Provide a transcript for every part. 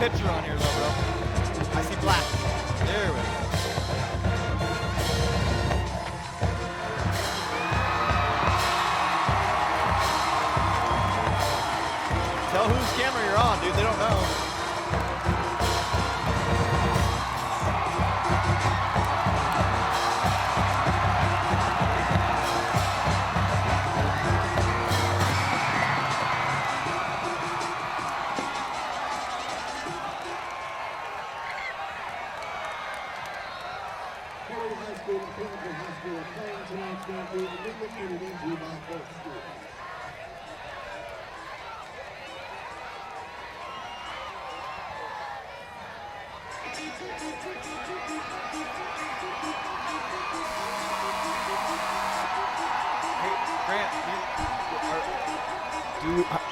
picture on here, though, bro. I see black. There we go. Tell whose camera you're on, dude. They don't know.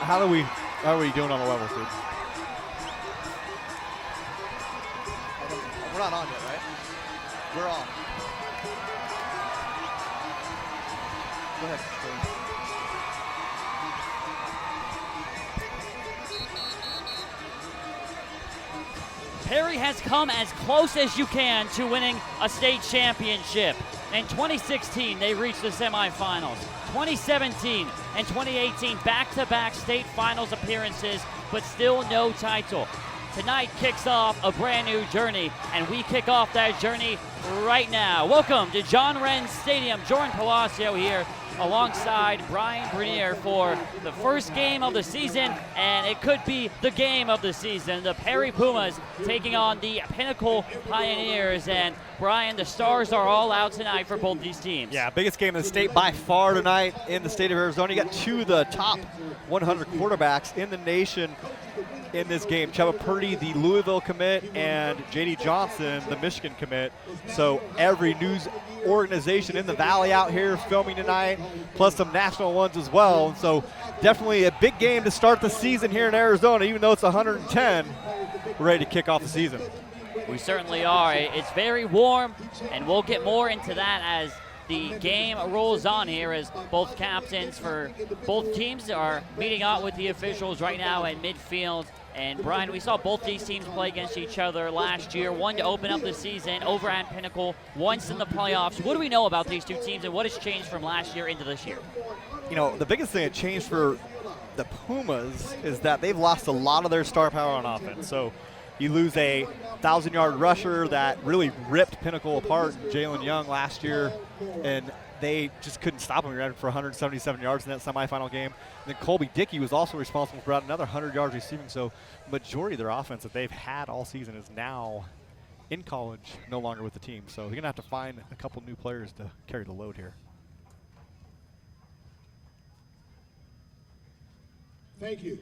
How are we doing on the levels, dude? We're not on yet, right? We're on. Go ahead. Perry has come as close as you can to winning a state championship. In 2016, they reached the semifinals. 2017 and 2018, back-to-back state finals appearances, but still no title. Tonight kicks off a brand new journey, and we kick off that journey right now. Welcome to John Wren Stadium. Jordan Palacio here alongside Brian Bernier for the first game of the season, and it could be the game of the season. The Perry Pumas taking on the Pinnacle Pioneers, and Brian, the stars are all out tonight for both these teams. Yeah, biggest game in the state by far tonight in the state of Arizona. You got two of the top 100 quarterbacks in the nation in this game. Chuba Purdy, the Louisville commit, and J.D. Johnson, the Michigan commit. So every news organization in the Valley out here filming tonight, plus some national ones as well. And so definitely a big game to start the season here in Arizona, even though it's 110. We're ready to kick off the season. We certainly are. It's very warm, and we'll get more into that as the game rolls on here, as both captains for both teams are meeting up with the officials right now at midfield. And Brian, we saw both these teams play against each other last year, one to open up the season over at Pinnacle, once in the playoffs. What do we know about these two teams, and what has changed from last year into this year? You know, the biggest thing that changed for the Pumas is that they've lost a lot of their star power on offense. So you lose a 1,000-yard rusher that really ripped Pinnacle apart, Jalen Young, last year, and they just couldn't stop him. He ran for 177 yards in that semifinal game. And then Colby Dickey was also responsible for about another 100 yards receiving. So majority of their offense that they've had all season is now in college, no longer with the team. So they're going to have to find a couple new players to carry the load here. Thank you.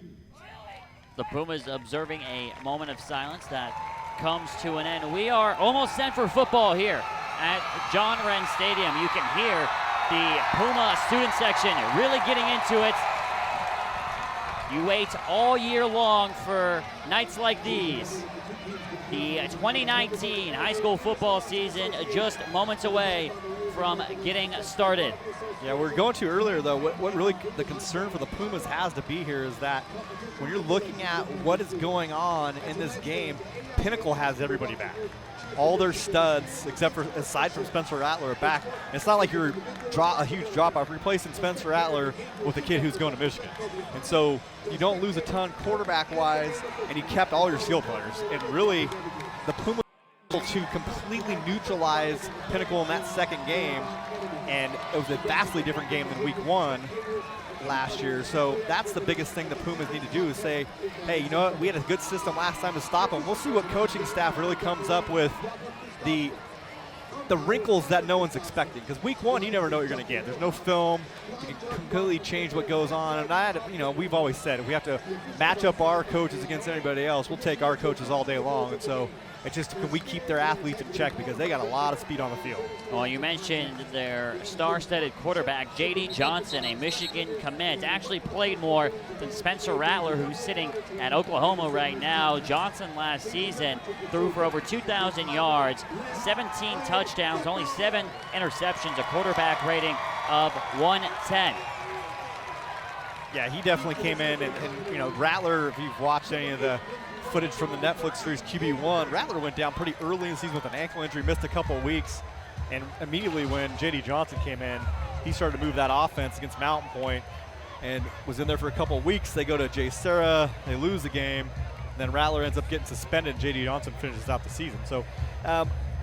The Pumas observing a moment of silence that comes to an end. We are almost set for football here at John Wren Stadium. You can hear the Puma student section really getting into it. You wait all year long for nights like these. The 2019 high school football season just moments away from getting started. Yeah, we were going to earlier, though, what really the concern for the Pumas has to be here is that when you're looking at what is going on in this game, Pinnacle has everybody back. All their studs, except for aside from Spencer Rattler, are back. And it's not like you're a huge drop-off replacing Spencer Rattler with a kid who's going to Michigan. And so you don't lose a ton quarterback-wise, and you kept all your skill players. And really, the Pumas were able to completely neutralize Pinnacle in that second game, and it was a vastly different game than week one last year. So that's the biggest thing the Pumas need to do is say, hey, you know what, we had a good system last time to stop them. We'll see what coaching staff really comes up with the wrinkles that no one's expecting. Because week one, you never know what you're going to get. There's no film. You can completely change what goes on. And we've always said if we have to match up our coaches against anybody else, we'll take our coaches all day long. And so it's just, can we keep their athletes in check, because they got a lot of speed on the field. Well, you mentioned their star-studded quarterback, J.D. Johnson, a Michigan commit, actually played more than Spencer Rattler, who's sitting at Oklahoma right now. Johnson last season threw for over 2,000 yards, 17 touchdowns, only 7 interceptions, a quarterback rating of 110. Yeah, he definitely came in, and Rattler, if you've watched any of the footage from the Netflix series QB1. Rattler went down pretty early in the season with an ankle injury, missed a couple of weeks, and immediately when J.D. Johnson came in, he started to move that offense against Mountain Point and was in there for a couple of weeks. They go to Jay Serra, they lose the game, then Rattler ends up getting suspended, and J.D. Johnson finishes out the season. So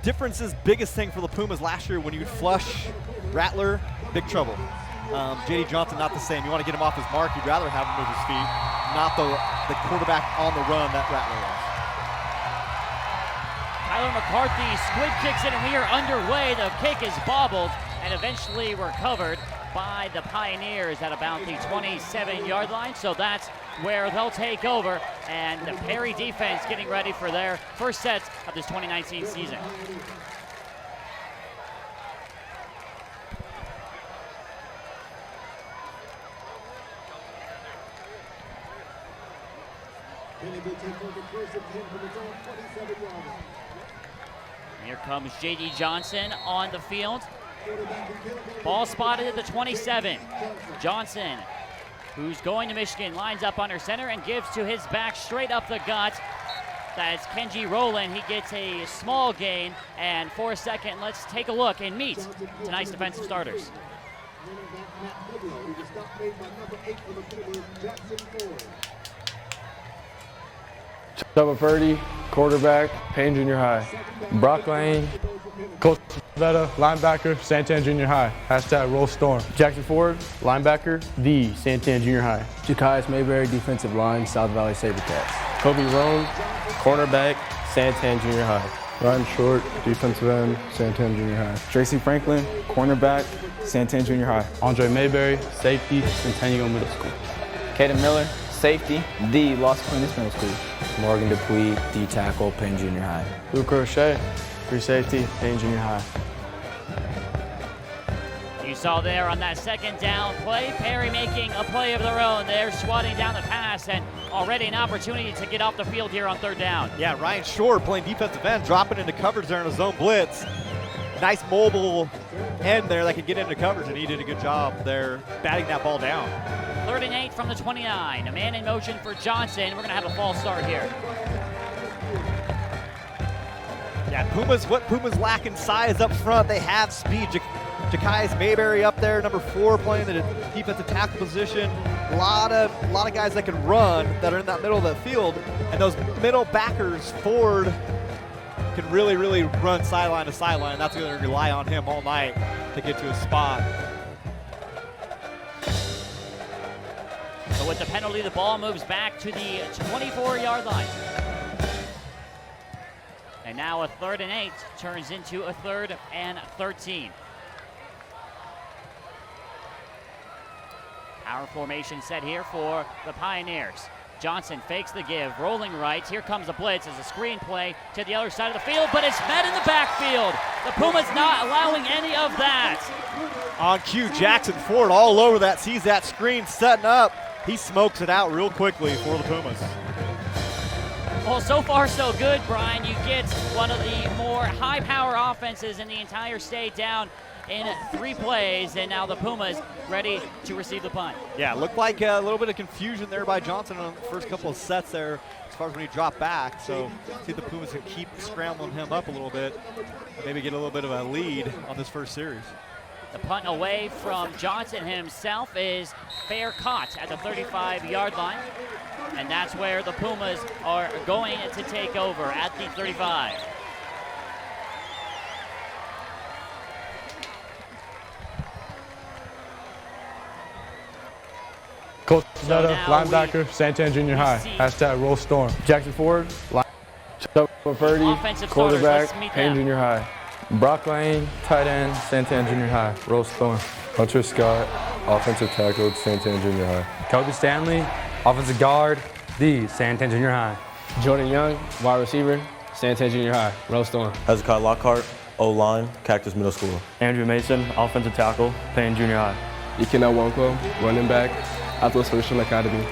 differences, biggest thing for the Pumas last year, when you would flush Rattler, big trouble. J.D. Johnson, not the same. You want to get him off his mark. You'd rather have him move his feet, not the quarterback on the run that Rattler was. Tyler McCarthy squid kicks it, and we are underway. The kick is bobbled and eventually recovered by the Pioneers at about the 27-yard line. So that's where they'll take over, and the Perry defense getting ready for their first set of this 2019 season. Here comes J.D. Johnson on the field. Ball spotted at the 27. Johnson, who's going to Michigan, lines up under center and gives to his back straight up the gut. That's Kenji Rowland. He gets a small gain, and for a second, let's take a look and meet tonight's defensive starters. Chubba Purdy, quarterback, Payne Junior High. Brock Lane, Coach Vetta, linebacker, Santan Junior High. Hashtag Roll Storm. Jackson Ford, linebacker, the Santan Junior High. Ja'Kias Mayberry, defensive line, South Valley SaberCats. Kobe Roan, cornerback, Santan Junior High. Ryan Short, defensive end, Santan Junior High. Tracy Franklin, cornerback, Santan Junior High. Andre Mayberry, safety, Centennial Middle School. Caden Miller, safety, the Los Colinas Middle School. Morgan Dupuy, D tackle, Payne Junior High. Luke Roche, free safety, Payne Junior High. You saw there on that second down play, Perry making a play of their own. They're swatting down the pass, and already an opportunity to get off the field here on third down. Yeah, Ryan Short playing defensive end, dropping into coverage there in a zone blitz. Nice mobile end there that could get into coverage, and he did a good job there batting that ball down. 3rd and 8 from the 29. A man in motion for Johnson. We're going to have a false start here. Yeah, what Pumas lack in size up front, they have speed. Ja'Kias Mayberry up there, number 4, playing the defensive tackle position. A lot of guys that can run that are in that middle of the field, and those middle backers, Ford, can really, really run sideline to sideline. That's going to rely on him all night to get to his spot. So with the penalty, the ball moves back to the 24-yard line. And now a 3rd and 8 turns into a 3rd and 13. Power formation set here for the Pioneers. Johnson fakes the give, rolling right. Here comes a blitz as a screen play to the other side of the field, but it's met in the backfield. The Pumas not allowing any of that. On cue, Jackson Ford all over that, sees that screen setting up. He smokes it out real quickly for the Pumas. Well, so far so good, Brian. You get one of the more high-power offenses in the entire state down in 3 plays, and now the Pumas ready to receive the punt. Yeah, looked like a little bit of confusion there by Johnson on the first couple of sets there as far as when he dropped back. So see if the Pumas can keep scrambling him up a little bit, maybe get a little bit of a lead on this first series. The punt away from Johnson himself is fair caught at the 35-yard line. And that's where the Pumas are going to take over at the 35. Coach Vetta, now linebacker, Santan Junior High. Hashtag Roll Storm. Jackson Ford, Chubba Purdy, Offensive starters, quarterback, let's meet Payne them. Junior High. Brock Lane, tight end, Santan Junior High. Roll Storm. Hunter Scott, offensive tackle, Santan Junior High. Kobe Stanley, offensive guard, the Santan Junior High. Jordan Young, wide receiver, Santan Junior High. Roll Storm. Hezekiah Lockhart, O-line, Cactus Middle School. Andrew Mason, offensive tackle, Payne Junior High. Ikena Wonkwo, running back, Atlas Christian Academy.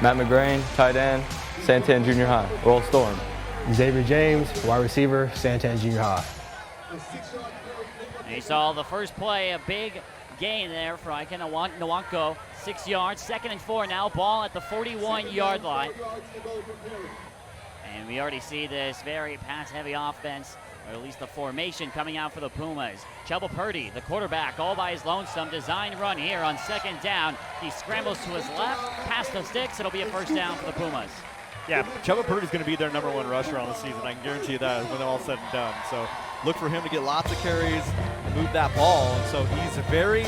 Matt McGrain, tight end, Santan Junior High. Roll Storm. Xavier James, wide receiver, Santan Junior High. And you saw the first play, a big gain there for Ikena Nwankwo, 6 yards. 2nd and 4 now, ball at the 41-yard line. And we already see this very pass-heavy offense, or at least the formation coming out for the Pumas. Chubba Purdy, the quarterback, all by his lonesome. Design run here on second down. He scrambles to his left, past the sticks. It'll be a first down for the Pumas. Yeah, Chubba Purdy's going to be their #1 rusher on the season. I can guarantee you that when all said and done. So look for him to get lots of carries and move that ball. And so he's very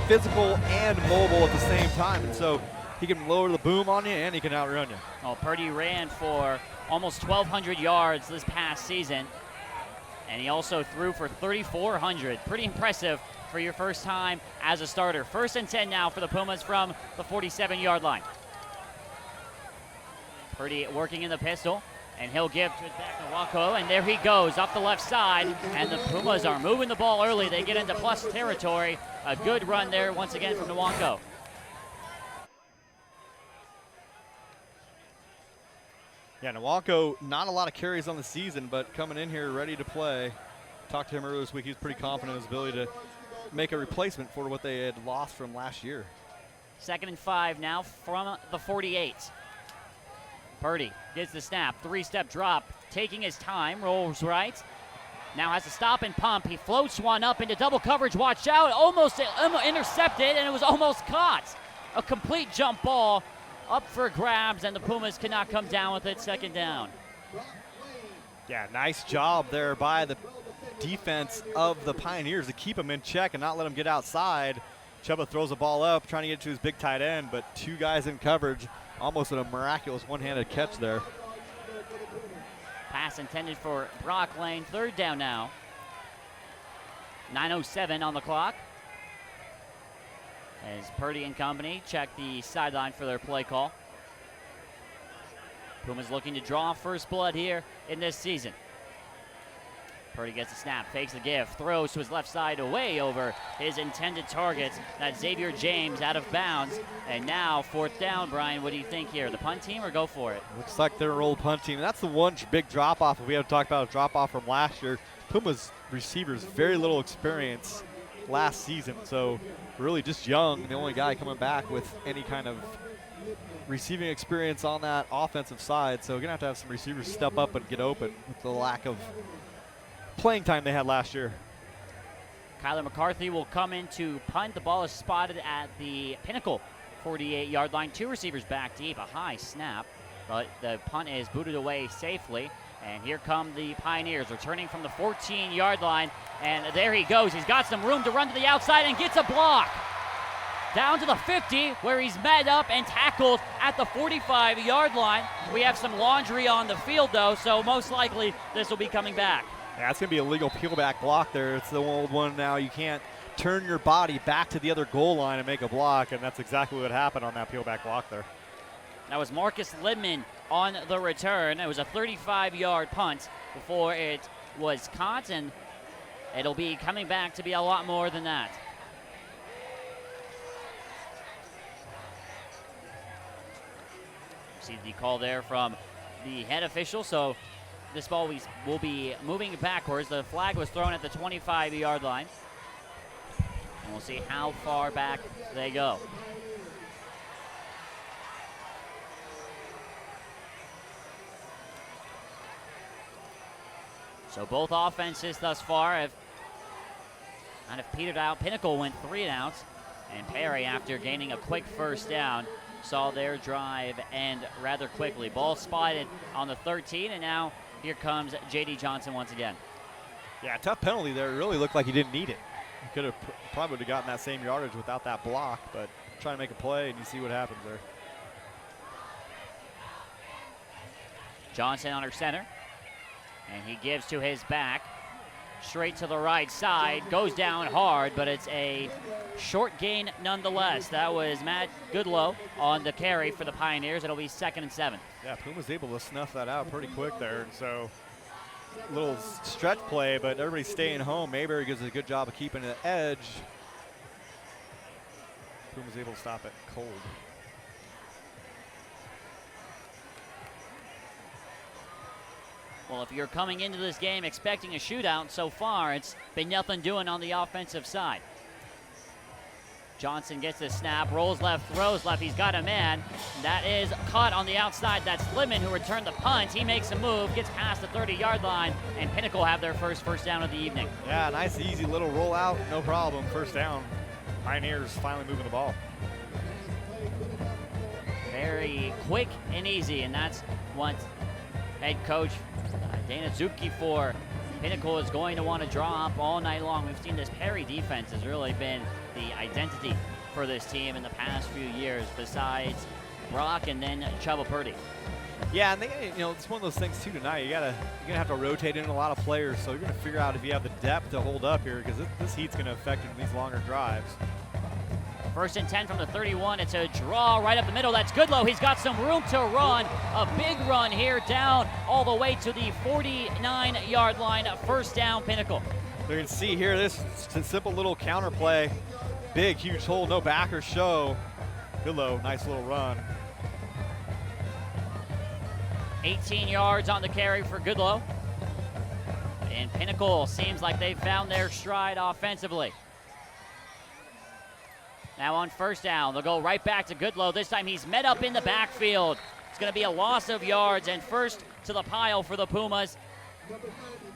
physical and mobile at the same time. And so he can lower the boom on you and he can outrun you. Well, Purdy ran for almost 1,200 yards this past season. And he also threw for 3,400. Pretty impressive for your first time as a starter. 1st and 10 now for the Pumas from the 47-yard line. Purdy working in the pistol, and he'll give to his back to Wako, and there he goes up the left side, and the Pumas are moving the ball early. They get into plus territory. A good run there once again from Nwako. Yeah, Nwako, not a lot of carries on the season, but coming in here ready to play. Talked to him earlier this week. He's pretty confident in his ability to make a replacement for what they had lost from last year. 2nd and 5 now from the 48. Purdy gets the snap, 3-step drop, taking his time, rolls right. Now has to stop and pump. He floats one up into double coverage. Watch out, almost intercepted, and it was almost caught. A complete jump ball up for grabs, and the Pumas cannot come down with it. 2nd down. Yeah, nice job there by the defense of the Pioneers to keep him in check and not let him get outside. Chubba throws the ball up, trying to get to his big tight end, but 2 guys in coverage. Almost a miraculous one-handed catch there. Pass intended for Brock Lane. 3rd down now. 9:07 on the clock. As Purdy and company check the sideline for their play call. Pumas looking to draw first blood here in this season. Purdy gets a snap, fakes the give, throws to his left side away over his intended target. That's Xavier James out of bounds. And now 4th down, Brian, what do you think here? The punt team or go for it? Looks like they're an old punt team. That's the one big drop-off. If we haven't talked about a drop-off from last year, Pumas receivers, very little experience last season. So really just young, the only guy coming back with any kind of receiving experience on that offensive side. So we're going to have some receivers step up and get open with the lack of playing time they had last year. Kyler McCarthy will come in to punt. The ball is spotted at the Pinnacle 48-yard line. 2 receivers back deep, a high snap, but the punt is booted away safely. And here come the Pioneers returning from the 14-yard line. And there he goes. He's got some room to run to the outside and gets a block. Down to the 50, where he's met up and tackled at the 45-yard line. We have some laundry on the field, though, so most likely this will be coming back. Yeah, it's going to be a legal peel-back block there. It's the old one now. You can't turn your body back to the other goal line and make a block, and that's exactly what happened on that peel-back block there. That was Marcus Lidman on the return. It was a 35-yard punt before it was caught, and it'll be coming back to be a lot more than that. See the call there from the head official, so this ball will be moving backwards. The flag was thrown at the 25-yard line. And we'll see how far back they go. So both offenses thus far have kind of petered out. Pinnacle went 3 and out, and Perry, after gaining a quick first down, saw their drive end rather quickly. Ball spotted on the 13, and now here comes J.D. Johnson once again. Yeah, tough penalty there. It really looked like he didn't need it. He could have probably would have gotten that same yardage without that block, but trying to make a play, and you see what happens there. Johnson under center, and he gives to his back. Straight to the right side, goes down hard, but it's a short gain nonetheless. That was Matt Goodlow on the carry for the Pioneers. It'll be 2nd and 7. Yeah, Puma's able to snuff that out pretty quick there, and so a little stretch play, but everybody's staying home. Mayberry does a good job of keeping the edge. Puma's able to stop it cold. Well, if you're coming into this game expecting a shootout, so far it's been nothing doing on the offensive side. Johnson gets the snap, rolls left, throws left. He's got a man. That is caught on the outside. That's Lemon who returned the punt. He makes a move, gets past the 30-yard line, and Pinnacle have their first down of the evening. Yeah, nice, easy little rollout, no problem. First down. Pioneers finally moving the ball. Very quick and easy, and that's what head coach Dana Zucchi for Pinnacle is going to want to draw up all night long. We've seen this Perry defense has really been the identity for this team in the past few years, besides Brock and then Chubba Purdy. Yeah, and it's one of those things too tonight. You're gonna have to rotate in a lot of players, so you're gonna figure out if you have the depth to hold up here, because this heat's gonna affect you in these longer drives. 1st and 10 from the 31. It's a draw right up the middle. That's Goodlow. He's got some room to run. A big run here down all the way to the 49-yard line. First down, Pinnacle. So you can see here, this simple little counter play. Big, huge hole, no backer show. Goodlow, nice little run. 18 yards on the carry for Goodlow. And Pinnacle seems like they've found their stride offensively. Now on first down, they'll go right back to Goodlow. This time he's met up in the backfield. It's going to be a loss of yards, and first to the pile for the Pumas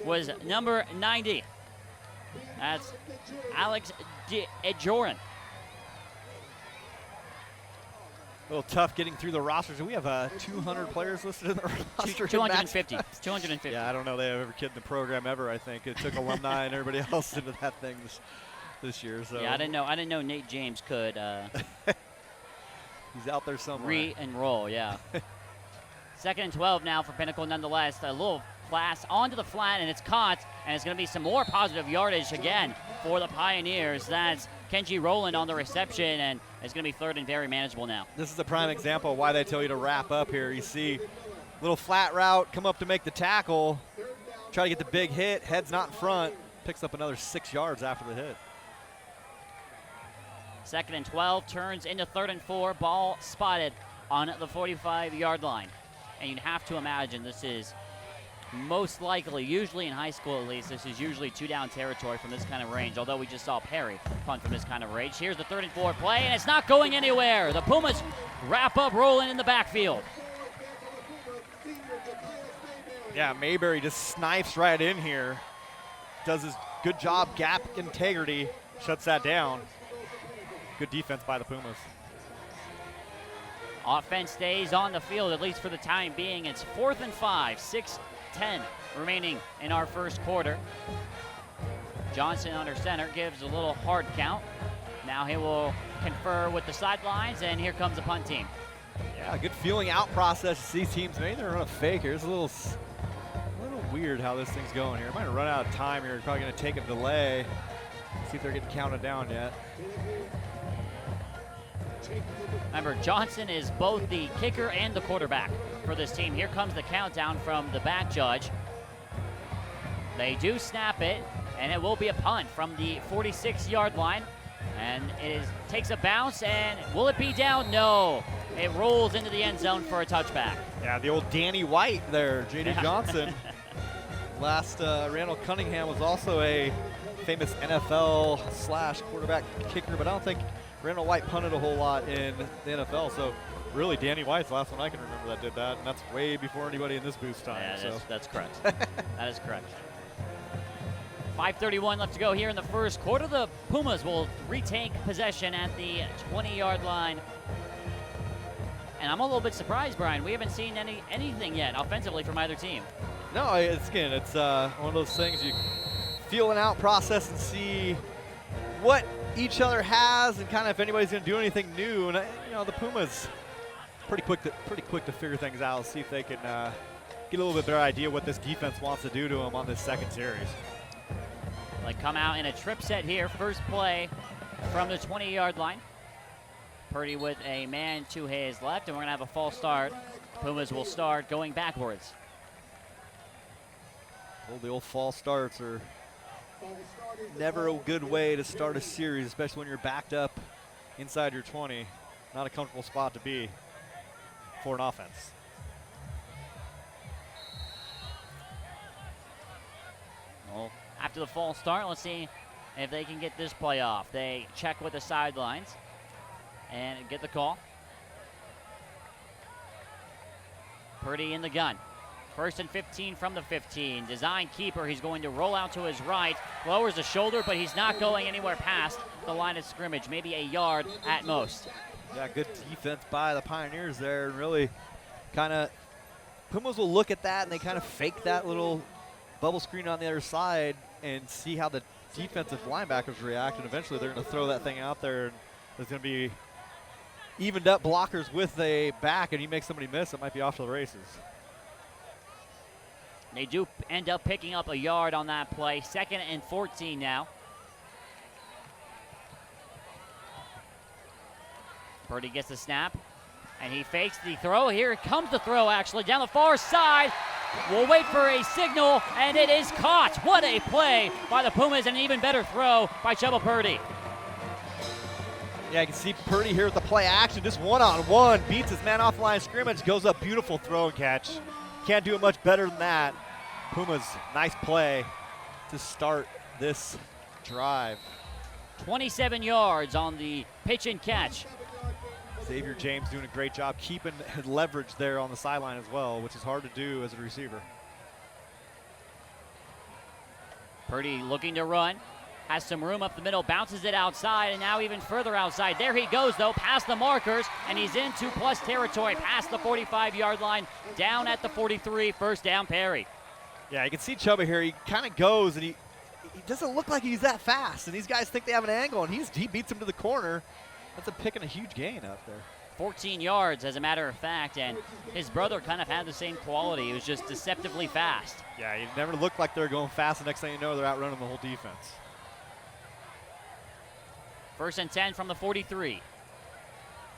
was number 90. That's Alex Edjoran. A little tough getting through the rosters. We have 200 players listed in the roster. 250. 250. Yeah, I don't know they have ever kid in the program ever. I think it took alumni and everybody else into that thing this year. So yeah, I didn't know Nate James could. He's out there somewhere. Re-enroll, yeah. 2nd and 12 now for Pinnacle, nonetheless. A little pass onto the flat, and it's caught, and it's going to be some more positive yardage again for the Pioneers. That's Kenji Rowland on the reception, and it's going to be 3rd and very manageable now. This is a prime example of why they tell you to wrap up here. You see little flat route, come up to make the tackle, try to get the big hit, head's not in front, picks up another 6 yards after the hit. 2nd and 12 turns into 3rd and 4. Ball spotted on the 45-yard line. And you'd have to imagine this is most likely, usually in high school at least, this is usually 2-down territory from this kind of range, although we just saw Perry punt from this kind of range. Here's the 3rd and 4 play, and it's not going anywhere. The Pumas wrap up rolling in the backfield. Yeah, Mayberry just snipes right in here. Does his good job, gap integrity, shuts that down. Good defense by the Pumas. Offense stays on the field, at least for the time being. It's 4th and 5, 6-10 remaining in our first quarter. Johnson under center gives a little hard count. Now he will confer with the sidelines, and here comes the punt team. Yeah, good feeling out process. See teams, maybe they're on a fake here. It's a little weird how this thing's going here. Might run out of time here. Probably going to take a delay. See if they're getting counted down yet. Remember, Johnson is both the kicker and the quarterback for this team. Here comes the countdown from the back judge. They do snap it, and it will be a punt from the 46-yard line. And takes a bounce, and will it be down? No. It rolls into the end zone for a touchback. Yeah, the old Danny White there, J.D. Johnson. Last, Randall Cunningham was also a famous NFL/quarterback kicker, but I don't think Randall White punted a whole lot in the NFL, so really Danny White's the last one I can remember that did that, and that's way before anybody in this boost time. Yeah, that's correct. That is correct. 5:31 left to go here in the first quarter. The Pumas will retake possession at the 20-yard line. And I'm a little bit surprised, Brian. We haven't seen anything yet offensively from either team. No, it's one of those things you feel an out process and see what each other has and kind of if anybody's going to do anything new. And the Pumas pretty quick to figure things out, see if they can get a little bit better idea what this defense wants to do to them on this second series. They come out in a trip set here. First play from the 20-yard line. Purdy with a man to his left, and we're going to have a false start. Pumas will start going backwards. Well, the old false starts are never a good way to start a series, especially when you're backed up inside your 20. Not a comfortable spot to be for an offense. Well, after the false start, let's see if they can get this play off. They check with the sidelines and get the call. Purdy in the gun. 1st and 15 from the 15. Design keeper. He's going to roll out to his right. Lowers the shoulder, but he's not going anywhere past the line of scrimmage. Maybe a yard at most. Yeah, good defense by the Pioneers there. And really kind of, Pumas will look at that and they kind of fake that little bubble screen on the other side and see how the defensive linebackers react. And eventually they're going to throw that thing out there. And there's going to be evened up blockers with a back, and he makes somebody miss. It might be off to the races. They do end up picking up a yard on that play. 2nd and 14 now. Purdy gets the snap, and he fakes the throw. Here comes the throw, actually, down the far side. We'll wait for a signal, and it is caught. What a play by the Pumas, and an even better throw by Chubba Purdy. Yeah, you can see Purdy here with the play action, just one-on-one, beats his man off the line of scrimmage, goes up, beautiful throw and catch. Can't do it much better than that. Pumas, nice play to start this drive. 27 yards on the pitch and catch. Xavier James doing a great job keeping his leverage there on the sideline as well, which is hard to do as a receiver. Purdy looking to run. Has some room up the middle, bounces it outside, and now even further outside. There he goes, though, past the markers, and he's in 2+ territory, past the 45-yard line, down at the 43, 1st down, Perry. Yeah, you can see Chubba here. He kind of goes, and he doesn't look like he's that fast, and these guys think they have an angle, and he beats him to the corner. That's a pick and a huge gain out there. 14 yards, as a matter of fact, and his brother kind of had the same quality. He was just deceptively fast. Yeah, he never looked like they're going fast. The next thing you know, they're outrunning the whole defense. 1st and 10 from the 43.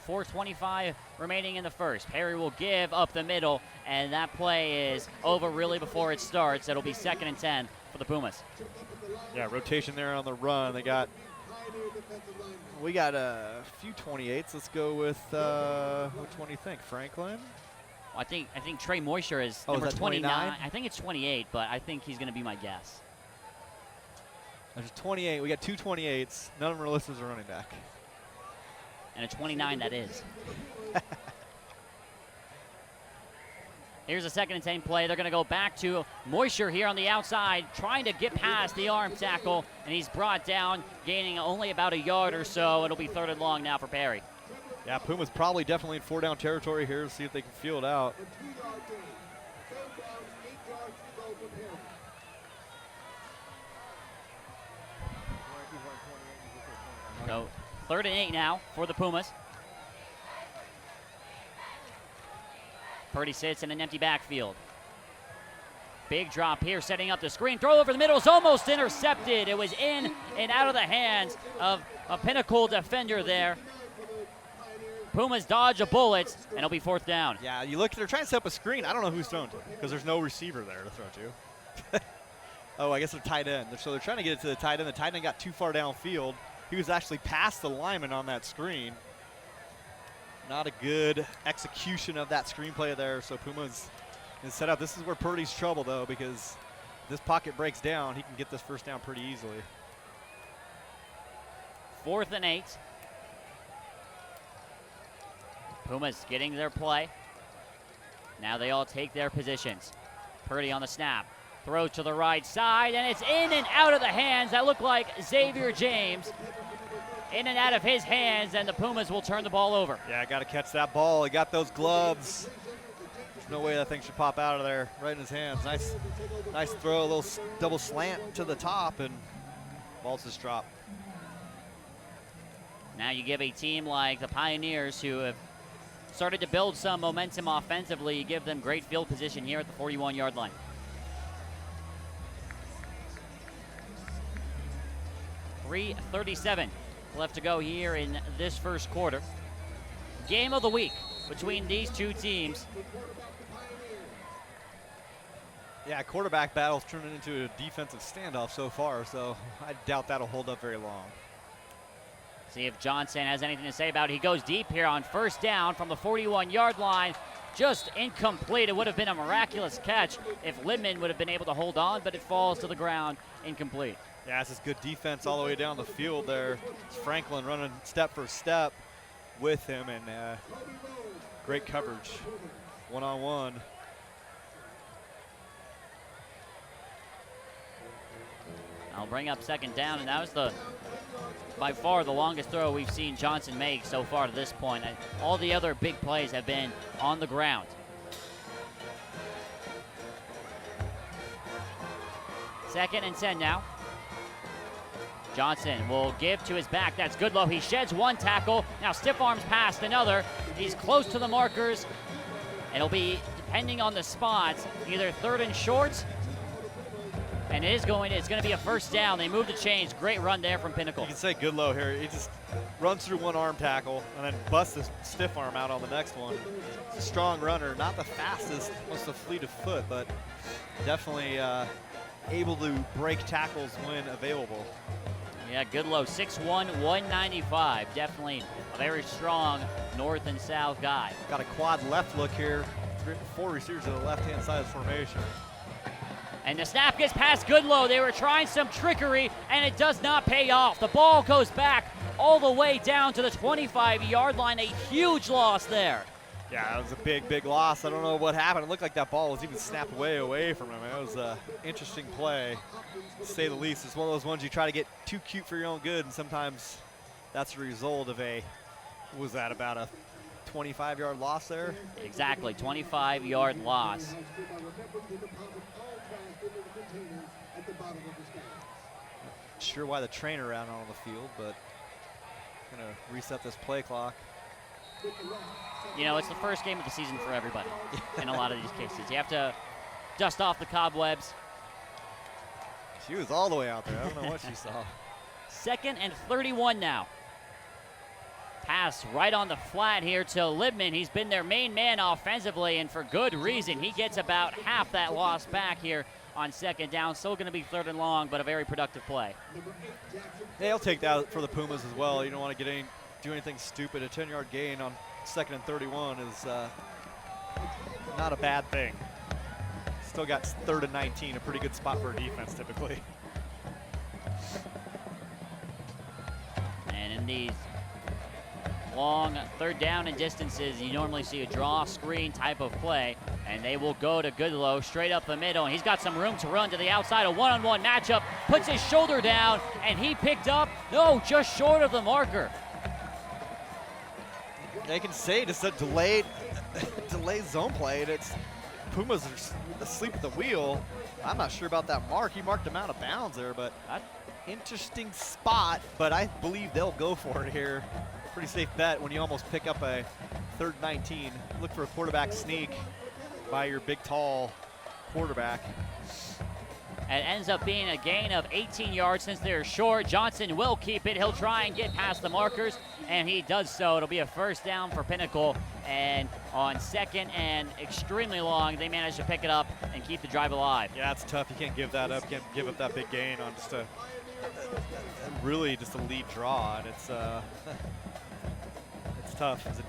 4:25 remaining in the first. Perry will give up the middle, and that play is over really before it starts. It'll be 2nd and 10 for the Pumas. Yeah, rotation there on the run. We got a few 28s. Let's go with which one do you think, Franklin? Well, I think Trey Moisture is number 29. I think it's 28, but I think he's going to be my guess. There's 28. We got two 28s. None of them are listed as a running back. And a 29 that is. Here's a 2nd and 10 play. They're going to go back to Moisture here on the outside, trying to get past the arm tackle, and he's brought down, gaining only about a yard or so. It'll be 3rd and long now for Perry. Yeah, Puma's probably definitely in 4-down territory here to see if they can field out. So 3rd and 8 now for the Pumas. Purdy sits in an empty backfield. Big drop here, setting up the screen. Throw over the middle is almost intercepted. It was in and out of the hands of a Pinnacle defender there. Pumas dodge a bullet, and it'll be 4th down. Yeah, you look, they're trying to set up a screen. I don't know who's throwing to because there's no receiver there to throw to. Oh, I guess they're tight end. So they're trying to get it to the tight end. The tight end got too far downfield. He was actually past the lineman on that screen. Not a good execution of that screenplay there. So Pumas is set up. This is where Purdy's trouble, though, because this pocket breaks down. He can get this 1st down pretty easily. 4th and 8. Pumas getting their play. Now they all take their positions. Purdy on the snap. Throw to the right side, and it's in and out of the hands. That looked like Xavier James. In and out of his hands, and the Pumas will turn the ball over. Yeah, got to catch that ball. He got those gloves. There's no way that thing should pop out of there right in his hands. Nice throw, a little double slant to the top, and ball's just dropped. Now you give a team like the Pioneers, who have started to build some momentum offensively, you give them great field position here at the 41-yard line. .337 left to go here in this first quarter. Game of the week between these two teams. Yeah, quarterback battle's turning into a defensive standoff so far, so I doubt that'll hold up very long. See if Johnson has anything to say about it. He goes deep here on 1st down from the 41-yard line. Just incomplete. It would have been a miraculous catch if Lidman would have been able to hold on, but it falls to the ground incomplete. Yeah, it's just good defense all the way down the field there. It's Franklin running step for step with him, and great coverage, one-on-one. I'll bring up second down, and that was by far the longest throw we've seen Johnson make so far to this point. And all the other big plays have been on the ground. Second and 10 now. Johnson will give to his back. That's Goodlow. He sheds one tackle. Now stiff arms past another. He's close to the markers. It'll be, depending on the spots, either third and short, and it's going to be a first down. They move the chains. Great run there from Pinnacle. You can say Goodlow here. He just runs through one arm tackle and then busts the stiff arm out on the next one. He's a strong runner, not the fastest, most of fleet of foot, but definitely able to break tackles when available. Yeah, Goodlow, 6'1", 195. Definitely a very strong north and south guy. Got a quad left look here. 4 receivers to the left-hand side of the formation. And the snap gets past Goodlow. They were trying some trickery, and it does not pay off. The ball goes back all the way down to the 25-yard line. A huge loss there. Yeah, it was a big, big loss. I don't know what happened. It looked like that ball was even snapped away from him. It was an interesting play, to say the least. It's one of those ones you try to get too cute for your own good, and sometimes that's the result of what was that, about a 25-yard loss there? Exactly, 25-yard loss. Sure why the trainer ran out on the field, but gonna reset this play clock. You know, it's the first game of the season for everybody in a lot of these cases. You have to dust off the cobwebs. She was all the way out there. I don't know what she saw. Second and 31 now. Pass right on the flat here to Libman. He's been their main man offensively, and for good reason. He gets about half that loss back here on second down. Still going to be third and long, but a very productive play. Yeah, I'll take that for the Pumas as well. You don't want to do anything stupid. A 10-yard gain on second and 31 is not a bad thing. Still got third and 19, a pretty good spot for a defense typically. And in these long third down and distances, you normally see a draw screen type of play, and they will go to Goodlow straight up the middle, and he's got some room to run to the outside. A one-on-one matchup, puts his shoulder down, and he picked up, just short of the marker. They can say it's a delayed zone play, and it's Pumas are asleep at the wheel. I'm not sure about that mark. He marked him out of bounds there, but interesting spot, but I believe they'll go for it here. Pretty safe bet when you almost pick up a third 19. Look for a quarterback sneak by your big, tall quarterback. It ends up being a gain of 18 yards since they're short. Johnson will keep it. He'll try and get past the markers, and he does so. It'll be a first down for Pinnacle, and on second and extremely long, they managed to pick it up and keep the drive alive. Yeah, it's tough. You can't give that up. Can't give up that big gain on just a lead draw, and it's tough. As a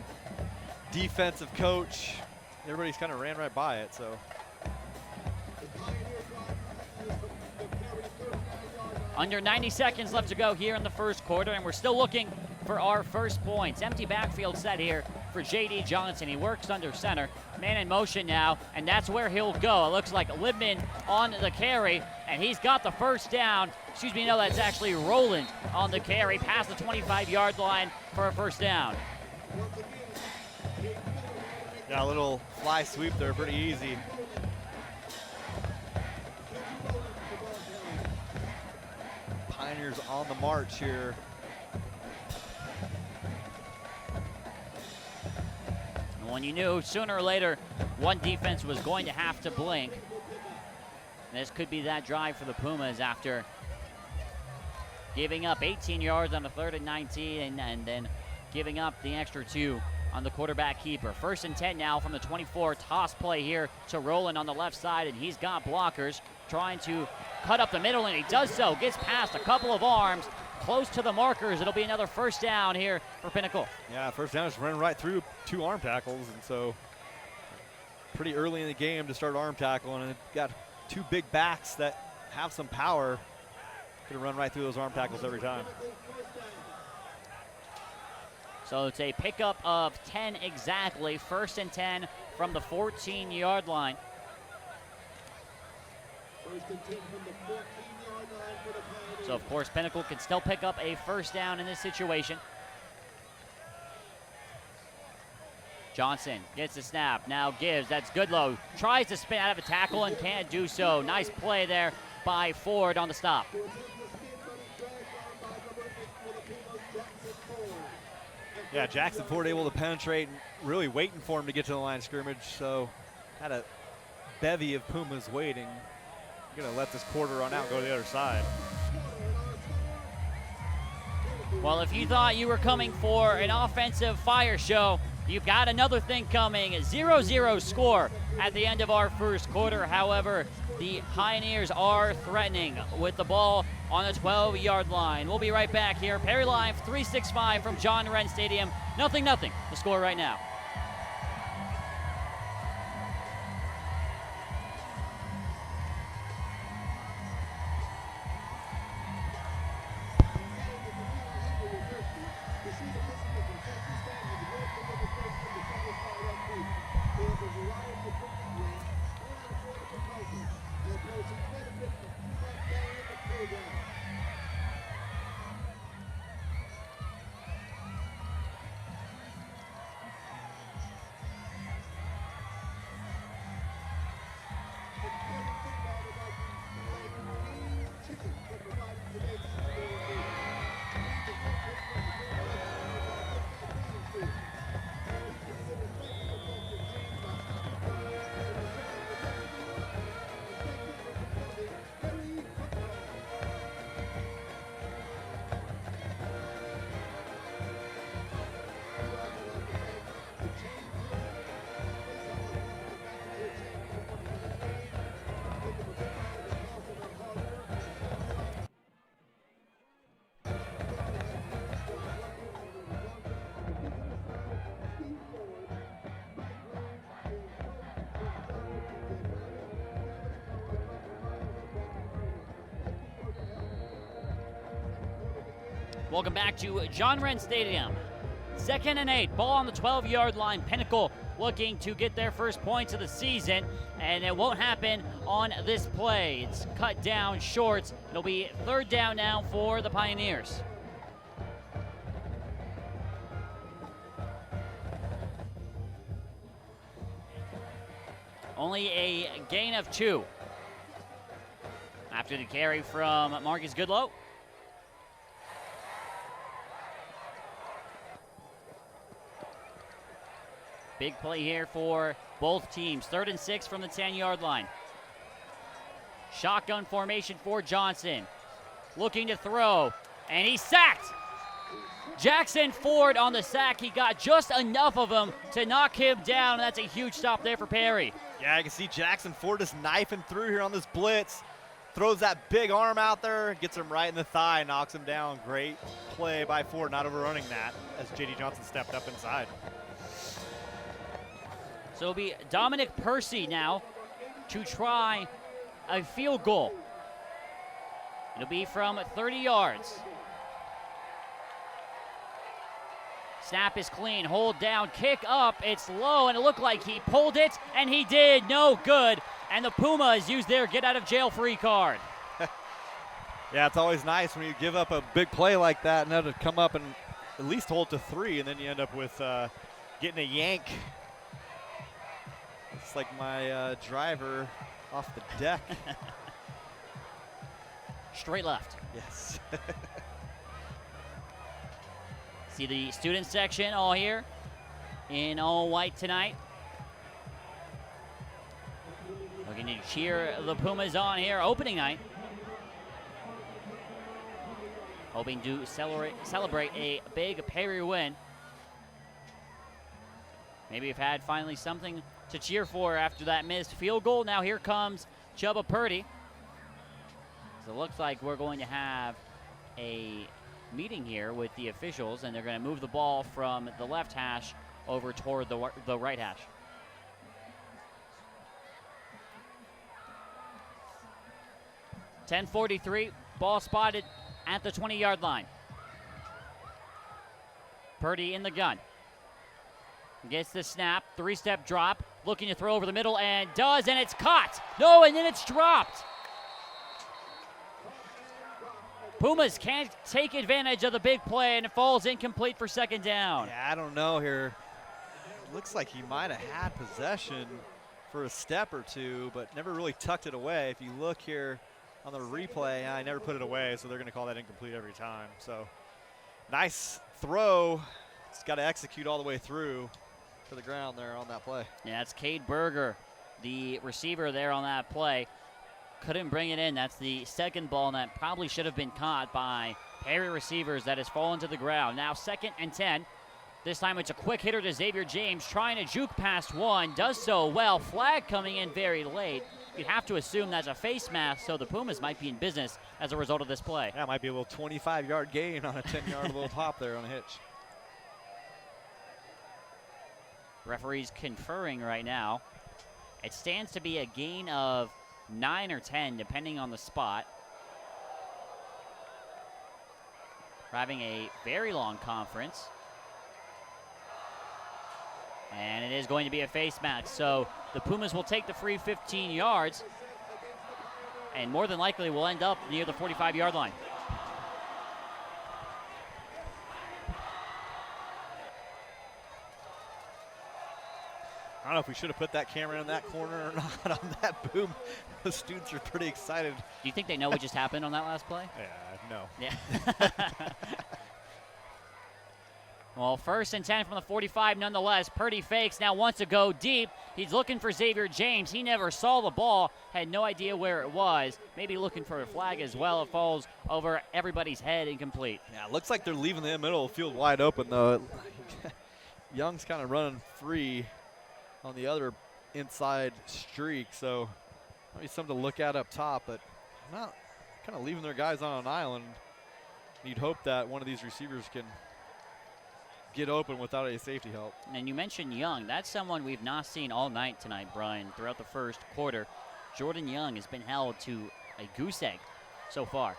defensive coach, everybody's kind of ran right by it, so. Under 90 seconds left to go here in the first quarter, and we're still looking for our first points. Empty backfield set here for J.D. Johnson. He works under center. Man in motion now, and that's where he'll go. It looks like Libman on the carry, and he's got the first down. Excuse me, no, that's actually Roland on the carry past the 25-yard line for a first down. Yeah, a little fly sweep there, pretty easy. Pioneers on the march here. When you knew sooner or later one defense was going to have to blink, this could be that drive for the Pumas after giving up 18 yards on the third and 19 and then giving up the extra 2 on the quarterback keeper. First and 10 now from the 24. Toss play here to Roland on the left side, and he's got blockers trying to cut up the middle, and he does so. Gets past a couple of arms, close to the markers. It'll be another first down here for Pinnacle. Yeah, first down is running right through 2 arm tackles, and so pretty early in the game to start arm tackle, and got 2 big backs that have some power. Could have run right through those arm tackles every time. So it's a pickup of 10 exactly. 1st and 10 from the 14-yard line. So, of course, Pinnacle can still pick up a 1st down in this situation. Johnson gets the snap, now gives, that's Goodlow. Tries to spin out of a tackle and can't do so. Nice play there by Ford on the stop. Yeah, Jackson Ford able to penetrate, really waiting for him to get to the line of scrimmage. So had a bevy of Pumas waiting. Gonna let this quarter run out and go to the other side. Well, if you thought you were coming for an offensive fire show, you've got another thing coming. 0-0 score at the end of our 1st quarter. However, the Pioneers are threatening with the ball on the 12-yard line. We'll be right back here. Perry Live 365 from John Wren Stadium. 0-0 the score right now. Welcome back to John Wren Stadium. 2nd and 8, ball on the 12-yard line. Pinnacle looking to get their 1st points of the season, and it won't happen on this play. It's cut down short. It'll be 3rd down now for the Pioneers. Only a gain of 2 after the carry from Marcus Goodlow. Big play here for both teams. 3rd and 6 from the 10-yard line. Shotgun formation for Johnson. Looking to throw, and he's sacked. Jackson Ford on the sack. He got just enough of him to knock him down, and that's a huge stop there for Perry. Yeah, I can see Jackson Ford just knifing through here on this blitz. Throws that big arm out there, gets him right in the thigh, knocks him down. Great play by Ford, not overrunning that as J.D. Johnson stepped up inside. So it'll be Dominic Percy now to try a field goal. It'll be from 30 yards. Snap is clean, hold down, kick up, it's low, and it looked like he pulled it, and he did, no good. And the Pumas used their get-out-of-jail-free card. Yeah, it's always nice when you give up a big play like that and then to come up and at least hold to 3, and then you end up with getting a yank. It's like my driver off the deck. Straight left. Yes. See the student section all here in all white tonight. Looking to cheer the Pumas on here opening night. Hoping to celebrate a big Perry win. Maybe we've had finally something to cheer for after that missed field goal. Now here comes Chubba Purdy. So it looks like we're going to have a meeting here with the officials, and they're going to move the ball from the left hash over toward the right hash. .10:43 Ball spotted at the 20-yard line. Purdy in the gun. Gets the snap, 3-step drop, looking to throw over the middle, and does, and it's caught. No, and then it's dropped. Pumas can't take advantage of the big play, and it falls incomplete for second down. Yeah, I don't know here. Looks like he might have had possession for a step or two, but never really tucked it away. If you look here on the replay, I never put it away, so they're going to call that incomplete every time. So nice throw. Just got to execute all the way through to the ground there on that play. Yeah, it's Cade Berger, the receiver there on that play. Couldn't bring it in. That's the second ball that probably should have been caught by Perry receivers that has fallen to the ground. Now 2nd and 10. This time it's a quick hitter to Xavier James, trying to juke past one. Does so well. Flag coming in very late. You'd have to assume that's a face mask, so the Pumas might be in business as a result of this play. Yeah, it might be a little 25-yard gain on a 10-yard little hop there on a hitch. Referees conferring right now. It stands to be a gain of 9 or 10, depending on the spot. We're having a very long conference. And it is going to be a face mask. So the Pumas will take the free 15 yards. And more than likely will end up near the 45-yard line. I don't know if we should have put that camera in that corner or not on that boom. The students are pretty excited. Do you think they know what just happened on that last play? Yeah, no. Yeah. Well, 1st and 10 from the 45 nonetheless. Purdy fakes, now wants to go deep. He's looking for Xavier James. He never saw the ball, had no idea where it was. Maybe looking for a flag as well. It falls over everybody's head, incomplete. Yeah, it looks like they're leaving the middle of the field wide open, though. Young's kind of running free on the other inside streak, so maybe something to look at up top, but not kind of leaving their guys on an island. You'd hope that one of these receivers can get open without any safety help. And you mentioned Young. That's someone we've not seen all night tonight, Brian, throughout the first quarter. Jordan Young has been held to a goose egg so far.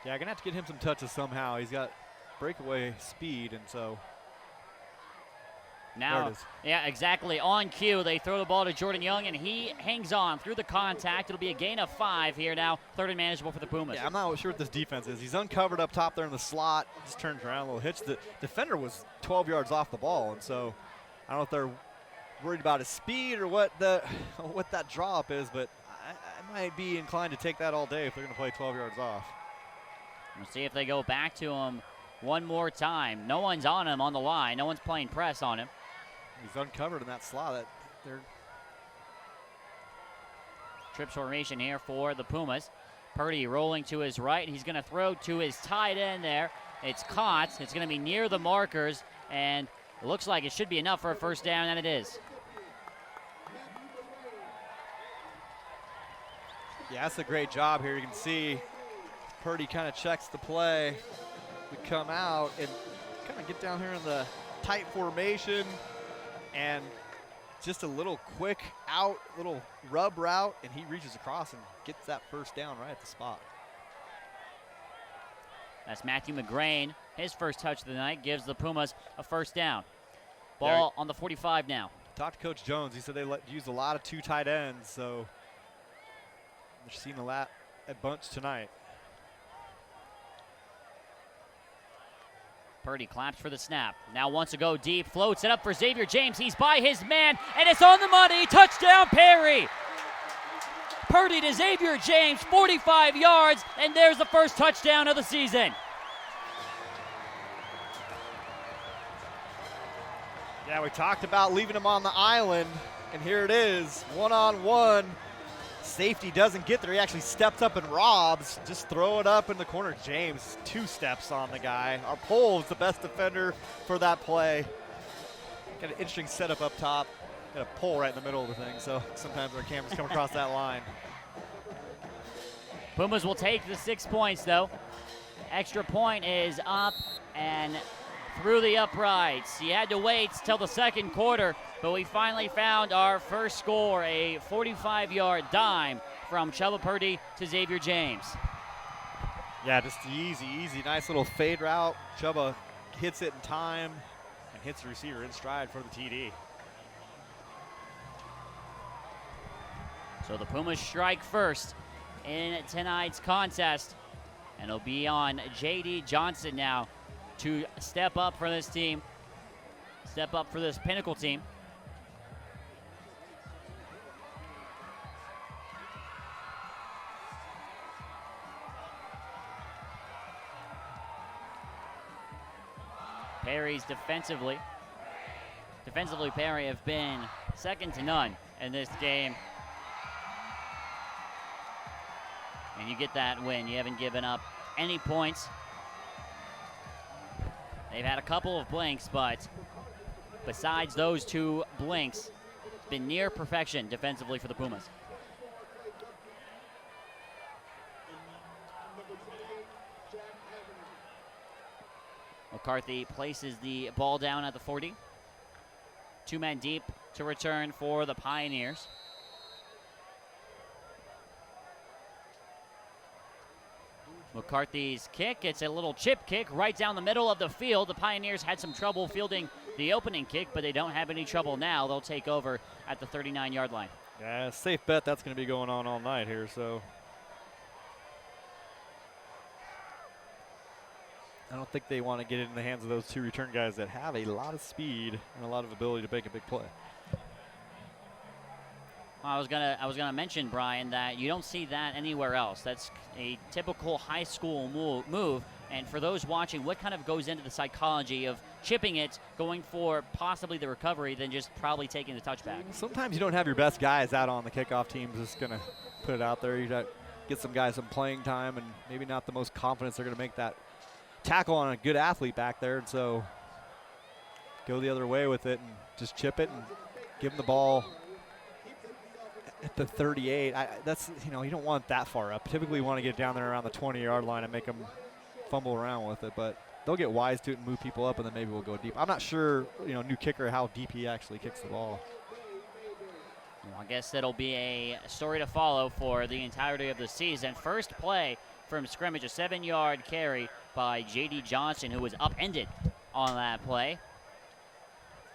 Yeah, going to have to get him some touches somehow. He's got breakaway speed, and so now, yeah, exactly. On cue, they throw the ball to Jordan Young, and he hangs on through the contact. It'll be a gain of 5 here now, 3rd and manageable for the Pumas. Yeah, I'm not sure what this defense is. He's uncovered up top there in the slot, just turns around a little hitch. The defender was 12 yards off the ball, and so I don't know if they're worried about his speed or what that drop is, but I might be inclined to take that all day if they're going to play 12 yards off. We'll see if they go back to him one more time. No one's on him on the line. No one's playing press on him. He's uncovered in that slot. Trips formation here for the Pumas. Purdy rolling to his right. He's going to throw to his tight end there. It's caught. It's going to be near the markers, and it looks like it should be enough for a first down, and it is. Yeah, that's a great job here. You can see Purdy kind of checks the play. We come out and kind of get down here in the tight formation, and just a little quick out, little rub route, and he reaches across and gets that first down right at the spot. That's Matthew McGrain. His first touch of the night gives the Pumas a first down. Ball on the 45 now. Talked to Coach Jones. He said they use a lot of 2 tight ends, so we're seeing a bunch tonight. Purdy claps for the snap. Now wants to go deep, floats it up for Xavier James. He's by his man, and it's on the money. Touchdown, Perry. Purdy to Xavier James, 45 yards, and there's the first touchdown of the season. Yeah, we talked about leaving him on the island, and here it is, one-on-one. Safety doesn't get there. He actually steps up and robs. Just throw it up in the corner. James, 2 steps on the guy. Our pole is the best defender for that play. Got an interesting setup up top. Got a pole right in the middle of the thing, so sometimes our cameras come across that line. Pumas will take the 6 points, though. Extra point is up and through the uprights. You had to wait till the second quarter, but we finally found our first score, a 45-yard dime from Chubba Purdy to Xavier James. Yeah, just easy, nice little fade route. Chuba hits it in time and hits the receiver in stride for the TD. So the Pumas strike first in tonight's contest. And it'll be on J.D. Johnson now to step up for this team, step up for this Pinnacle team. Perry's defensively, Perry have been second to none in this game. And you get that win. You haven't given up any points. They've had a couple of blinks, but besides those 2 blinks, it's been near perfection defensively for the Pumas. McCarthy places the ball down at the 40. 2 men deep to return for the Pioneers. McCarthy's kick, it's a little chip kick right down the middle of the field. The Pioneers had some trouble fielding the opening kick, but they don't have any trouble now. They'll take over at the 39-yard line. Yeah, safe bet that's going to be going on all night here, so. I don't think they want to get it in the hands of those 2 return guys that have a lot of speed and a lot of ability to make a big play. I was gonna mention, Brian, that you don't see that anywhere else. That's a typical high school move. And for those watching, what kind of goes into the psychology of chipping it, going for possibly the recovery, than just probably taking the touchback? Sometimes you don't have your best guys out on the kickoff team just going to put it out there. You got to get some guys some playing time and maybe not the most confidence they're going to make that tackle on a good athlete back there. And so go the other way with it and just chip it and give them the ball at the 38. That's, you don't want that far up. Typically you want to get down there around the 20-yard line and make them fumble around with it, but they'll get wise to it and move people up, and then maybe we'll go deep. I'm not sure, new kicker, how deep he actually kicks the ball. Well, I guess that'll be a story to follow for the entirety of the season. First play from scrimmage, a 7-yard carry by J.D. Johnson, who was upended on that play.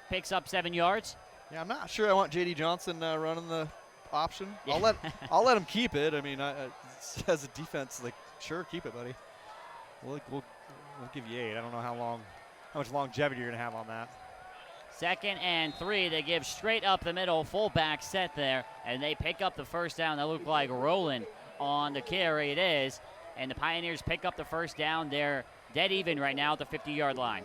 Picks up 7 yards. Yeah, I'm not sure I want J.D. Johnson running the option. Yeah. I'll let him keep it. I mean, as a defense, sure, keep it, buddy. We'll give you 8. I don't know how much longevity you're gonna have on that. 2nd and 3. They give straight up the middle, fullback set there, and they pick up the first down. That looked like rolling on the carry. It is, and the Pioneers pick up the first down. They're dead even right now at the 50-yard line.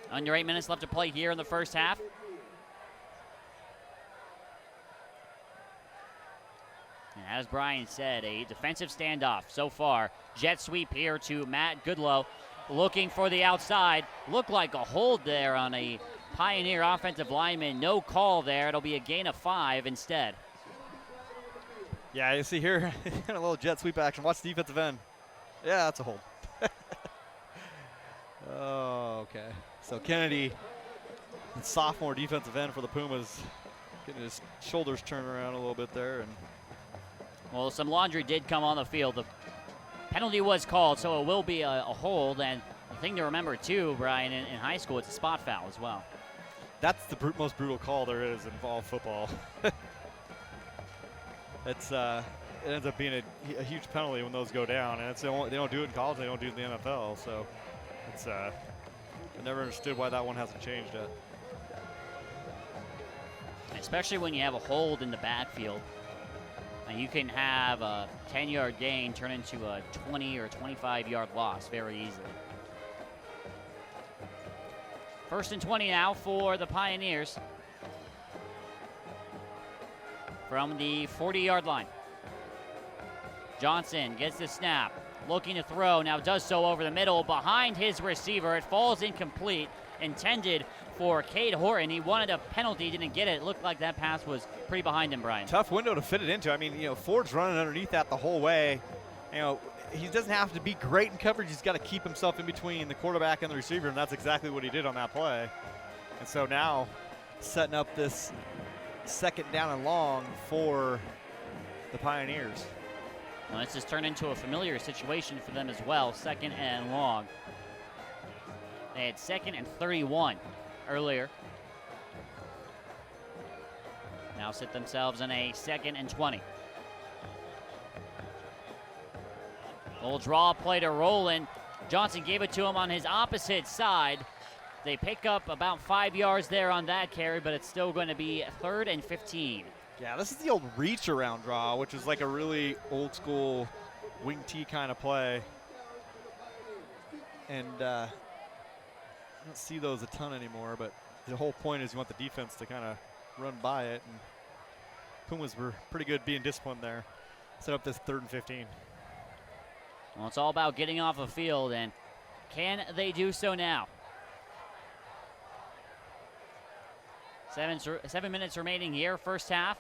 Under 8 minutes left to play here in the first half. And as Brian said, a defensive standoff so far. Jet sweep here to Matt Goodlow, looking for the outside. Looked like a hold there on a Pioneer offensive lineman. No call there. It'll be a gain of 5 instead. Yeah, you see here, a little jet sweep action. Watch the defensive end. Yeah, that's a hold. Oh, okay. So Kennedy, sophomore defensive end for the Pumas, getting his shoulders turned around a little bit there. And well, some laundry did come on the field. The penalty was called, so it will be a hold. And the thing to remember, too, Brian, in high school, it's a spot foul as well. That's the most brutal call there is in all football. It ends up being a huge penalty when those go down, and they don't do it in college, they don't do it in the NFL. So it's I never understood why that one hasn't changed yet. Especially when you have a hold in the backfield. And you can have a 10-yard gain turn into a 20 or 25-yard loss very easily. 1st and 20 now for the Pioneers from the 40-yard line. Johnson gets the snap, looking to throw, now does so over the middle behind his receiver. It falls incomplete, intended for Cade Horton. He wanted a penalty, didn't get it. It looked like that pass was pretty behind him, Brian. Tough window to fit it into. I mean, Ford's running underneath that the whole way. He doesn't have to be great in coverage. He's got to keep himself in between the quarterback and the receiver, and that's exactly what he did on that play. And so now setting up this second down and long for the Pioneers. Well, this has turned into a familiar situation for them as well, second and long. They had second and 31 earlier. Now sit themselves in a second and 20. Little draw play to Roland. Johnson gave it to him on his opposite side. They pick up about 5 yards there on that carry, but it's still going to be 3rd and 15. Yeah, this is the old reach around draw, which is like a really old school wing T kind of play. And I don't see those a ton anymore, but the whole point is you want the defense to kind of run by it. And Pumas were pretty good being disciplined there. Set up this 3rd and 15. Well, it's all about getting off the field, and can they do so now? 7 minutes remaining here, first half.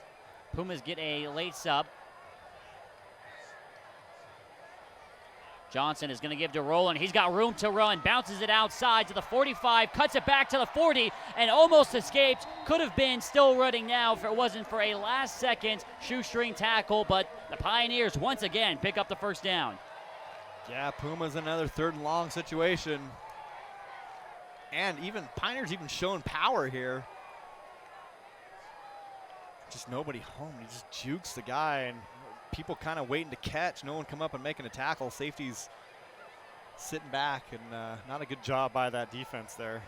Pumas get a late sub. Johnson is going to give to Roland. He's got room to run, bounces it outside to the 45, cuts it back to the 40, and almost escaped. Could have been still running now if it wasn't for a last-second shoestring tackle, but the Pioneers once again pick up the first down. Yeah, Pumas another 3rd and long situation. And even Pioneers even showing power here. Just nobody home. He just jukes the guy, and people kind of waiting to catch. No one come up and making a tackle. Safety's sitting back, and not a good job by that defense there.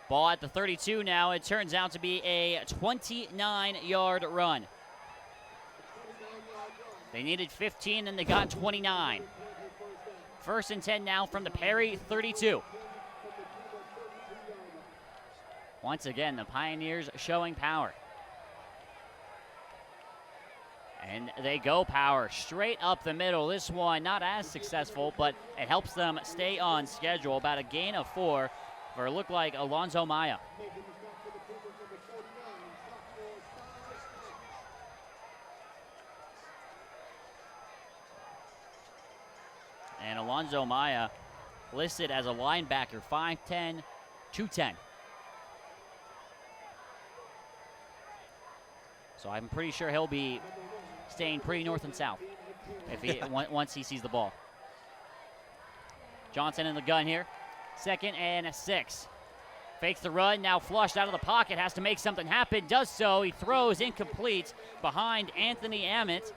Ball at the 32 now. It turns out to be a 29-yard run. They needed 15, and they got 29. 1st and 10 now from the Perry 32. Once again, the Pioneers showing power. And they go power straight up the middle. This one not as successful, but it helps them stay on schedule. About a gain of 4 for it looked like Alonzo Maya. And Alonzo Maya listed as a linebacker, 5'10", 210. So I'm pretty sure he'll be staying pretty north and south if he once he sees the ball. Johnson in the gun here. 2nd and 6. Fakes the run, now flushed out of the pocket, has to make something happen, does so. He throws incomplete behind Anthony Ammett.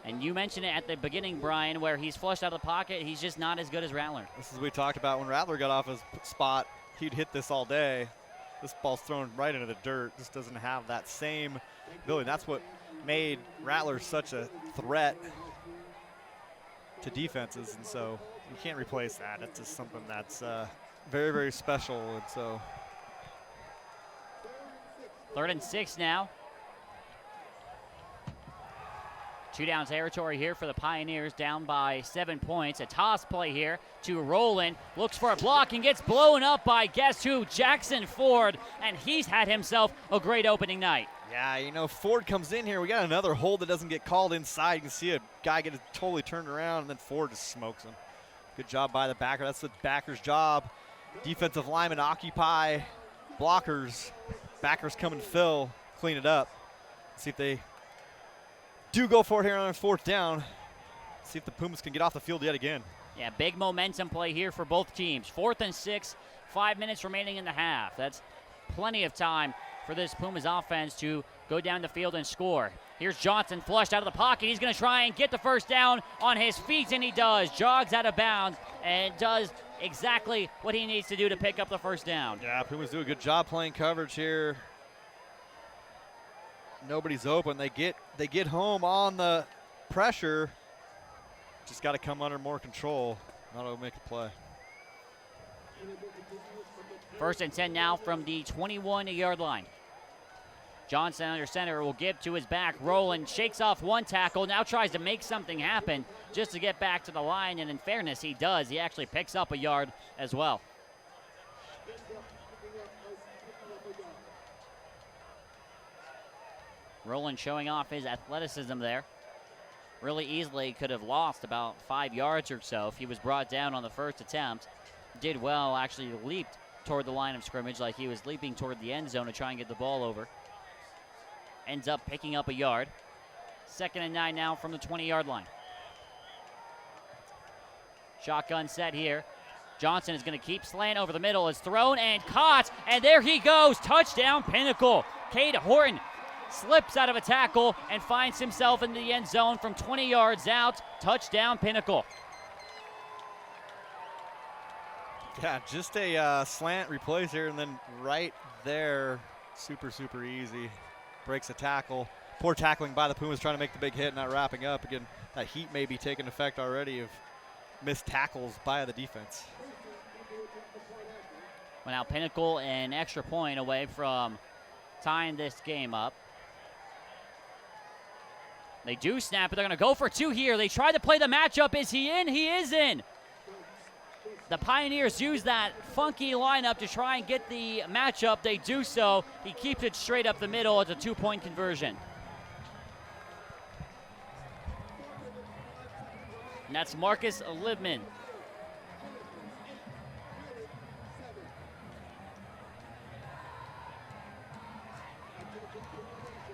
And you mentioned it at the beginning, Brian, where he's flushed out of the pocket. He's just not as good as Rattler. This is what we talked about when Rattler got off his spot. He'd hit this all day. This ball's thrown right into the dirt. Just doesn't have that same ability. That's what made Rattler such a threat to defenses, and so you can't replace that. It's just something that's very, very special, and so. 3rd and 6 now. 2-down territory here for the Pioneers, down by 7 points. A toss play here to Roland. Looks for a block and gets blown up by guess who? Jackson Ford, and he's had himself a great opening night. Yeah, you know, Ford comes in here. We got another hold that doesn't get called inside. You can see a guy get it totally turned around, and then Ford just smokes him. Good job by the backer. That's the backer's job. Defensive linemen occupy blockers. Backers come and fill, clean it up. See if they do go for it here on 4th down. See if the Pumas can get off the field yet again. Yeah, big momentum play here for both teams. 4th and 6, 5 minutes remaining in the half. That's plenty of time for this Pumas offense to go down the field and score. Here's Johnson flushed out of the pocket. He's going to try and get the first down on his feet, and he does. Jogs out of bounds and does exactly what he needs to do to pick up the first down. Yeah, Pumas do a good job playing coverage here. Nobody's open. They get home on the pressure. Just got to come under more control. That'll make a play. 1st and 10 now from the 21-yard line. Johnson under center will give to his back. Roland shakes off one tackle, now tries to make something happen just to get back to the line, and in fairness, he does. He actually picks up a yard as well. Roland showing off his athleticism there. Really easily could have lost about 5 yards or so if he was brought down on the first attempt. Did well, actually leaped toward the line of scrimmage, like he was leaping toward the end zone to try and get the ball over. Ends up picking up a yard. 2nd and 9 now from the 20-yard line. Shotgun set here. Johnson is going to keep slant over the middle. It's thrown and caught, and there he goes. Touchdown, Pinnacle. Cade Horton slips out of a tackle and finds himself in the end zone from 20 yards out. Touchdown, Pinnacle. Yeah, just a slant replays here, and then right there, super easy. Breaks a tackle. Poor tackling by the Pumas, trying to make the big hit, not wrapping up. Again, that heat may be taking effect already of missed tackles by the defense. Well, now Pinnacle an extra point away from tying this game up. They do snap it. They're going to go for 2 here. They try to play the matchup. Is he in? He is in. The Pioneers use that funky lineup to try and get the matchup. They do so. He keeps it straight up the middle. It's a 2-point conversion. And that's Marcus Libman.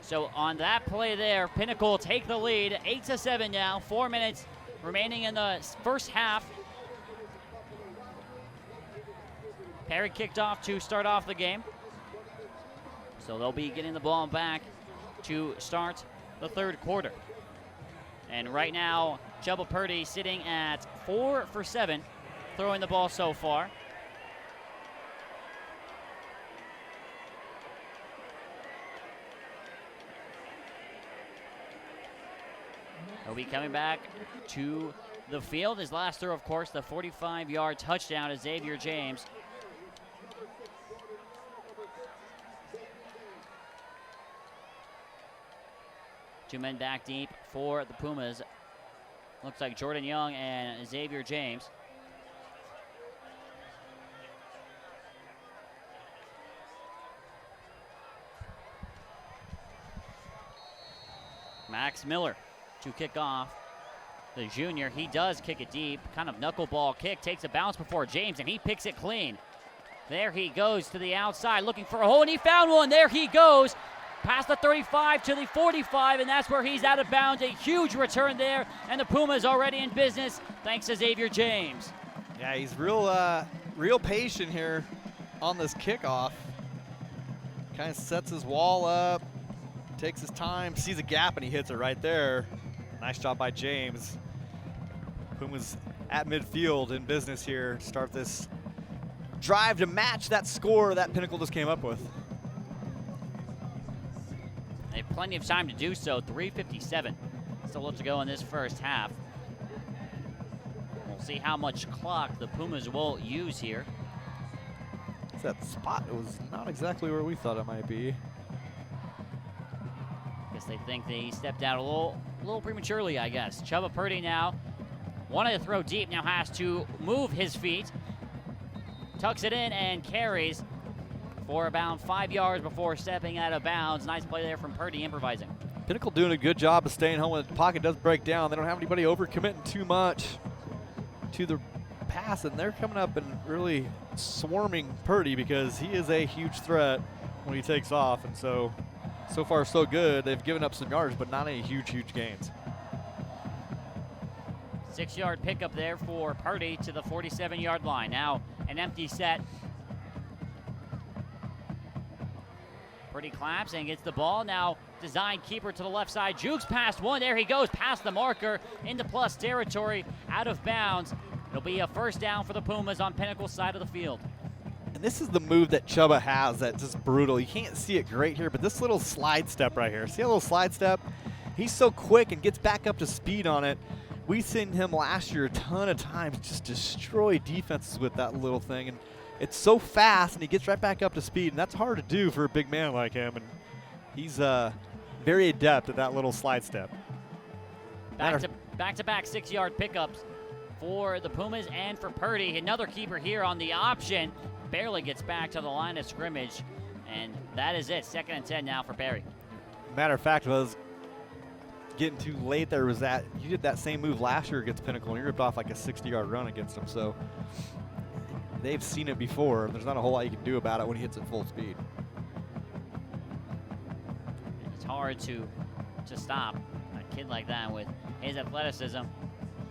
So on that play there, Pinnacle take the lead, 8-7 now, 4 minutes remaining in the first half. Perry kicked off to start off the game. So they'll be getting the ball back to start the third quarter. And right now, Chubba Purdy sitting at 4 for 7, throwing the ball so far. He'll be coming back to the field. His last throw, of course, the 45-yard touchdown to Xavier James. Two men back deep for the Pumas. Looks like Jordan Young and Xavier James. Max Miller to kick off. The junior, he does kick it deep. Kind of knuckleball kick. Takes a bounce before James, and he picks it clean. There he goes to the outside looking for a hole, and he found one. There he goes. Past the 35 to the 45, and that's where he's out of bounds. A huge return there, and the Pumas already in business thanks to Xavier James. Yeah, he's real patient here on this kickoff. Kind of sets his wall up, takes his time, sees a gap, and he hits it right there. Nice job by James. Pumas at midfield in business here to start this drive to match that score that Pinnacle just came up with. They have plenty of time to do so. 3:57 still left to go in this first half. We'll see how much clock the Pumas will use here. That spot, it was not exactly where we thought it might be. Guess they think they stepped out a little prematurely, I guess. Chubba Purdy now wanted to throw deep, now has to move his feet. Tucks it in and carries for about 5 yards before stepping out of bounds. Nice play there from Purdy, improvising. Pinnacle doing a good job of staying home when the pocket does break down. They don't have anybody overcommitting too much to the pass, and they're coming up and really swarming Purdy because he is a huge threat when he takes off. And so far so good. They've given up some yards, but not any huge gains. 6-yard pickup there for Purdy to the 47-yard line. Now an empty set. Purdy claps and gets the ball. Now design keeper to the left side. Jukes past one. There he goes past the marker into plus territory, out of bounds. It'll be a first down for the Pumas on Pinnacle's side of the field. And this is the move that Chubba has that's just brutal. You can't see it great here, but this little slide step right here. See a little slide step? He's so quick and gets back up to speed on it. We've seen him last year a ton of times just destroy defenses with that little thing. And it's so fast, and he gets right back up to speed, and that's hard to do for a big man like him. And he's very adept at that little slide step. Back-to-back 6-yard pickups for the Pumas and for Purdy. Another keeper here on the option. Barely gets back to the line of scrimmage, and that is it. 2nd and 10 now for Perry. Matter of fact, was getting too late there was that you did that same move last year against Pinnacle, and you ripped off like a 60-yard run against them. So they've seen it before. There's not a whole lot you can do about it when he hits at full speed. It's hard to stop a kid like that with his athleticism.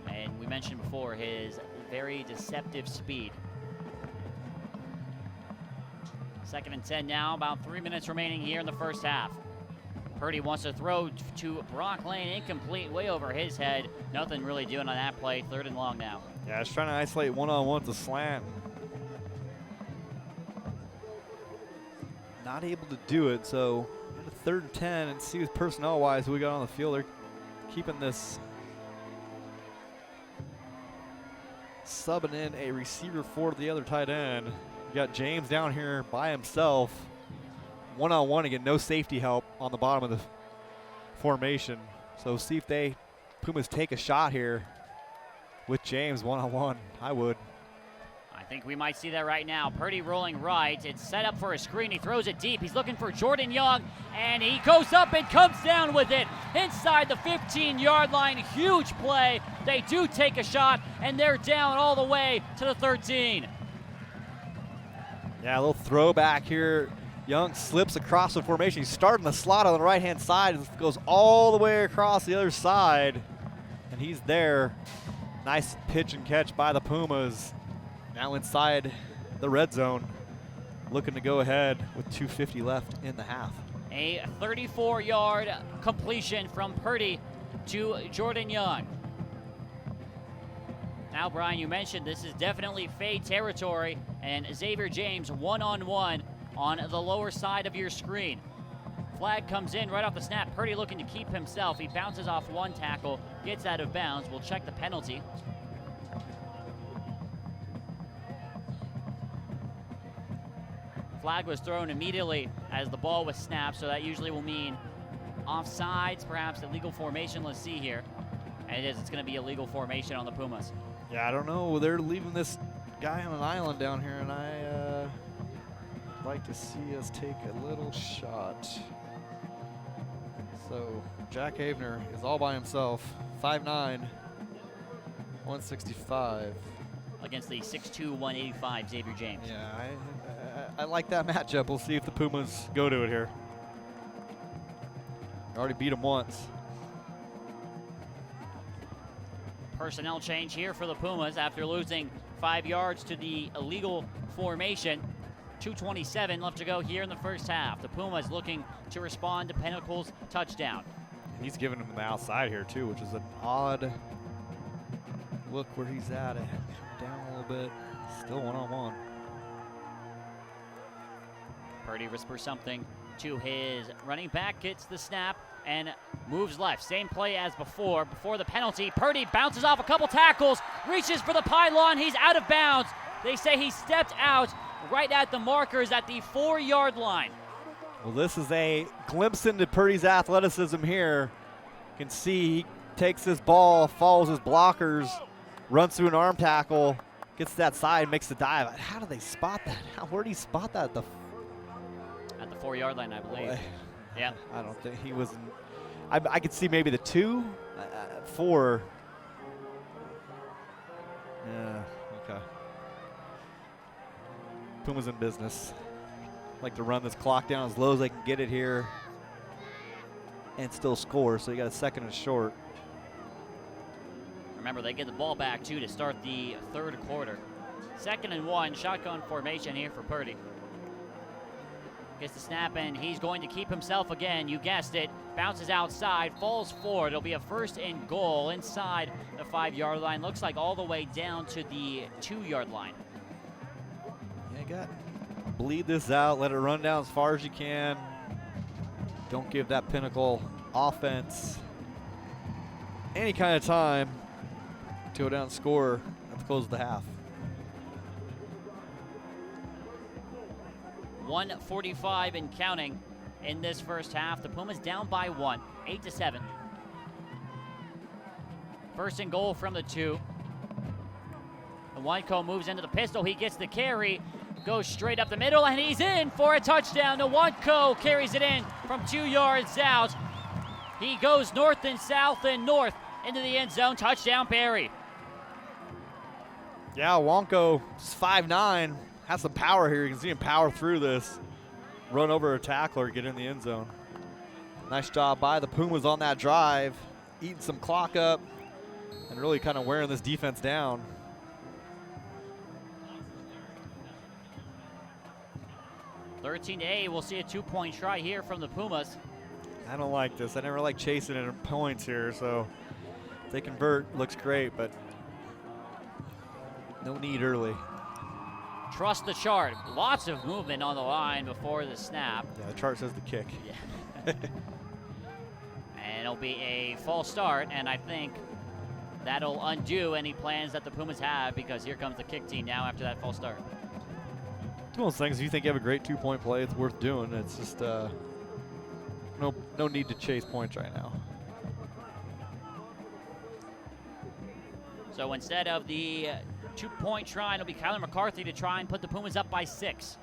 And we mentioned before his very deceptive speed. 2nd and 10 now, about 3 minutes remaining here in the first half. Purdy wants to throw to Brock Lane, incomplete, way over his head. Nothing really doing on that play. 3rd and long now. Yeah, he's trying to isolate one-on-one to slant. Not able to do it, so 3rd and 10, and see personnel-wise who we got on the field. They're keeping this, subbing in a receiver for the other tight end. You got James down here by himself. One-on-one again, no safety help on the bottom of the formation. So see if Pumas take a shot here with James one-on-one. I would. I think we might see that right now. Purdy rolling right. It's set up for a screen. He throws it deep. He's looking for Jordan Young, and he goes up and comes down with it inside the 15-yard line. Huge play. They do take a shot, and they're down all the way to the 13. Yeah, a little throwback here. Young slips across the formation. He's starting the slot on the right-hand side and goes all the way across the other side, and he's there. Nice pitch and catch by the Pumas. Now inside the red zone, looking to go ahead with 2:50 left in the half. A 34-yard completion from Purdy to Jordan Young. Now, Brian, you mentioned this is definitely fade territory, and Xavier James one-on-one on the lower side of your screen. Flag comes in right off the snap. Purdy looking to keep himself. He bounces off one tackle, gets out of bounds. We'll check the penalty. Flag was thrown immediately as the ball was snapped, so that usually will mean offsides, perhaps illegal formation. Let's see here. And it is. It's going to be illegal formation on the Pumas. Yeah, I don't know. They're leaving this guy on an island down here, and I like to see us take a little shot. So Jack Havener is all by himself, 5'9", 165. Against the 6'2", 185 Xavier James. Yeah, I like that matchup. We'll see if the Pumas go to it here. Already beat him once. Personnel change here for the Pumas after losing 5 yards to the illegal formation. 2:27 left to go here in the first half. The Pumas looking to respond to Pinnacle's touchdown. And he's giving him the outside here too, which is an odd look where he's at. Down a little bit, still one-on-one. Purdy whispers something to his running back, gets the snap, and moves left. Same play as before the penalty. Purdy bounces off a couple tackles, reaches for the pylon. He's out of bounds. They say he stepped out right at the markers at the 4-yard line. Well, this is a glimpse into Purdy's athleticism here. You can see he takes this ball, follows his blockers, runs through an arm tackle, gets to that side, makes the dive. How did they spot that? Where did he spot that? At the 4-yard line, I believe. Boy. Yeah. I don't think he was. I could see maybe the 2, 4. Yeah, okay. Pumas in business. Like to run this clock down as low as they can get it here and still score, so you got a 2nd and short. Remember, they get the ball back, too, to start the 3rd quarter. 2nd and 1, shotgun formation here for Purdy. Gets the snap, and he's going to keep himself again. You guessed it. Bounces outside, falls forward. It'll be a 1st and goal inside the 5-yard line. Looks like all the way down to the 2-yard line. Yeah, you got bleed this out. Let it run down as far as you can. Don't give that Pinnacle offense any kind of time to go down and score at the close of the half. 1:45 and counting in this first half. The Pumas down by 1, 8-7. 1st and goal from the 2. The Nwanko moves into the pistol. He gets the carry, goes straight up the middle, and he's in for a touchdown. Nwanko carries it in from 2 yards out. He goes north and south and north into the end zone. Touchdown, Perry. Yeah, Wonko, just 5'9", has some power here. You can see him power through this, run over a tackler, get in the end zone. Nice job by the Pumas on that drive, eating some clock up and really kind of wearing this defense down. (13-8). We'll see a 2-point try here from the Pumas. I don't like this. I never like chasing in points here, so if they convert, looks great, but no need early. Trust the chart. Lots of movement on the line before the snap. Yeah, the chart says the kick. Yeah. And it'll be a false start, and I think that'll undo any plans that the Pumas have, because here comes the kick team now after that false start. It's one of those things, if you think you have a great 2-point play, it's worth doing. It's just no need to chase points right now. So instead of the 2-point try, it'll be Kyler McCarthy to try and put the Pumas up by 6.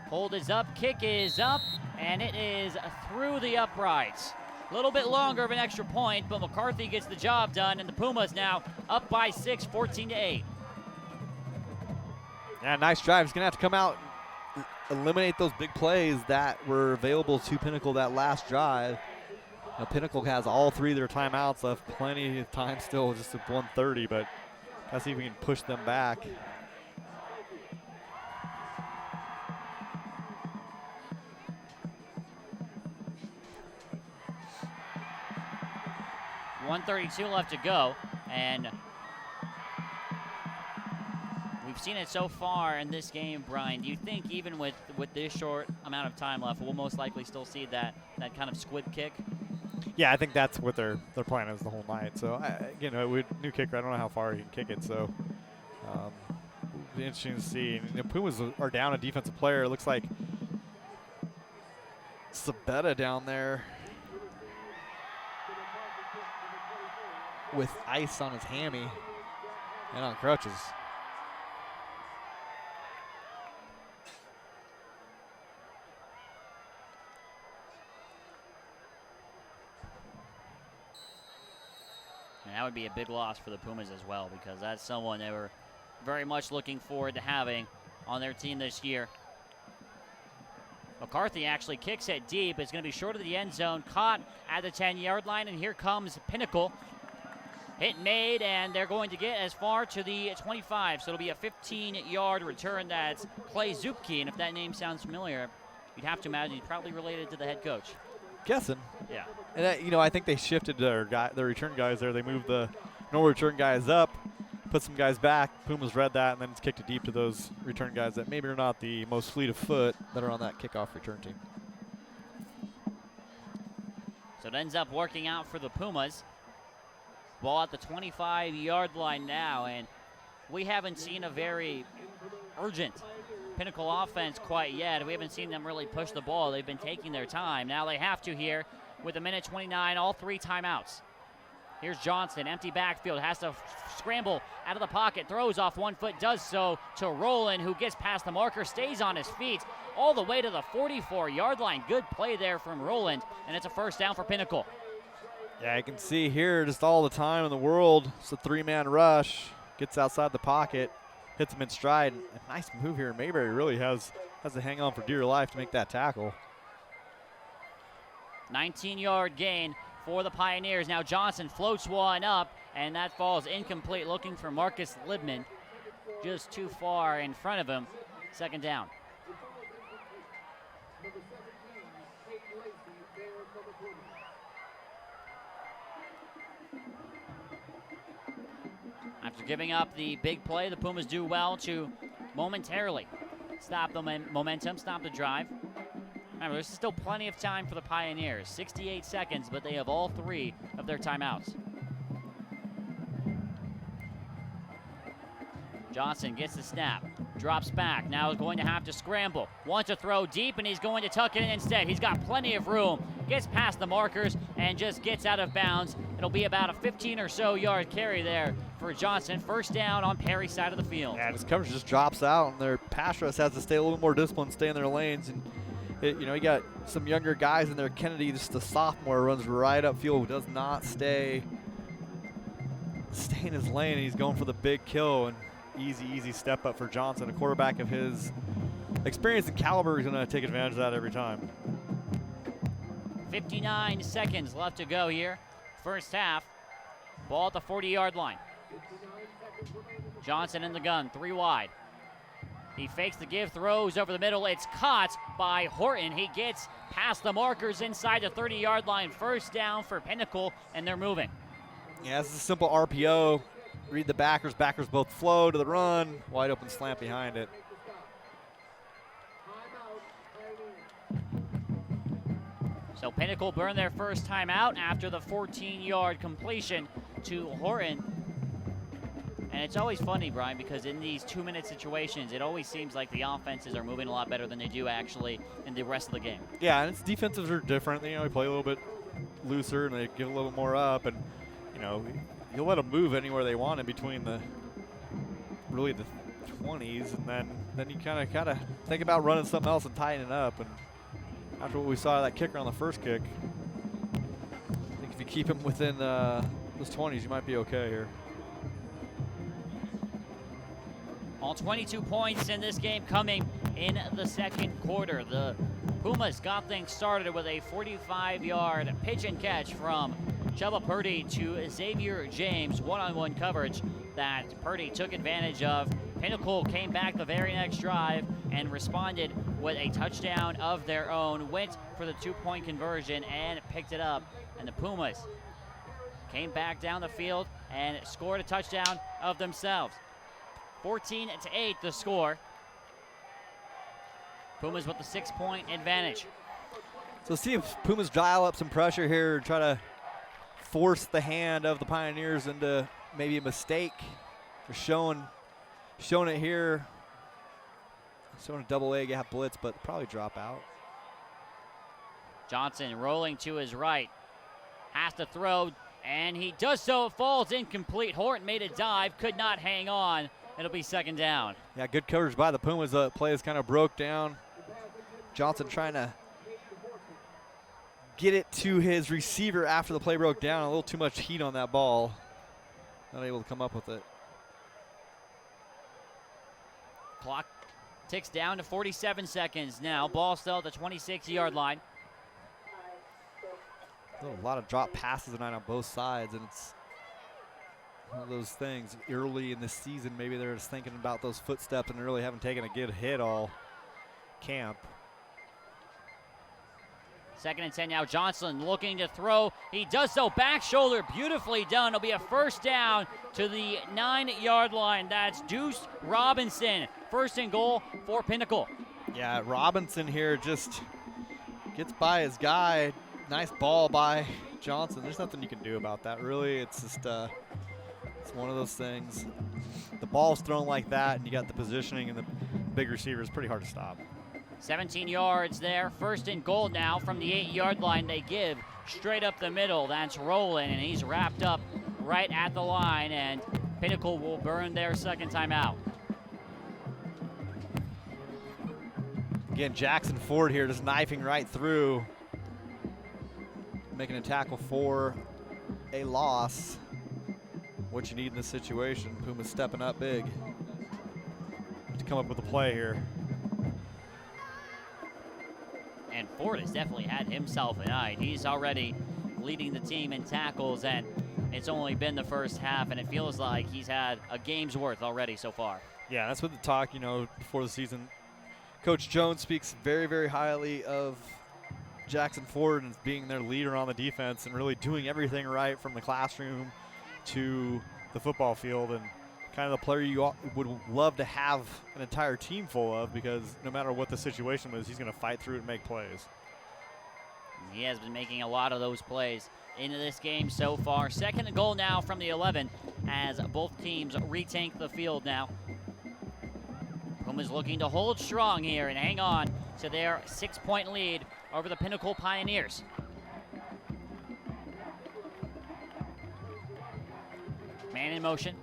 Hold is up, kick is up, and it is through the uprights. A little bit longer of an extra point, but McCarthy gets the job done, and the Pumas now up by 6, 14-8. Yeah, nice drive. He's going to have to come out and eliminate those big plays that were available to Pinnacle that last drive. Now, Pinnacle has all 3 of their timeouts left. Plenty of time still, just at 1:30, but let's see if we can push them back. .132 left to go, and we've seen it so far in this game, Brian. Do you think even with this short amount of time left, we'll most likely still see that kind of squib kick? Yeah, I think that's what their plan is the whole night. So, new kicker, I don't know how far he can kick it. So, it'll be interesting to see. And the Pumas are down a defensive player. It looks like Sabetta down there with ice on his hammy and on crutches. And that would be a big loss for the Pumas as well, because that's someone they were very much looking forward to having on their team this year. McCarthy actually kicks it deep. It's going to be short of the end zone, caught at the 10-yard line, and here comes Pinnacle. Hit made, and they're going to get as far to the 25, so it'll be a 15-yard return. That's Clay Zupke, and if that name sounds familiar, you'd have to imagine he's probably related to the head coach. Guessing. Yeah. And I think they shifted their return guys there. They moved the no return guys up, put some guys back. Pumas read that, and then it's kicked it deep to those return guys that maybe are not the most fleet of foot that are on that kickoff return team. So it ends up working out for the Pumas. Ball at the 25-yard line now, and we haven't seen a very urgent Pinnacle offense quite yet. We haven't seen them really push the ball. They've been taking their time. Now they have to here with 1:29, all 3 timeouts. Here's Johnson, empty backfield, has to scramble out of the pocket, throws off 1 foot, does so to Roland, who gets past the marker, stays on his feet all the way to the 44-yard line. Good play there from Roland, and it's a first down for Pinnacle. Yeah, I can see here just all the time in the world. It's a 3-man rush, gets outside the pocket, hits him in stride. A nice move here. Mayberry really has to hang on for dear life to make that tackle. 19-yard gain for the Pioneers. Now Johnson floats one up, and that falls incomplete, looking for Marcus Libman. Just too far in front of him. Second down. After giving up the big play, the Pumas do well to momentarily stop the momentum, stop the drive. Remember, there's still plenty of time for the Pioneers. 68 seconds, but they have all 3 of their timeouts. Johnson gets the snap, drops back, now is going to have to scramble. Wants to throw deep, and he's going to tuck it in instead. He's got plenty of room, gets past the markers, and just gets out of bounds. It'll be about a 15 or so yard carry there for Johnson. First down on Perry's side of the field. Yeah, his coverage just drops out, and their pass rush has to stay a little more disciplined, stay in their lanes. And you got some younger guys in there. Kennedy, just a sophomore, runs right upfield, does not stay stay in his lane, and he's going for the big kill, and easy step up for Johnson. A quarterback of his experience and caliber is going to take advantage of that every time. 59 seconds left to go here. First half. Ball at the 40-yard line. Johnson in the gun, 3 wide. He fakes the give, throws over the middle. It's caught by Horton. He gets past the markers inside the 30-yard line. First down for Pinnacle, and they're moving. Yeah, this is a simple RPO. Read the backers. Backers both flow to the run. Wide open slant behind it. So Pinnacle burned their first time out after the 14-yard completion to Horton. And it's always funny, Brian, because in these 2-minute situations, it always seems like the offenses are moving a lot better than they do actually in the rest of the game. Yeah, and its defensives are different. They play a little bit looser and they give a little bit more up, and you'll let them move anywhere they want in between the 20s, and then you kind of think about running something else and tightening it up. And after what we saw of that kicker on the first kick, I think if you keep him within those 20s, you might be okay here. All 22 points in this game coming in the second quarter. The Pumas got things started with a 45-yard pitch and catch from Chubba Purdy to Xavier James. One-on-one coverage that Purdy took advantage of. Pinnacle came back the very next drive and responded with a touchdown of their own. Went for the 2-point conversion and picked it up. And the Pumas came back down the field and scored a touchdown of themselves. 14-8 the score. Pumas with the 6-point advantage. So see if Pumas dial up some pressure here and try to force the hand of the Pioneers into maybe a mistake. They're showing it here. Showing a double A gap blitz, but probably drop out. Johnson rolling to his right. Has to throw, and he does so. It falls incomplete. Horton made a dive, could not hang on. It'll be second down. Yeah, good coverage by the Pumas. The play is kind of broke down. Johnson trying to get it to his receiver after the play broke down. A little too much heat on that ball. Not able to come up with it. Clock ticks down to 47 seconds now. Ball still at the 26-yard line. A lot of drop passes tonight on both sides, and it's one of those things early in the season. Maybe they're just thinking about those footsteps and really haven't taken a good hit all camp. 2nd and 10 now. Johnson looking to throw. He does so. Back shoulder, beautifully done. It'll be a first down to the 9-yard line. That's Deuce Robinson. First and goal for Pinnacle. Yeah, Robinson here just gets by his guy. Nice ball by Johnson. There's nothing you can do about that, really. It's just it's one of those things. The ball's thrown like that, and you got the positioning and the big receiver. It's pretty hard to stop. 17 yards there. First and goal now from the 8-yard line. They give straight up the middle. That's Roland, and he's wrapped up right at the line, and Pinnacle will burn their second timeout. Again, Jackson Ford here just knifing right through, making a tackle for a loss. What you need in this situation. Puma's stepping up big to come up with a play here. And Ford has definitely had himself a night. He's already leading the team in tackles, and it's only been the first half, and it feels like he's had a game's worth already so far. Yeah, that's what the talk, before the season. Coach Jones speaks very, very highly of Jackson Ford and being their leader on the defense and really doing everything right from the classroom to the football field, and kind of the player you would love to have an entire team full of, because no matter what the situation was, he's going to fight through it and make plays. He has been making a lot of those plays into this game so far. Second and goal now from the 11 as both teams retank the field now. Pumas looking to hold strong here and hang on to their 6-point lead over the Pinnacle Pioneers. Man in motion.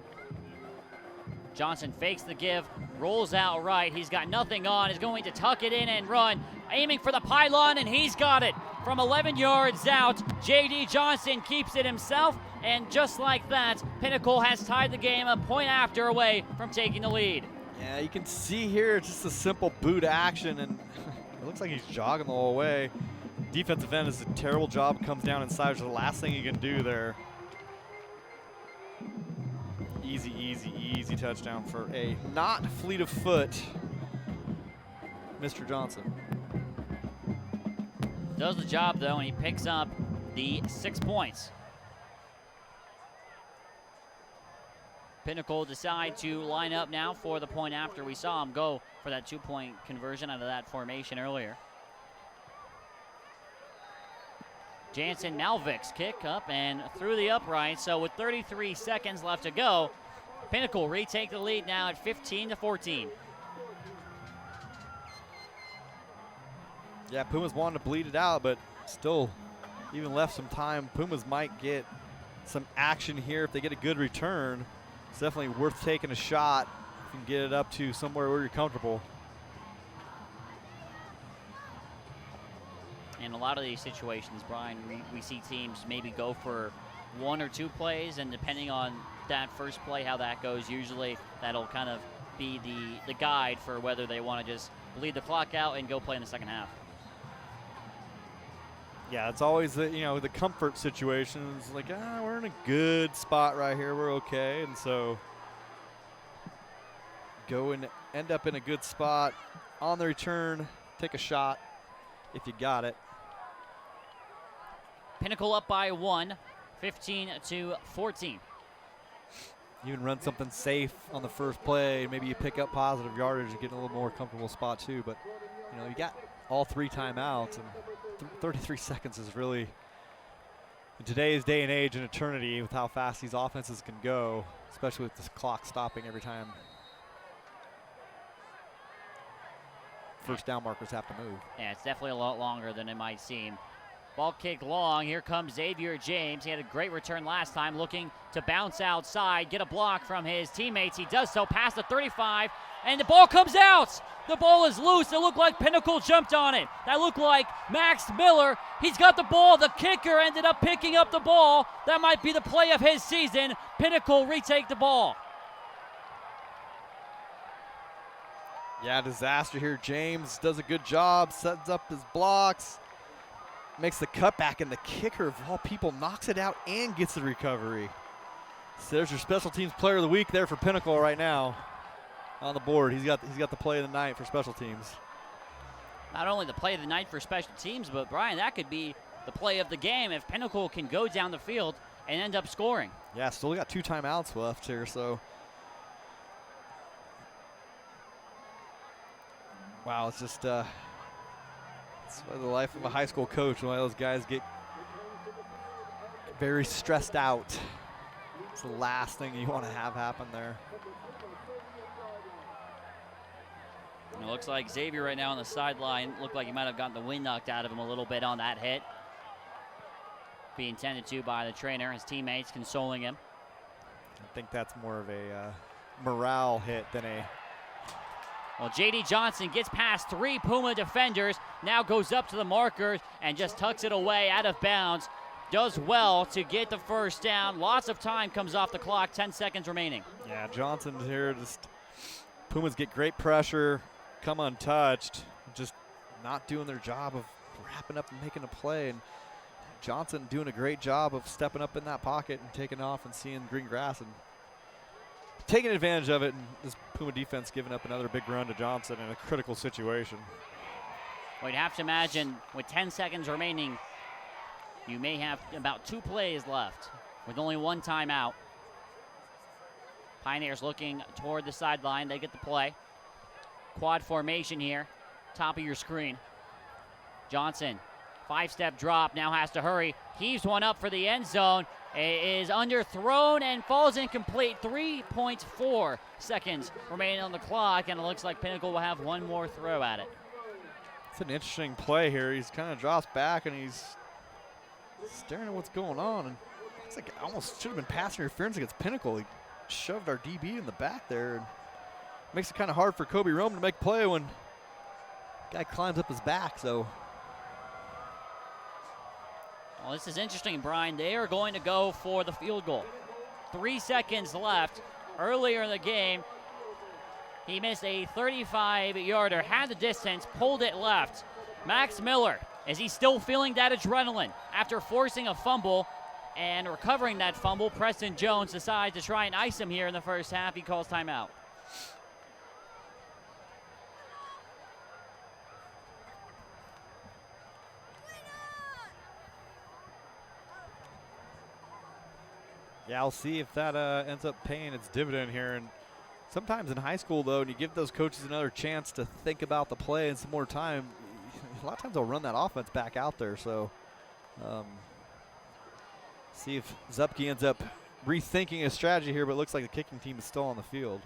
Johnson fakes the give, rolls out right. He's got nothing on. He's going to tuck it in and run, aiming for the pylon, and he's got it. from 11 yards out. J.D. Johnson keeps it himself, and just like that, Pinnacle has tied the game a point after away from taking the lead. Yeah, you can see here just a simple boot action, and it looks like he's jogging the whole way. Defensive end does a terrible job, comes down inside, which is the last thing you can do there. Easy, easy, easy touchdown for a not fleet of foot, Mr. Johnson. Does the job, though, and he picks up the 6 points. Pinnacle decide to line up now for the point after. We saw him go for that 2-point conversion out of that formation earlier. Jansen Malvik's kick up and through the upright. So with 33 seconds left to go, Pinnacle retake the lead now at 15-14. Yeah, Pumas wanted to bleed it out, but still even left some time. Pumas might get some action here if they get a good return. It's definitely worth taking a shot if you can get it up to somewhere where you're comfortable. In a lot of these situations, Brian, we see teams maybe go for 1 or 2 plays, and depending on that first play, how that goes, usually that'll kind of be the guide for whether they want to just bleed the clock out and go play in the second half. Yeah, it's always the comfort situations, like, we're in a good spot right here, we're okay, and so go and end up in a good spot on the return, take a shot if you got it. Pinnacle up by 1, 15-14. You can run something safe on the first play, maybe you pick up positive yardage and get in a little more comfortable spot too, but you got all 3 timeouts, and 33 seconds is really, in today's day and age, an eternity with how fast these offenses can go, especially with this clock stopping every time first down markers have to move. Yeah, it's definitely a lot longer than it might seem. Ball kick long. Here comes Xavier James. He had a great return last time, looking to bounce outside, get a block from his teammates. He does so past the 35, and the ball comes out. The ball is loose. It looked like Pinnacle jumped on it. That looked like Max Miller. He's got the ball. The kicker ended up picking up the ball. That might be the play of his season. Pinnacle retake the ball. Yeah, disaster here. James does a good job, sets up his blocks, makes the cutback, and the kicker of all people knocks it out and gets the recovery. So there's your special teams player of the week there for Pinnacle right now on the board. He's got the play of the night for special teams. Not only the play of the night for special teams, but Brian, that could be the play of the game if Pinnacle can go down the field and end up scoring. Yeah, still got 2 timeouts left here, so. Wow, it's just it's the life of a high school coach. When those guys get very stressed out, it's the last thing you want to have happen there. It looks like Xavier right now on the sideline looked like he might have gotten the wind knocked out of him a little bit on that hit. Being tended to by the trainer, his teammates consoling him. I think that's more of a morale hit than a. Well, J.D. Johnson gets past 3 Puma defenders, now goes up to the markers and just tucks it away out of bounds. Does well to get the first down. Lots of time comes off the clock, 10 seconds remaining. Yeah, Johnson's here. Pumas get great pressure, come untouched, just not doing their job of wrapping up and making a play. And Johnson doing a great job of stepping up in that pocket and taking off and seeing green grass and taking advantage of it, and this Puma defense giving up another big run to Johnson in a critical situation. Well, you'd have to imagine with 10 seconds remaining, you may have about 2 plays left with only 1 timeout. Pioneers looking toward the sideline. They get the play. Quad formation here, top of your screen. Johnson, 5-step drop, now has to hurry. Heaves one up for the end zone. It is underthrown and falls incomplete. 3.4 seconds remaining on the clock, and it looks like Pinnacle will have 1 more throw at it. It's an interesting play here. He's kind of drops back and he's staring at what's going on. And it's like almost should have been pass interference against Pinnacle. He shoved our DB in the back there, and makes it kind of hard for Kobe Rome to make play when guy climbs up his back. So Well, this is interesting, Brian. They are going to go for the field goal. 3 seconds left. Earlier in the game, he missed a 35-yarder, had the distance, pulled it left. Max Miller, is he still feeling that adrenaline after forcing a fumble and recovering that fumble? Preston Jones decides to try and ice him here in the first half. He calls timeout. Yeah, I'll see if that ends up paying its dividend here. And sometimes in high school, though, and you give those coaches another chance to think about the play and some more time, a lot of times they'll run that offense back out there. So see if Zupke ends up rethinking his strategy here, but it looks like the kicking team is still on the field.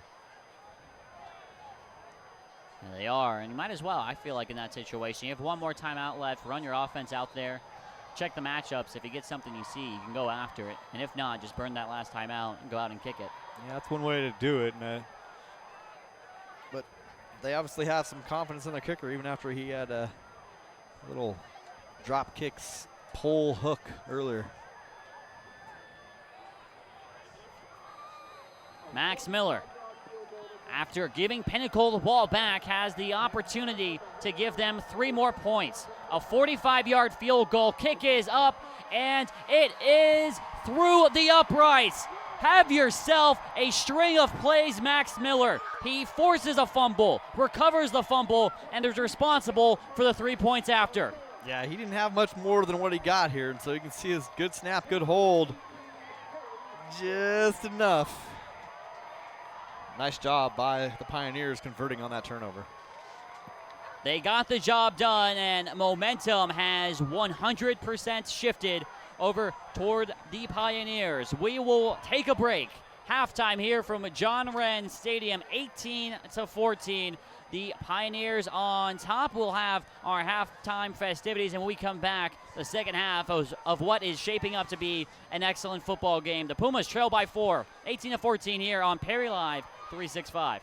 Yeah, they are, and you might as well, I feel like, in that situation. You have one more timeout left. Run your offense out there. Check the matchups. If you get something you see, you can go after it. And if not, just burn that last timeout and go out and kick it. Yeah, that's one way to do it. But they obviously have some confidence in their kicker, even after he had a little drop kicks pull hook earlier. Max Miller, after giving Pinnacle the ball back, has the opportunity to give them 3 more points. A 45-yard field goal. Kick is up, and it is through the uprights. Have yourself a string of plays, Max Miller. He forces a fumble, recovers the fumble, and is responsible for the 3 points after. Yeah, he didn't have much more than what he got here, and so you can see his good snap, good hold. Just enough. Nice job by the Pioneers converting on that turnover. They got the job done, and momentum has 100% shifted over toward the Pioneers. We will take a break. Halftime here from John Wren Stadium, 18-14. The Pioneers on top. We'll have our halftime festivities, and when we come back, the second half of what is shaping up to be an excellent football game. The Pumas trail by 4, 18-14 here on Perry Live 365.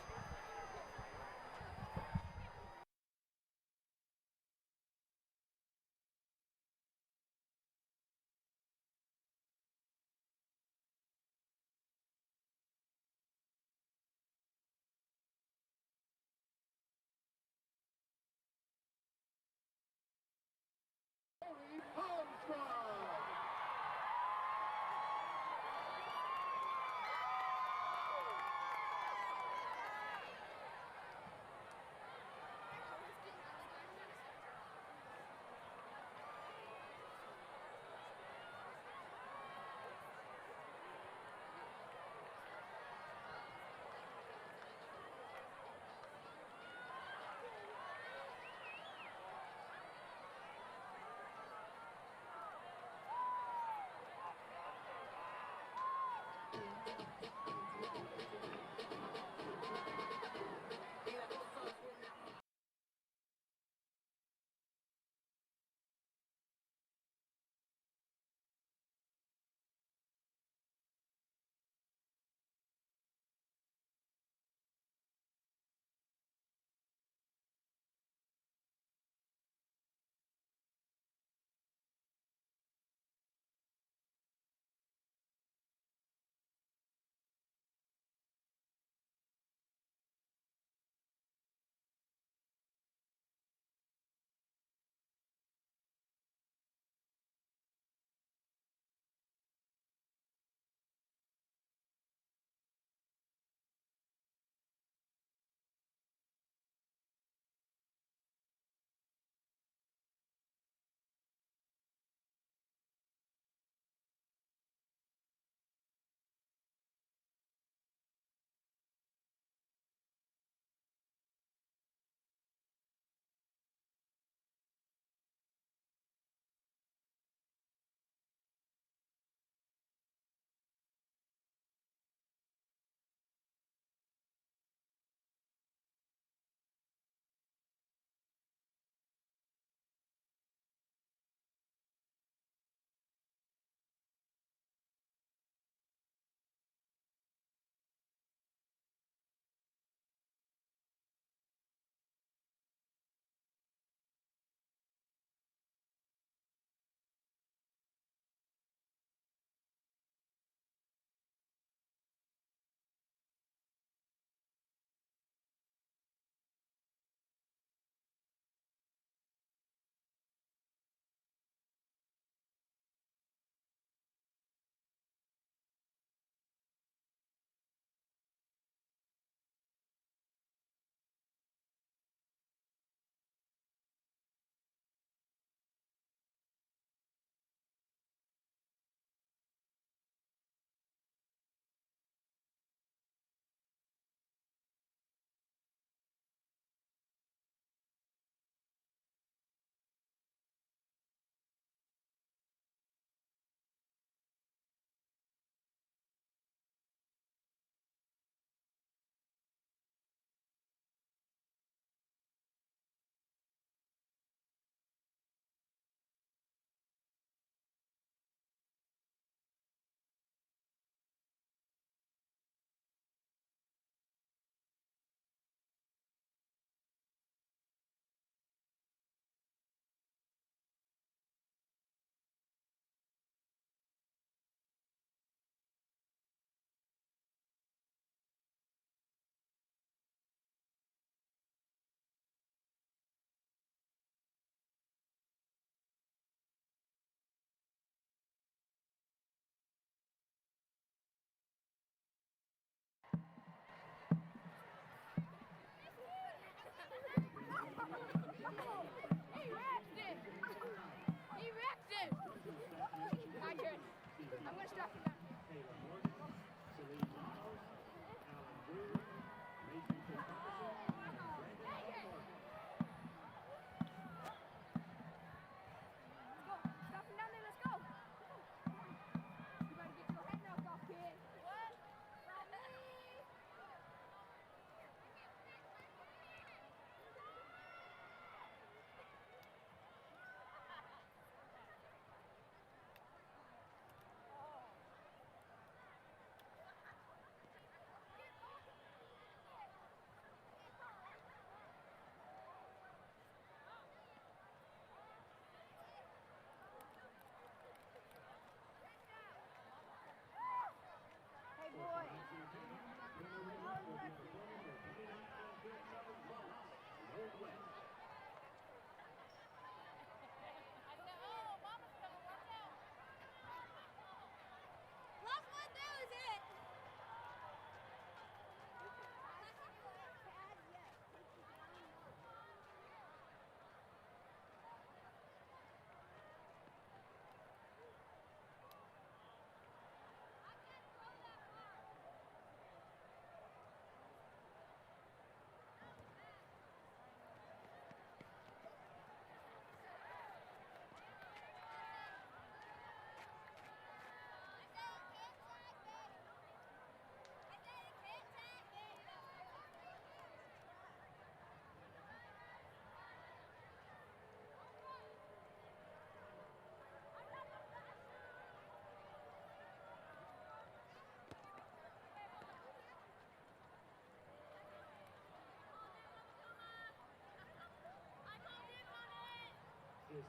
What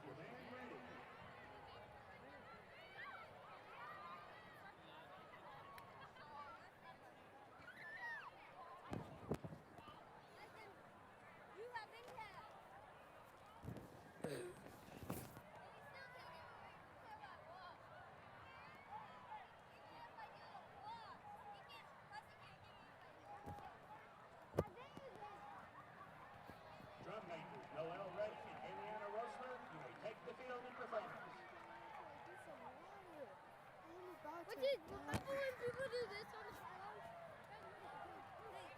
did remember when people do this on the phone?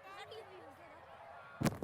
How do you even get up?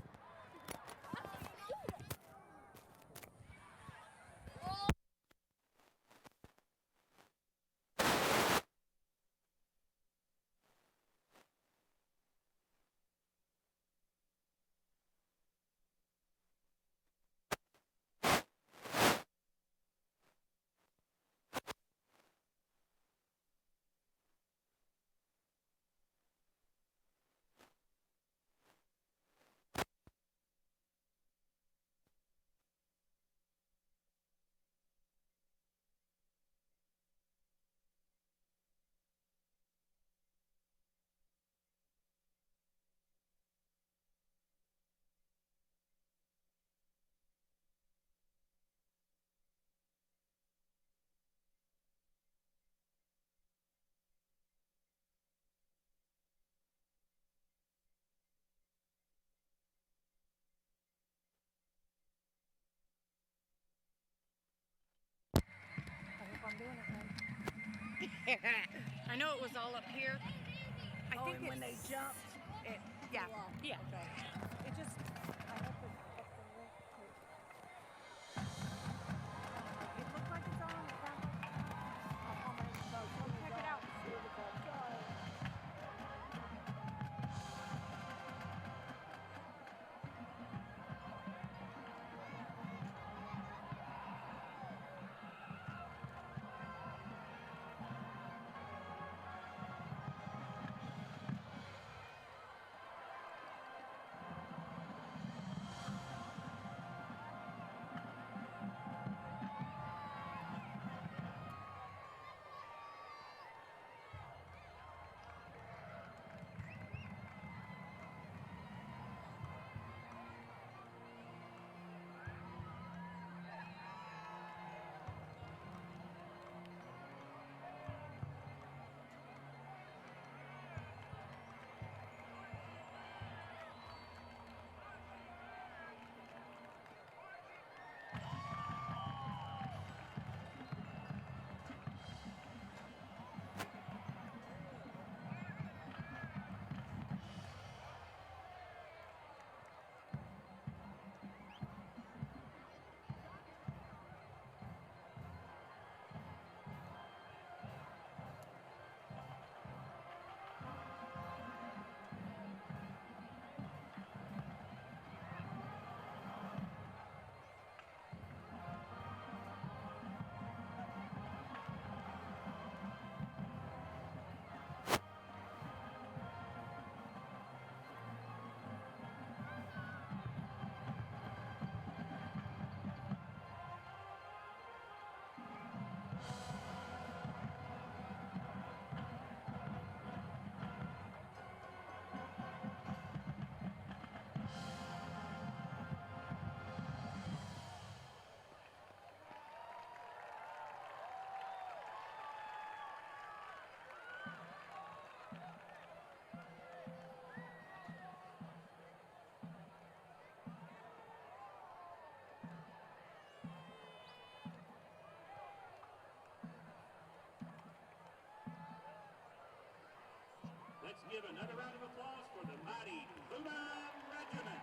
I'm doing it right. I know it was all up here. I think when they jumped, it yeah. Okay. It just I hope it's up there. It looks like it's on. It sounds like so check it out. Let's give another round of applause for the mighty Puma Regiment.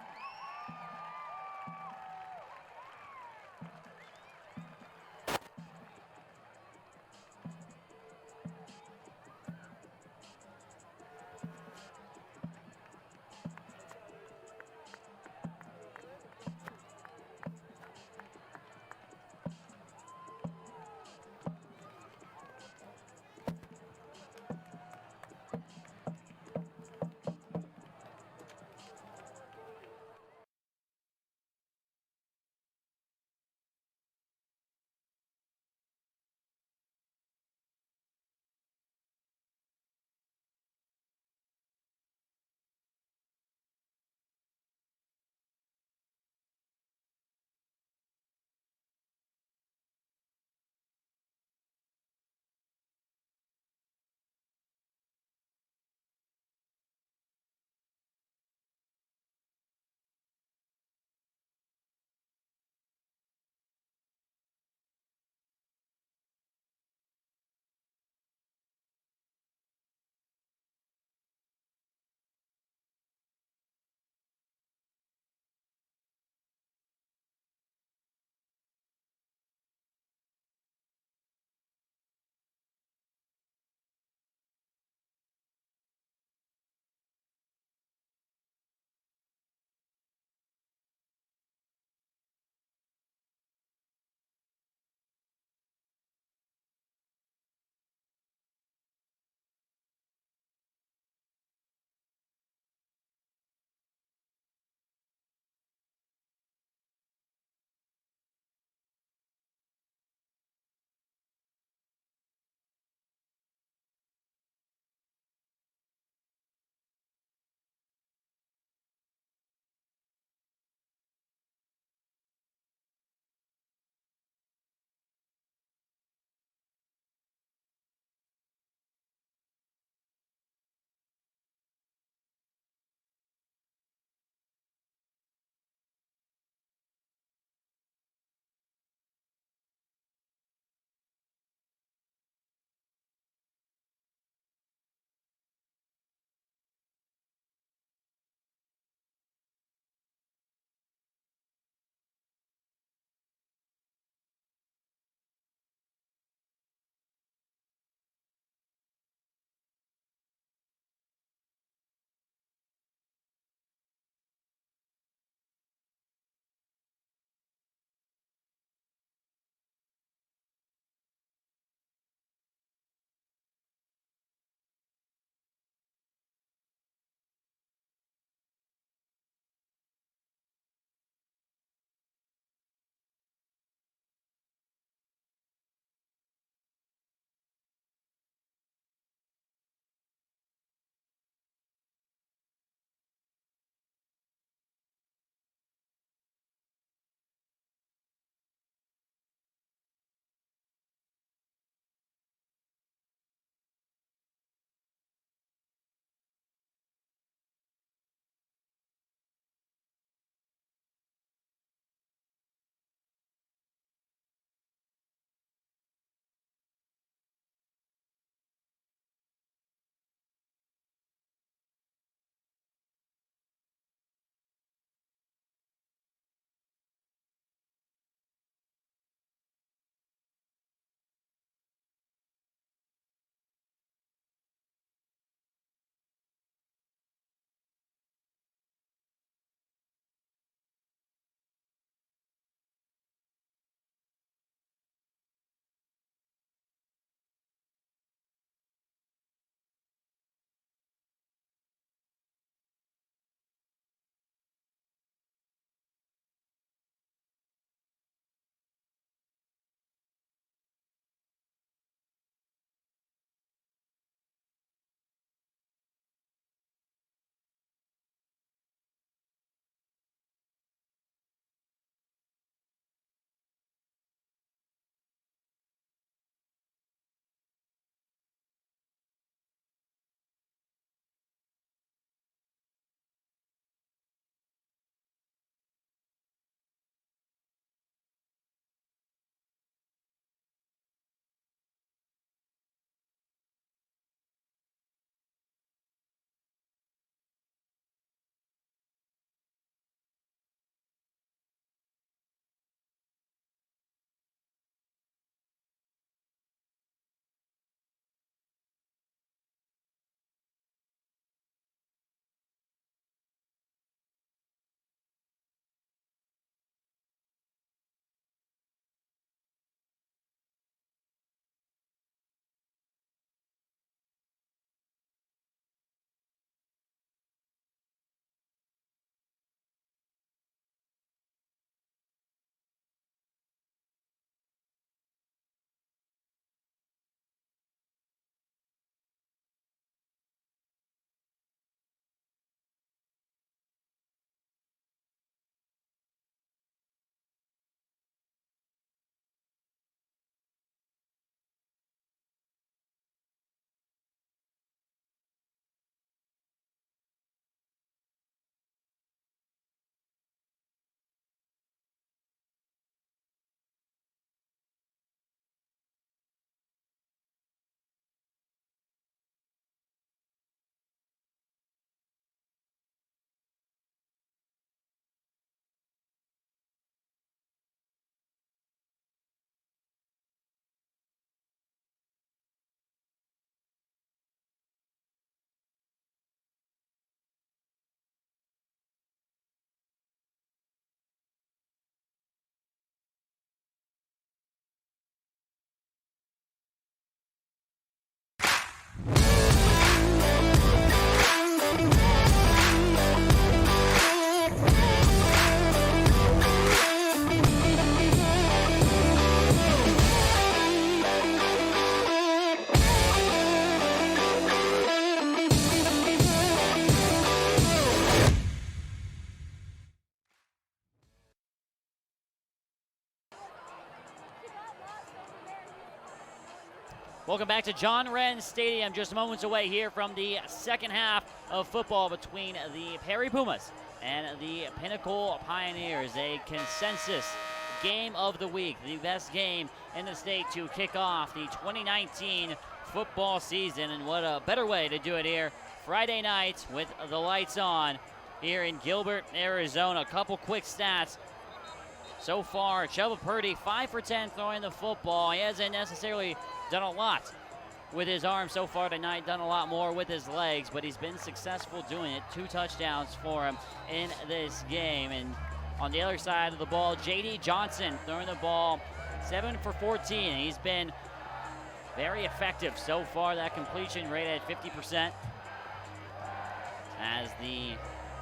Welcome back to John Wren Stadium, just moments away here from the second half of football between the Perry Pumas and the Pinnacle Pioneers. A consensus game of the week, the best game in the state to kick off the 2019 football season. And what a better way to do it here Friday night with the lights on here in Gilbert, Arizona. A couple quick stats. So far, Chubba Purdy, 5 for 10 throwing the football. He hasn't necessarily done a lot with his arm so far tonight, done a lot more with his legs, but he's been successful doing it. 2 touchdowns for him in this game. And on the other side of the ball, J.D. Johnson throwing the ball 7 for 14. He's been very effective so far. That completion rate at 50%. As the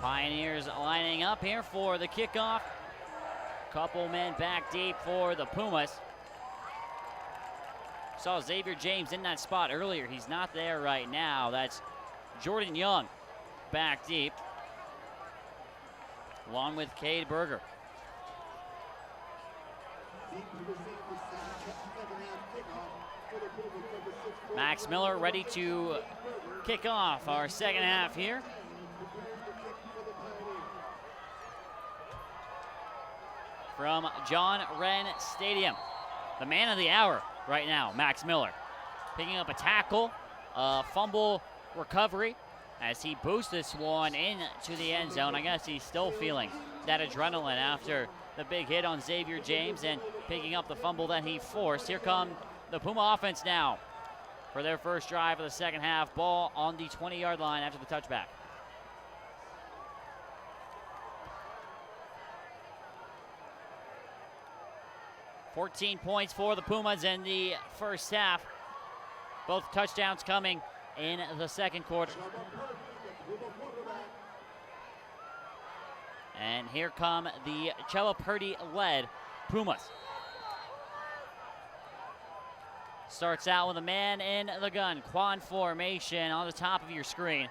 Pioneers lining up here for the kickoff. Couple men back deep for the Pumas. Saw Xavier James in that spot earlier. He's not there right now. That's Jordan Young back deep, along with Cade Berger. Max Miller ready to kick off our second half here. From John Wren Stadium. The man of the hour right now, Max Miller. Picking up a tackle, a fumble recovery as he boosts this one into the end zone. I guess he's still feeling that adrenaline after the big hit on Xavier James and picking up the fumble that he forced. Here come the Puma offense now for their first drive of the second half. Ball on the 20-yard line after the touchback. $14 points for the Pumas in the first half. Both touchdowns coming in the second quarter. And here come the Chubba Purdy-led Pumas. Starts out with a man in the gun. Quad formation on the top of your screen.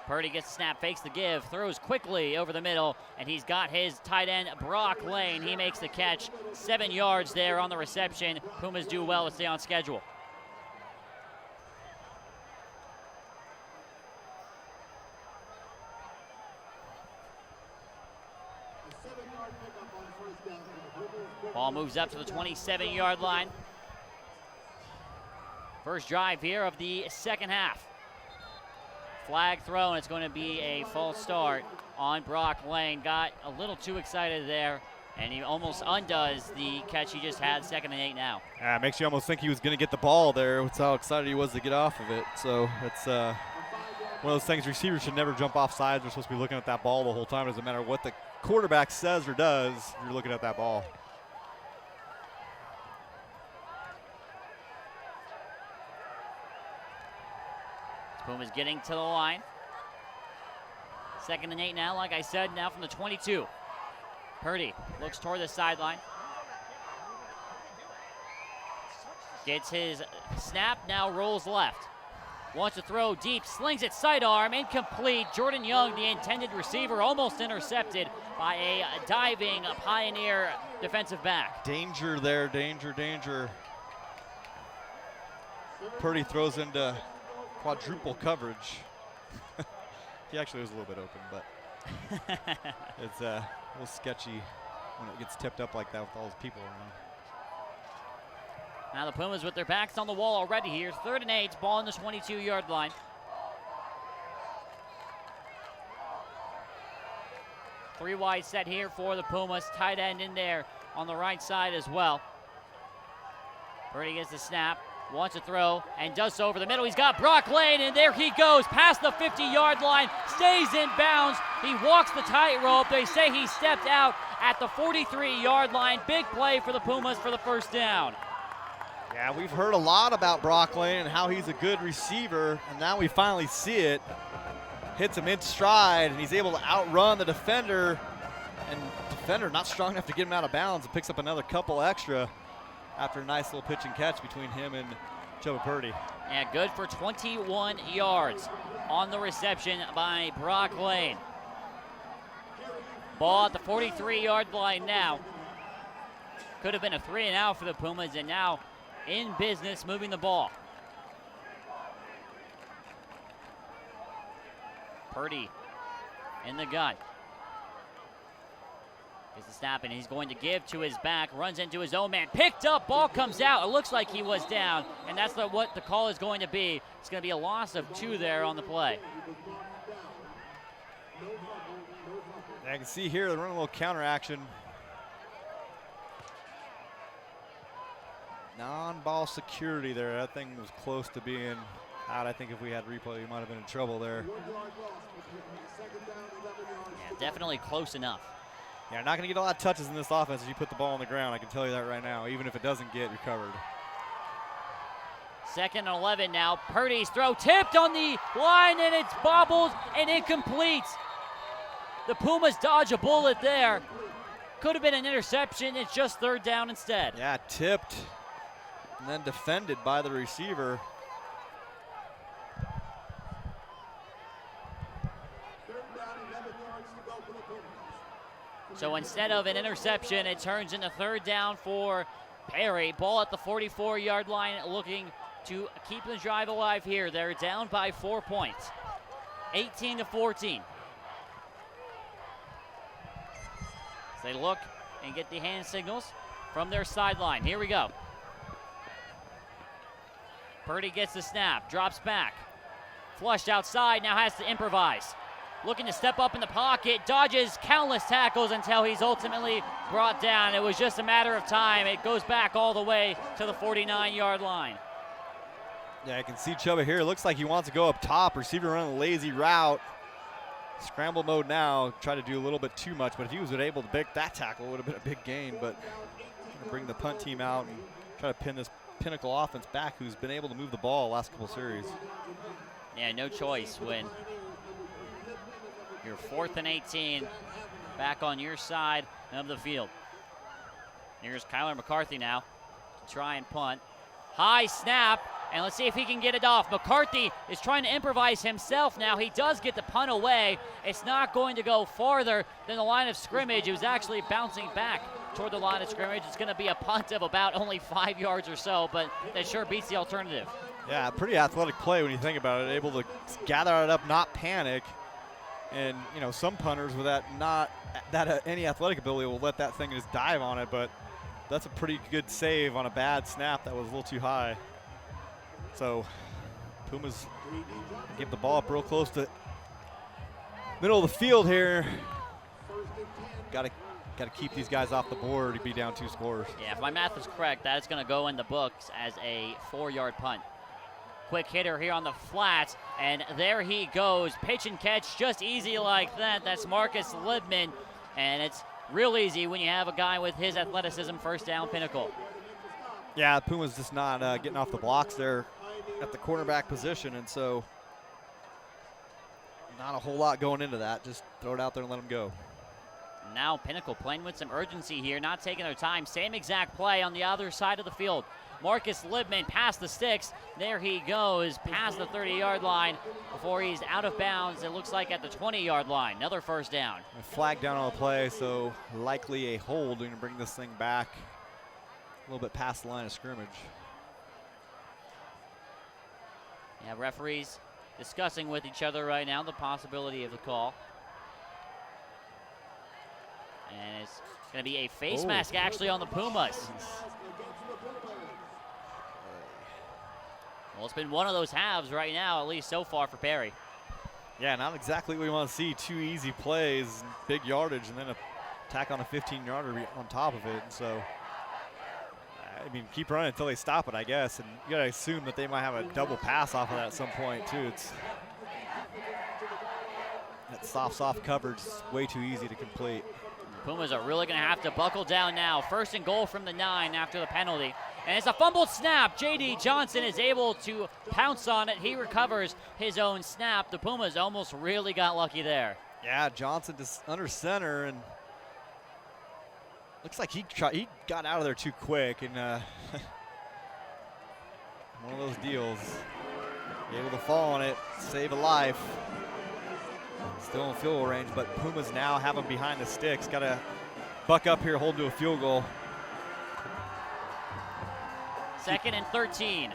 Purdy gets the snap, fakes the give, throws quickly over the middle, and he's got his tight end, Brock Lane. He makes the catch. 7 yards there on the reception. Pumas do well to stay on schedule. Ball moves up to the 27-yard line. First drive here of the second half. Flag throw, and it's going to be a false start on Brock Lane. Got a little too excited there, and he almost undoes the catch he just had. 2nd and 8 now. Yeah, it makes you almost think he was going to get the ball there. That's how excited he was to get off of it. So it's one of those things, receivers should never jump off sides. They're supposed to be looking at that ball the whole time. It doesn't matter what the quarterback says or does, you're looking at that ball. Pumas getting to the line. 2nd and 8 now, like I said, now from the 22. Purdy looks toward the sideline. Gets his snap, now rolls left. Wants to throw deep, slings it sidearm, incomplete. Jordan Young, the intended receiver, almost intercepted by a diving Pioneer defensive back. Danger there, danger. Purdy throws into quadruple coverage. He actually was a little bit open, but it's a little sketchy when it gets tipped up like that with all those people around. Now the Pumas with their backs on the wall already here. 3rd and 8, ball on the 22-yard line. Three wide set here for the Pumas. Tight end in there on the right side as well. Purdy gets the snap. Wants to throw and does so over the middle. He's got Brock Lane, and there he goes past the 50-yard line, stays in bounds. He walks the tightrope. They say he stepped out at the 43-yard line. Big play for the Pumas for the first down. Yeah, we've heard a lot about Brock Lane and how he's a good receiver, and now we finally see it. Hits him in stride, and he's able to outrun the defender, and defender not strong enough to get him out of bounds, and picks up another couple extra after a nice little pitch and catch between him and Chubba Purdy. Yeah, good for 21 yards on the reception by Brock Lane. Ball at the 43-yard line now. Could have been a 3 and out for the Pumas, and now in business moving the ball. Purdy in the gun. Gets the snap, and he's going to give to his back, runs into his own man, picked up, ball comes out. It looks like he was down, and that's what the call is going to be. It's going to be a loss of 2 there on the play. I can see here they're running a little counter action. Non-ball security there. That thing was close to being out. I think if we had replay, we might have been in trouble there. Yeah, definitely close enough. Yeah, not going to get a lot of touches in this offense as you put the ball on the ground. I can tell you that right now. Even if it doesn't get recovered. 2nd and 11 now. Purdy's throw tipped on the line, and it's bobbled and incomplete. The Pumas dodge a bullet there. Could have been an interception. It's just 3rd down instead. Yeah, tipped and then defended by the receiver. So instead of an interception, it turns into 3rd down for Perry. Ball at the 44-yard line, looking to keep the drive alive here. They're down by 4 points, 18-14. As they look and get the hand signals from their sideline. Here we go. Purdy gets the snap, drops back. Flushed outside, now has to improvise. Looking to step up in the pocket, dodges countless tackles until he's ultimately brought down. It was just a matter of time. It goes back all the way to the 49-yard line. Yeah, I can see Chuba here. It looks like he wants to go up top. Receiver running a lazy route. Scramble mode now. Try to do a little bit too much, but if he was able to break that tackle, it would have been a big gain. But gonna bring the punt team out and try to pin this Pinnacle offense back, who's been able to move the ball last couple series. Yeah, no choice when you're 4th and 18 back on your side of the field. Here's Kyler McCarthy now to try and punt. High snap, and let's see if he can get it off. McCarthy is trying to improvise himself now. He does get the punt away. It's not going to go farther than the line of scrimmage. It was actually bouncing back toward the line of scrimmage. It's going to be a punt of about only 5 yards or so, but that sure beats the alternative. Yeah, pretty athletic play when you think about it. Able to gather it up, not panic. And, you know, some punters with any athletic ability will let that thing just dive on it, but that's a pretty good save on a bad snap that was a little too high. So Pumas get the ball up real close to middle of the field here. Got to keep these guys off the board to be down 2 scores. Yeah, if my math is correct, that is going to go in the books as a 4-yard punt. Quick hitter here on the flat, and there he goes. Pitch and catch, just easy like that. That's Marcus Libman, and it's real easy when you have a guy with his athleticism. 1st down, Pinnacle. Yeah, Puma's just not getting off the blocks there at the quarterback position, and so not a whole lot going into that. Just throw it out there and let them go. Now Pinnacle playing with some urgency here, not taking their time. Same exact play on the other side of the field. Marcus Libman past the sticks. There he goes, past the 30-yard line before he's out of bounds. It looks like at the 20-yard line. Another 1st down. A flag down on the play, so likely a hold. Going to bring this thing back a little bit past the line of scrimmage. Yeah, referees discussing with each other right now the possibility of the call. And it's going to be a face mask actually on the Pumas. Well, it's been one of those halves right now, at least so far for Perry. Yeah, not exactly what we want to see. 2 easy plays, big yardage, and then a tack on a 15-yarder on top of it. And so, I mean, keep running until they stop it, I guess. And you got to assume that they might have a double pass off of that at some point, too. It's that soft coverage is way too easy to complete. The Pumas are really going to have to buckle down now. 1st and goal from the 9 after the penalty. And it's a fumbled snap. J.D. Johnson is able to pounce on it. He recovers his own snap. The Pumas almost really got lucky there. Yeah, Johnson just under center, and looks like he got out of there too quick. And one of those deals. Able to fall on it, save a life. Still in field goal range, but Pumas now have him behind the sticks. Got to buck up here, hold to a field goal. 2nd and 13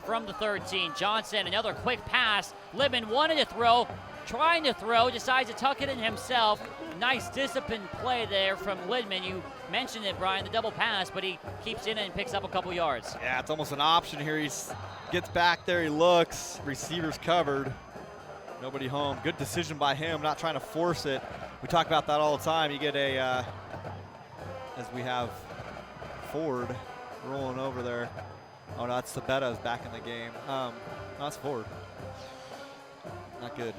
from the 13. Johnson, another quick pass. Libman wanted to throw, trying to throw, decides to tuck it in himself. Nice disciplined play there from Lidman. You mentioned it, Brian, the double pass, but he keeps it and picks up a couple yards. Yeah, it's almost an option here. He gets back there, he looks, receiver's covered. Nobody home. Good decision by him, not trying to force it. We talk about that all the time. You get a, as we have Ford rolling over there. Oh, no, that's Sabetta is back in the game. No, that's Ford. Not good.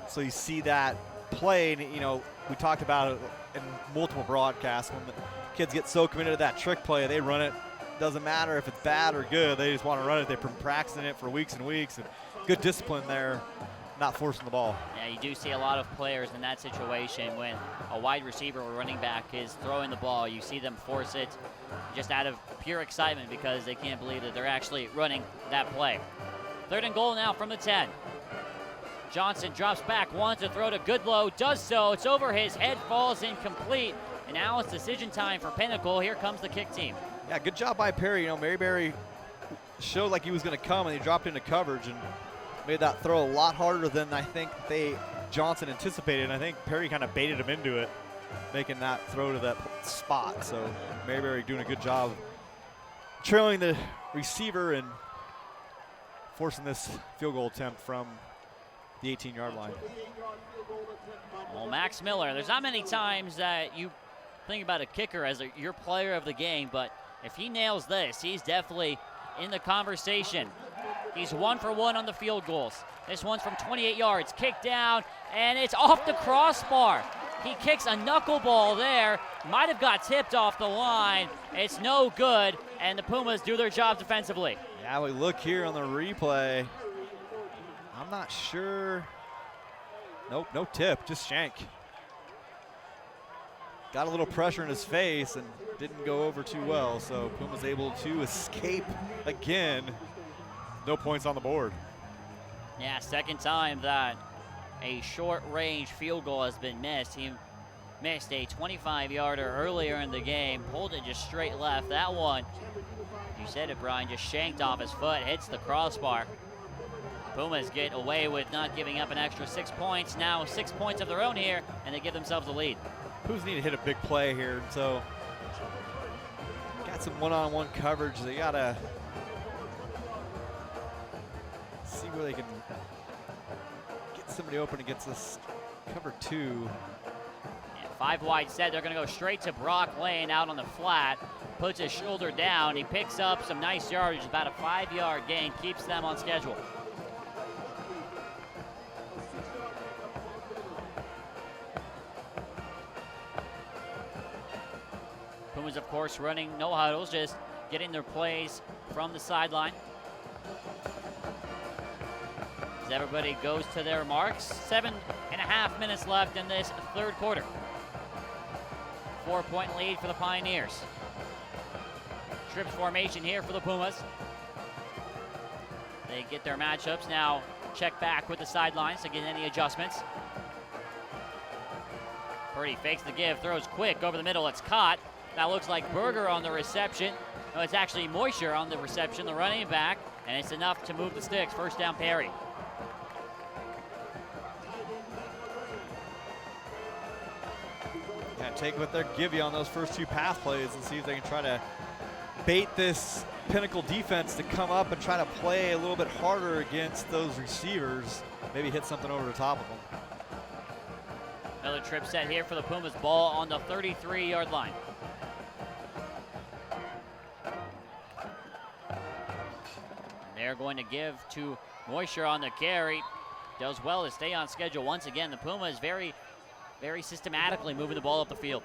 So you see that play, and, you know, we talked about it in multiple broadcasts. When the kids get so committed to that trick play, they run it. Doesn't matter if it's bad or good. They just want to run it. They've been practicing it for weeks and weeks. And good discipline there, not forcing the ball. Yeah, you do see a lot of players in that situation when a wide receiver or running back is throwing the ball. You see them force it just out of pure excitement because they can't believe that they're actually running that play. 3rd and goal now from the 10. Johnson drops back, wants to throw to Goodlow, does so. It's over his head, falls incomplete. And now it's decision time for Pinnacle. Here comes the kick team. Yeah, good job by Perry. You know, Mayberry showed like he was going to come, and he dropped into coverage and made that throw a lot harder than I think Johnson anticipated. And I think Perry kind of baited him into it, making that throw to that spot. So Mayberry doing a good job trailing the receiver and forcing this field goal attempt from the 18-yard line. Well, Max Miller, there's not many times that you think about a kicker as your player of the game, but if he nails this, he's definitely in the conversation. He's 1 for 1 on the field goals. This one's from 28 yards, kicked down, and it's off the crossbar. He kicks a knuckleball there, might have got tipped off the line. It's no good, and the Pumas do their job defensively. Yeah, we look here on the replay. I'm not sure. Nope, no tip, just shank. Got a little pressure in his face and didn't go over too well, so Puma's able to escape again. No points on the board. Yeah, second time that a short-range field goal has been missed. He missed a 25-yarder earlier in the game, pulled it just straight left. That one, you said it, Brian, just shanked off his foot, hits the crossbar. Pumas get away with not giving up an extra 6 points. Now 6 points of their own here, and they give themselves the lead. Pumas need to hit a big play here, so got some one-on-one coverage. They gotta see where they can get somebody open against this cover 2. And 5 wide set. They're going to go straight to Brock Lane out on the flat. Puts his shoulder down. He picks up some nice yardage, about a 5-yard gain, keeps them on schedule. Pumas, of course, running no huddles, just getting their plays from the sideline. As everybody goes to their marks, 7.5 minutes left in this third quarter. 4-point lead for the Pioneers. Trips formation here for the Pumas. They get their matchups now. Check back with the sidelines to get any adjustments. Purdy fakes the give, throws quick over the middle. It's caught. That looks like Berger on the reception. No, it's actually Moisture on the reception, the running back, and it's enough to move the sticks. First down, Perry. Yeah, take what they give you on those first 2 pass plays and see if they can try to bait this Pinnacle defense to come up and try to play a little bit harder against those receivers. Maybe hit something over the top of them. Another trip set here for the Pumas. Ball on the 33-yard line. They're going to give to Moisture on the carry. Does well to stay on schedule once again. The Pumas very, very systematically moving the ball up the field.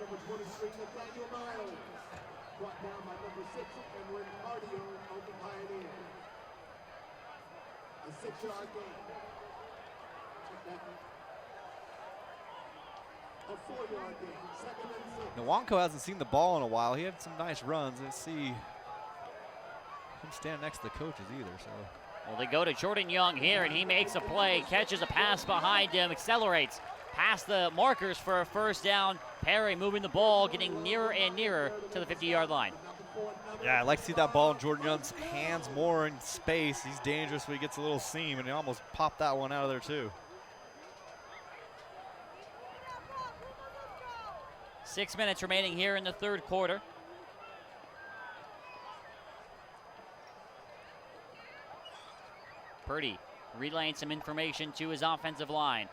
Nwanko hasn't seen the ball in a while. He had some nice runs. Let's see him stand next to the coaches either. So, well, they go to Jordan Young here, and he makes a play, catches a pass behind him, accelerates past the markers for a first down. Perry moving the ball, getting nearer and nearer to the 50-yard line. Yeah, I like to see that ball in Jordan Young's hands more in space. He's dangerous when he gets a little seam, and he almost popped that one out of there too. 6 minutes remaining here in the third quarter. Purdy relaying some information to his offensive line.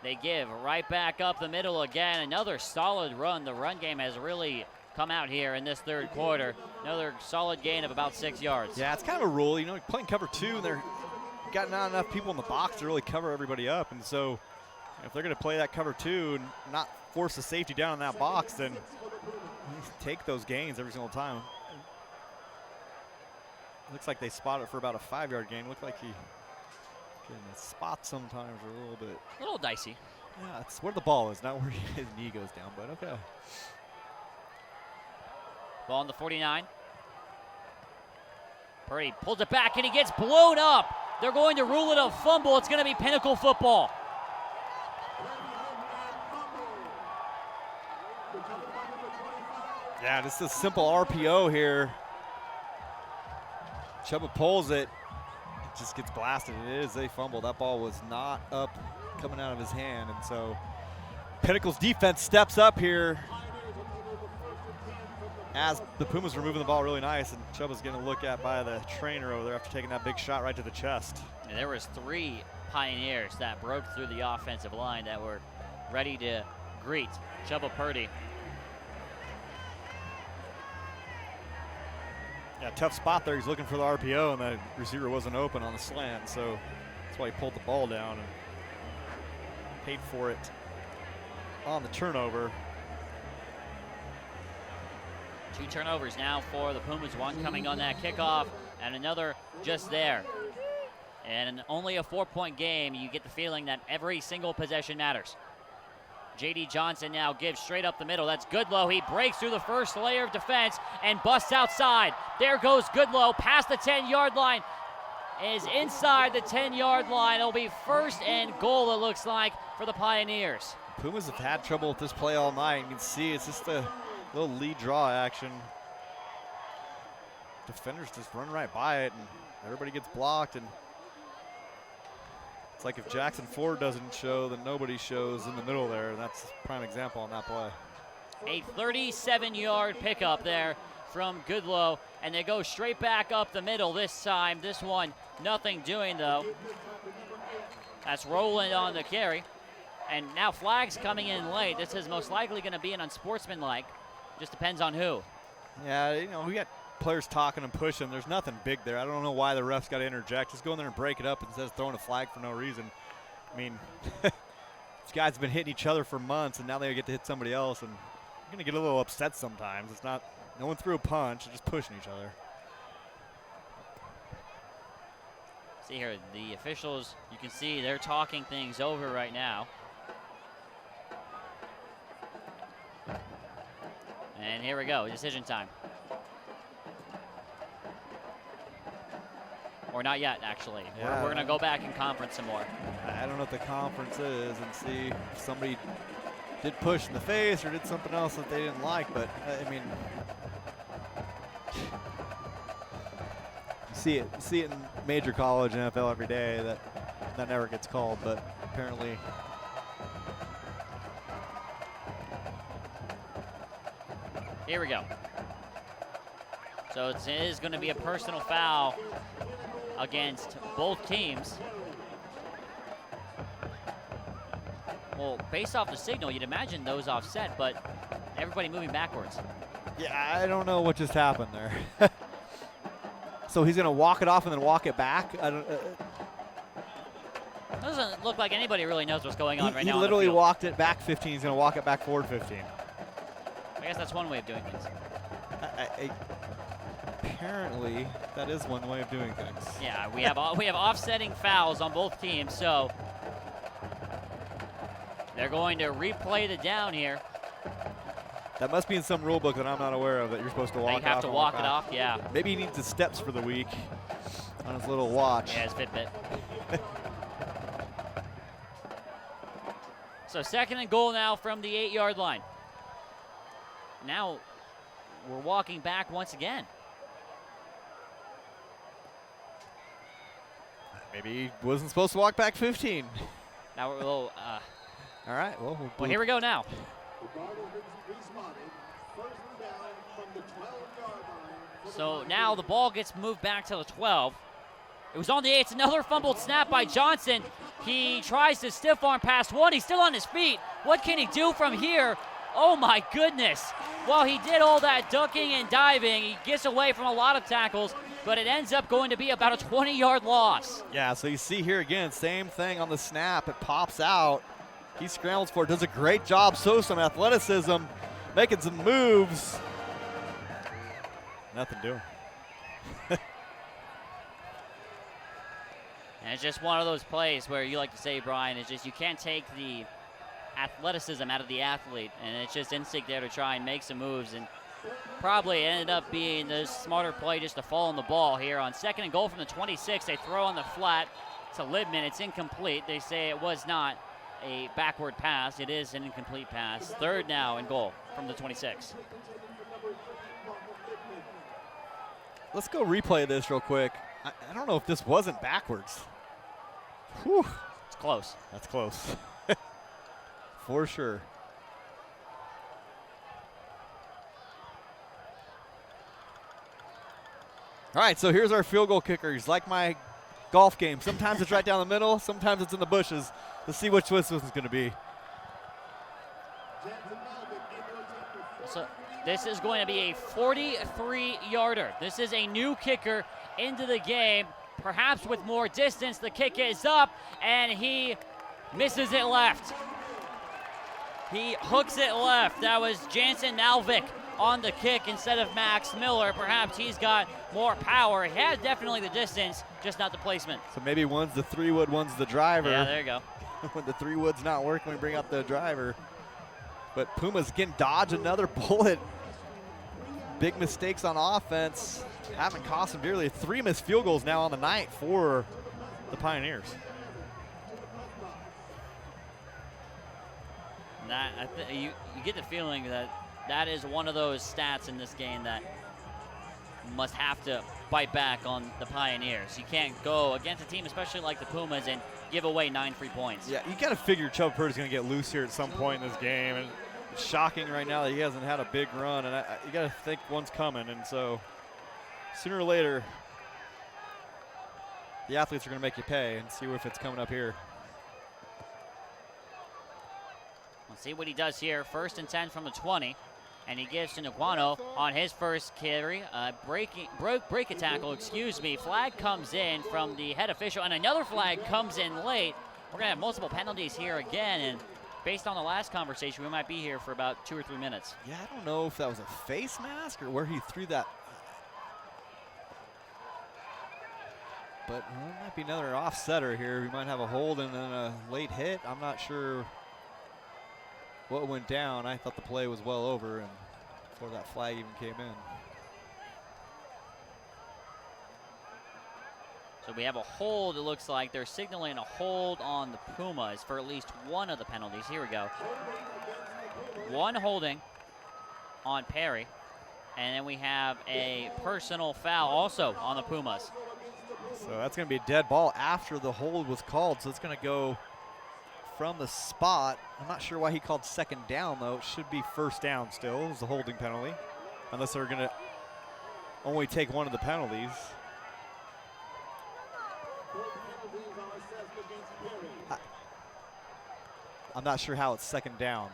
They give right back up the middle again. Another solid run. The run game has really come out here in this third quarter. Another solid gain of about 6 yards. Yeah, it's kind of a rule. You know, playing cover 2, and they're got not enough people in the box to really cover everybody up. And so if they're going to play that cover 2 and not force the safety down in that box, then take those gains every single time. Looks like they spot it for about a 5-yard gain. Looked like he getting the spots sometimes are a little dicey. Yeah, it's where the ball is, not where his knee goes down, but okay. Ball on the 49. Purdy pulls it back and he gets blown up. They're going to rule it a fumble. It's going to be Pinnacle football. Yeah, just a simple RPO here. Chuba pulls it. It just gets blasted. It is a fumble. That ball was not up coming out of his hand. And so Pinnacle's defense steps up here as the Pumas were moving the ball really nice. And Chuba's getting a look at by the trainer over there after taking that big shot right to the chest. And there was 3 Pioneers that broke through the offensive line that were ready to greet Chuba Purdy. Yeah, tough spot there. He's looking for the RPO, and the receiver wasn't open on the slant, so that's why he pulled the ball down and paid for it on the turnover. 2 turnovers now for the Pumas. 1 coming on that kickoff, and another just there. And only a 4-point game. You get the feeling that every single possession matters. J.D. Johnson now gives straight up the middle. That's Goodlow. He breaks through the first layer of defense and busts outside. There goes Goodlow past the 10-yard line. Is inside the 10-yard line. It'll be 1st and goal, it looks like, for the Pioneers. Pumas have had trouble with this play all night. You can see it's just a little lead draw action. Defenders just run right by it, and everybody gets blocked. And it's like if Jackson Ford doesn't show, then nobody shows in the middle there. And that's a prime example on that play. A 37-yard pickup there from Goodlow, and they go straight back up the middle this time. This one, nothing doing, though. That's Rowland on the carry. And now flags coming in late. This is most likely going to be an unsportsmanlike. Just depends on who. Yeah, you know, we got players talking and pushing. There's nothing big there. I don't know why the refs got to interject. Just go in there and break it up instead of throwing a flag for no reason. I mean, these guys have been hitting each other for months, and now they get to hit somebody else, and you're going to get a little upset sometimes. It's not, no one threw a punch, they're just pushing each other. See here, the officials, you can see they're talking things over right now. And here we go, decision time. Or not yet, actually. Yeah. We're going to go back and conference some more. I don't know what the conference is and see if somebody did push in the face or did something else that they didn't like, but I mean, you see it in major college and NFL every day that never gets called, but apparently here we go. So it is going to be a personal foul against both teams. Well, based off the signal, you'd imagine those offset, but everybody moving backwards. Yeah, I don't know what just happened there. So he's going to walk it off and then walk it back? I don't. Doesn't look like anybody really knows what's going on right now. He literally walked it back 15. He's going to walk it back forward 15. I guess that's one way of doing things. Apparently, that is one way of doing things. Yeah, we have offsetting fouls on both teams, so they're going to replay the down here. That must be in some rule book that I'm not aware of that you're supposed to walk it off. They have to walk it off, yeah. Maybe he needs the steps for the week on his little watch. Yeah, his Fitbit. So 2nd and goal now from the 8-yard line. Now we're walking back once again. Maybe he wasn't supposed to walk back 15. Now we're a little. All right. Well, here we go now. So now the ball gets moved back to the 12. It was on the 8. It's another fumbled snap by Johnson. He tries to stiff arm past one. He's still on his feet. What can he do from here? Oh my goodness. Well, he did all that ducking and diving. He gets away from a lot of tackles, but it ends up going to be about a 20-yard loss. Yeah, so you see here again, same thing on the snap. It pops out. He scrambles for it, does a great job, shows some athleticism, making some moves. Nothing doing. And it's just one of those plays where you like to say, Brian, it's just you can't take the athleticism out of the athlete, and it's just instinct there to try and make some moves, and probably ended up being the smarter play just to fall on the ball here on 2nd and goal from the 26. They throw on the flat to Libman. It's incomplete. They say it was not a backward pass. It is an incomplete pass. 3rd now and goal from the 26. Let's go replay this real quick. I don't know if this wasn't backwards. Whew. It's close. That's close. For sure. All right, so here's our field goal kickers. Like my golf game. Sometimes it's right down the middle, sometimes it's in the bushes. Let's see which this one's going to be. So this is going to be a 43-yarder. This is a new kicker into the game, perhaps with more distance. The kick is up, and he misses it left. He hooks it left. That was Jansen Malvik on the kick instead of Max Miller. Perhaps he's got more power. He has definitely the distance, just not the placement. So maybe one's the 3-wood, one's the driver. Yeah, there you go. When the 3-wood's not working, we bring out the driver. But Pumas can dodge another bullet. Big mistakes on offense haven't cost them dearly. 3 missed field goals now on the night for the Pioneers. You get the feeling that that is one of those stats in this game that must have to bite back on the Pioneers. You can't go against a team, especially like the Pumas, and give away 9 free points. Yeah, you got to figure Chubb Purdy's going to get loose here at some point in this game. And it's shocking right now that he hasn't had a big run. And you got to think one's coming. And so sooner or later, the athletes are going to make you pay, and see if it's coming up here. Let's see what he does here. 1st and 10 from the 20. And he gives to Nguano on his first carry. Break a tackle, excuse me. Flag comes in from the head official, and another flag comes in late. We're going to have multiple penalties here again, and based on the last conversation, we might be here for about 2 or 3 minutes. Yeah, I don't know if that was a face mask or where he threw that. But well, it might be another offsetter here. We might have a hold and then a late hit. I'm not sure what went down. I thought the play was well over and before that flag even came in. So we have a hold. It looks like they're signaling a hold on the Pumas for at least one of the penalties. Here we go. 1 holding on Perry. And then we have a personal foul also on the Pumas. So that's going to be a dead ball after the hold was called. So it's going to go from the spot. I'm not sure why he called 2nd down, though. It should be 1st down still. It was a holding penalty. Unless they're going to only take one of the penalties. I'm not sure how it's 2nd down.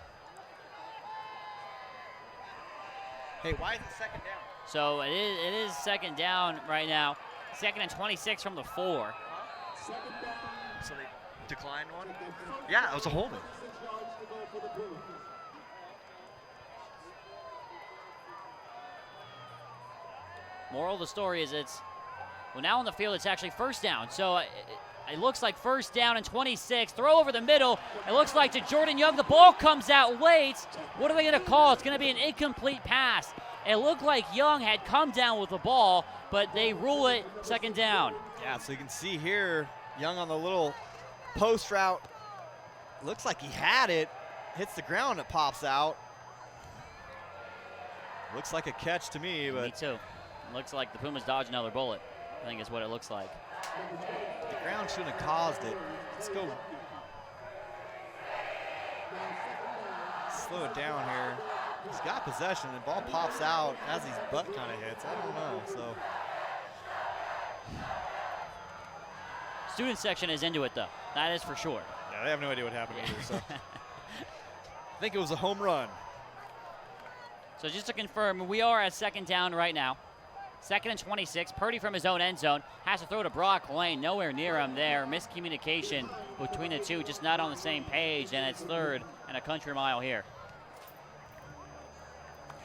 Hey, why is it 2nd down? So it is 2nd down right now. 2nd and 26 from the 4. So they declined one? Yeah, it was a holding. Moral of the story is well, now on the field it's actually 1st down. So it looks like 1st down and 26. Throw over the middle. It looks like to Jordan Young. The ball comes out late. What are they going to call? It's going to be an incomplete pass. It looked like Young had come down with the ball, but they rule it 2nd down. Yeah, so you can see here, Young on the little post route. Looks like he had it. Hits the ground, it pops out. Looks like a catch to me, but. Me too. Looks like the Pumas dodged another bullet, I think is what it looks like. The ground shouldn't have caused it. Let's go. Slow it down here. He's got possession, and the ball pops out as his butt kind of hits. I don't know, so. Student section is into it, though. That is for sure. Yeah, they have no idea what happened either, so. I think it was a home run. So just to confirm, we are at second down right now. 2nd and 26. Purdy from his own end zone has to throw to Brock Lane. Nowhere near him there. Miscommunication between the two, just not on the same page. And it's 3rd and a country mile here.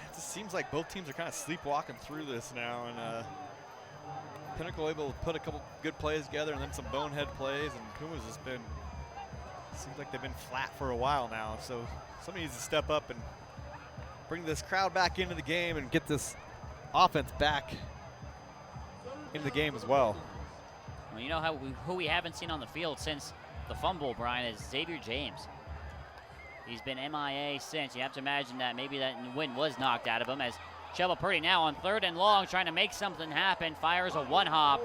It just seems like both teams are kind of sleepwalking through this now. And Pinnacle able to put a couple good plays together and then some bonehead plays. And Pumas has been, seems like they've been flat for a while now. So somebody needs to step up and bring this crowd back into the game and get this offense back into the game as well. Well, you know who we haven't seen on the field since the fumble, Brian, is Xavier James. He's been MIA since. You have to imagine that maybe that wind was knocked out of him as Chubba Purdy now on 3rd and long trying to make something happen, fires a one-hop,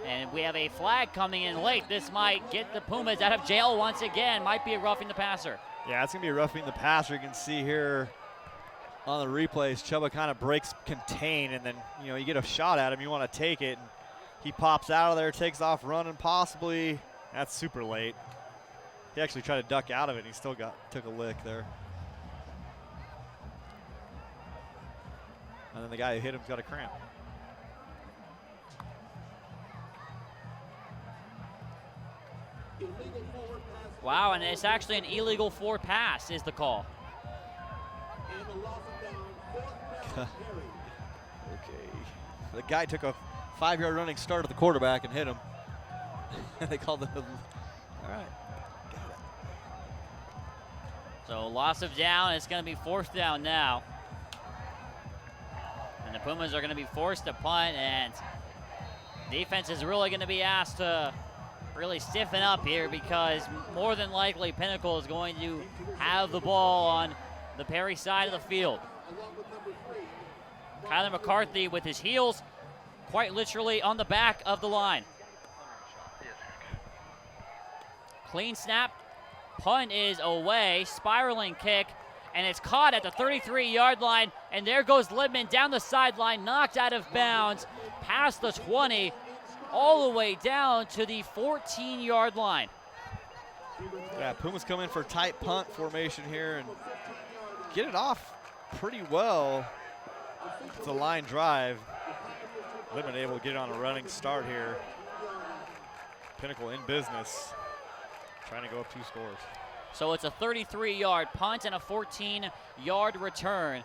and we have a flag coming in late. This might get the Pumas out of jail once again. Might be a roughing the passer. Yeah, it's going to be a roughing the passer. You can see here on the replays, Chubba kind of breaks contain, and then, you know, you get a shot at him, you want to take it, and he pops out of there, takes off running possibly. That's super late. He actually tried to duck out of it, and he still took a lick there. And then the guy who hit him's got a cramp. Wow, and it's actually an illegal forward pass is the call. Okay. The guy took a 5-yard running start at the quarterback and hit him. They called it. All right. Got it. So loss of down. It's going to be 4th down now. And the Pumas are going to be forced to punt, and defense is really going to be asked to really stiffen up here because more than likely Pinnacle is going to have the ball on the Perry side of the field. Kyler McCarthy with his heels quite literally on the back of the line. Clean snap. Punt is away. Spiraling kick. And it's caught at the 33-yard line. And there goes Libman down the sideline, knocked out of bounds, past the 20, all the way down to the 14-yard line. Yeah, Pumas come in for a tight punt formation here and get it off pretty well. It's a line drive. Libman able to get it on a running start here. Pinnacle in business, trying to go up 2 scores. So it's a 33-yard punt and a 14-yard return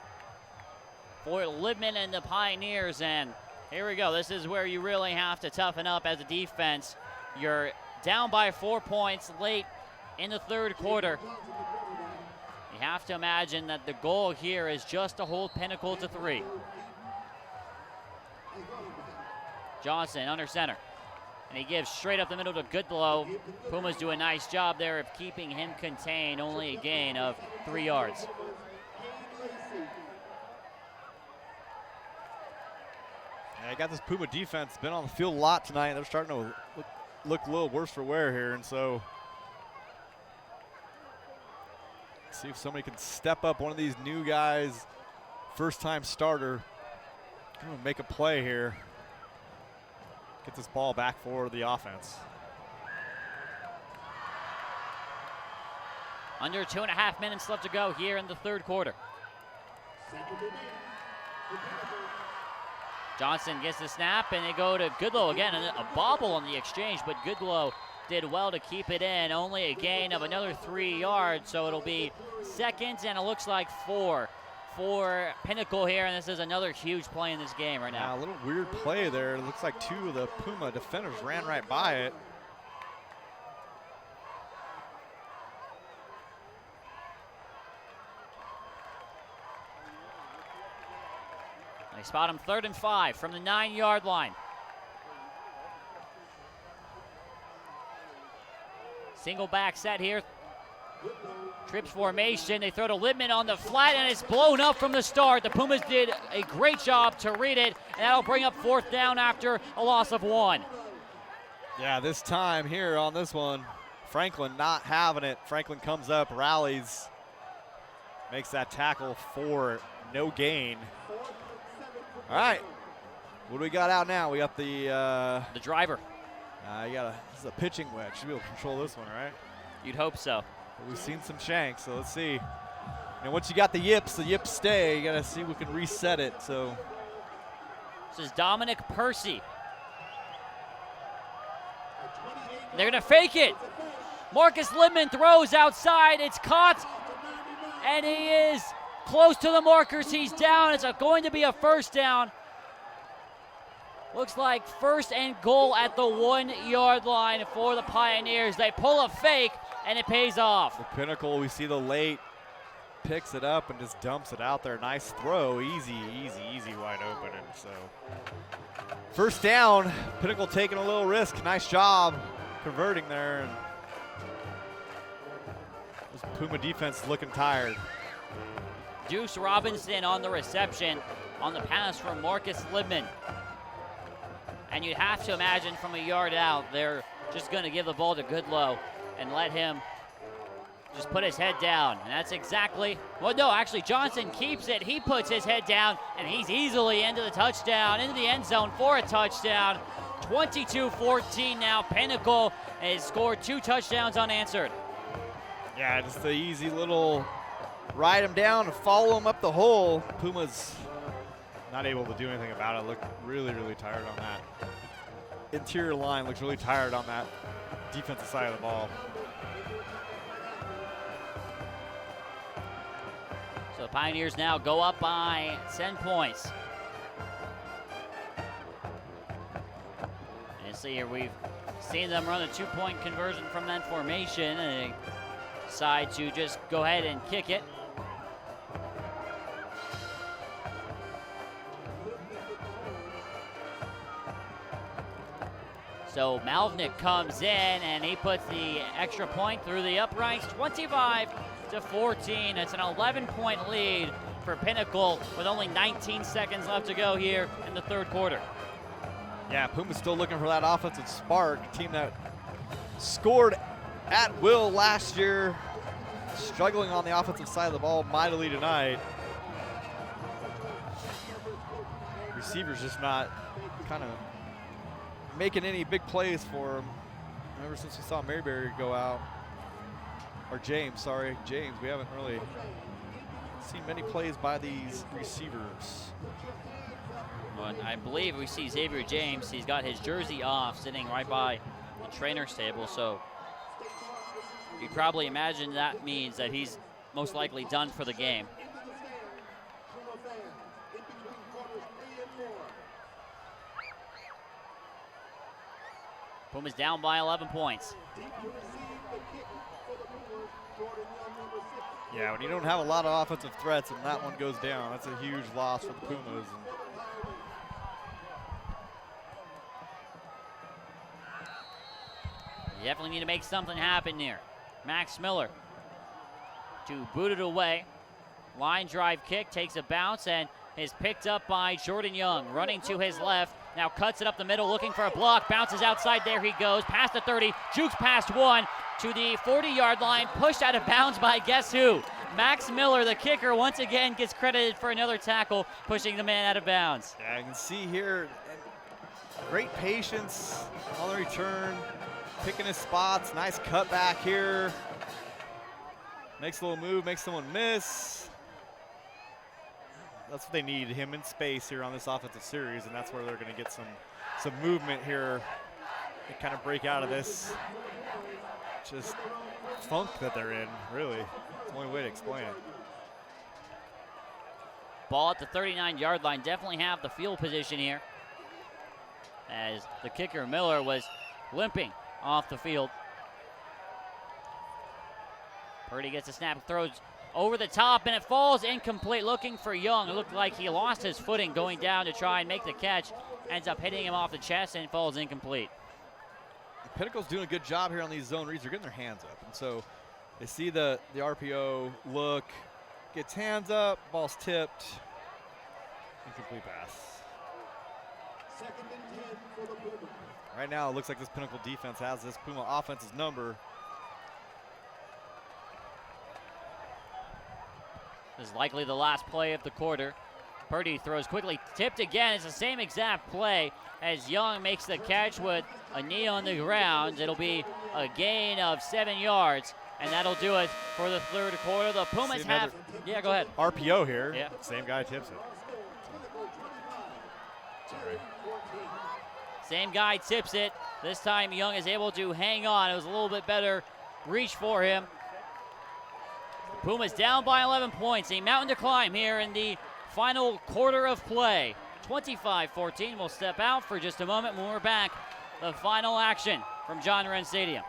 for Libman and the Pioneers. And here we go. This is where you really have to toughen up as a defense. You're down by 4 points late in the 3rd quarter. You have to imagine that the goal here is just to hold Pinnacle to 3. Johnson under center. And he gives straight up the middle to Goodlow. Pumas do a nice job there of keeping him contained. Only a gain of 3 yards. Yeah, I got this Puma defense. Been on the field a lot tonight. They're starting to look a little worse for wear here. And so see if somebody can step up, one of these new guys, first-time starter, gonna make a play here. Get this ball back for the offense. Under 2.5 minutes left to go here in the 3rd quarter. Johnson gets the snap, and they go to Goodlow again. And a bobble on the exchange, but Goodlow did well to keep it in. Only a gain of another 3 yards, so it'll be 2nd, and it looks like 4 for Pinnacle here, and this is another huge play in this game right now. Yeah, a little weird play there. It looks like 2 of the Puma defenders ran right by it. They spot him 3rd and 5 from the 9-yard line. Single back set here. Trips formation. They throw to Littman on the flat, and it's blown up from the start. The Pumas did a great job to read it, and that'll bring up 4th down after a loss of 1. Yeah, this time here on this one, Franklin not having it. Franklin comes up, rallies, makes that tackle for no gain. All right, what do we got out now? We got the driver. This is a pitching wedge. Should be able to control this one, right? You'd hope so. But we've seen some shanks, so let's see. And once you got the yips stay. You got to see if we can reset it. So this is Dominic Percy. They're going to fake it. Marcus Littman throws outside. It's caught, and he is close to the markers. He's down. It's going to be a 1st down. Looks like 1st and goal at the 1-yard line for the Pioneers. They pull a fake, and it pays off. The Pinnacle, we see the late, picks it up and just dumps it out there. Nice throw, easy wide open. And so 1st down, Pinnacle taking a little risk. Nice job converting there. And this Puma defense looking tired. Deuce Robinson on the reception on the pass from Marcus Littman. And you'd have to imagine from a yard out, they're just going to give the ball to Goodlow and let him just put his head down. And that's exactly, well, no, actually Johnson keeps it. He puts his head down, and he's easily into the touchdown, into the end zone for a touchdown. 22-14 now. Pinnacle has scored 2 touchdowns unanswered. Yeah, just the easy little ride him down and follow him up the hole. Pumas not able to do anything about it. Look really tired on that. Interior line looks really tired on that defensive side of the ball. So the Pioneers now go up by 10 points. And see here, we've seen them run a 2-point conversion from that formation, and they decide to just go ahead and kick it. So Malvnik comes in, and he puts the extra point through the uprights, 25-14. It's an 11-point lead for Pinnacle with only 19 seconds left to go here in the 3rd quarter. Yeah, Puma's still looking for that offensive spark. A team that scored at will last year, struggling on the offensive side of the ball mightily tonight. Receivers just not kind of making any big plays for him. Ever since we saw Mayberry go out, or James, we haven't really seen many plays by these receivers. Well, I believe we see Xavier James. He's got his jersey off, sitting right by the trainer's table, so you probably imagine that means that he's most likely done for the game. Pumas down by 11 points. Yeah, when you don't have a lot of offensive threats and that one goes down, that's a huge loss for the Pumas. You definitely need to make something happen here. Max Miller to boot it away. Line drive kick, takes a bounce, and is picked up by Jordan Young, running to his left. Now cuts it up the middle, looking for a block, bounces outside, there he goes, past the 30, jukes past 1 to the 40-yard line, pushed out of bounds by guess who? Max Miller, the kicker, once again gets credited for another tackle, pushing the man out of bounds. Yeah, you can see here, great patience on the return, picking his spots, nice cutback here. Makes a little move, makes someone miss. That's what they need, him in space here on this offensive series, and that's where they're going to get some movement here and kind of break out of this just funk that they're in, really. It's the only way to explain it. Ball at the 39-yard line, definitely have the field position here, as the kicker Miller was limping off the field. Purdy gets a snap, throws over the top, and it falls incomplete, looking for Young. It looked like he lost his footing going down to try and make the catch. Ends up hitting him off the chest, and it falls incomplete. Pinnacle's doing a good job here on these zone reads. They're getting their hands up. And so They see the RPO look, gets hands up, ball's tipped, incomplete pass. Second and 10 for the Pumas. Right now, it looks like this Pinnacle defense has this Puma offense's number. This is likely the last play of the quarter. Purdy throws quickly, tipped again. It's the same exact play as Young makes the catch with a knee on the ground. It'll be a gain of 7 yards, and that'll do it for the third quarter. The Pumas have, yeah, go ahead. RPO here. Yeah. Same guy tips it. Same guy tips it. This time Young is able to hang on. It was a little bit better reach for him. Pumas down by 11 points. A mountain to climb here in the final quarter of play. 25-14. We'll step out for just a moment when we're back. The final action from John Wren Stadium.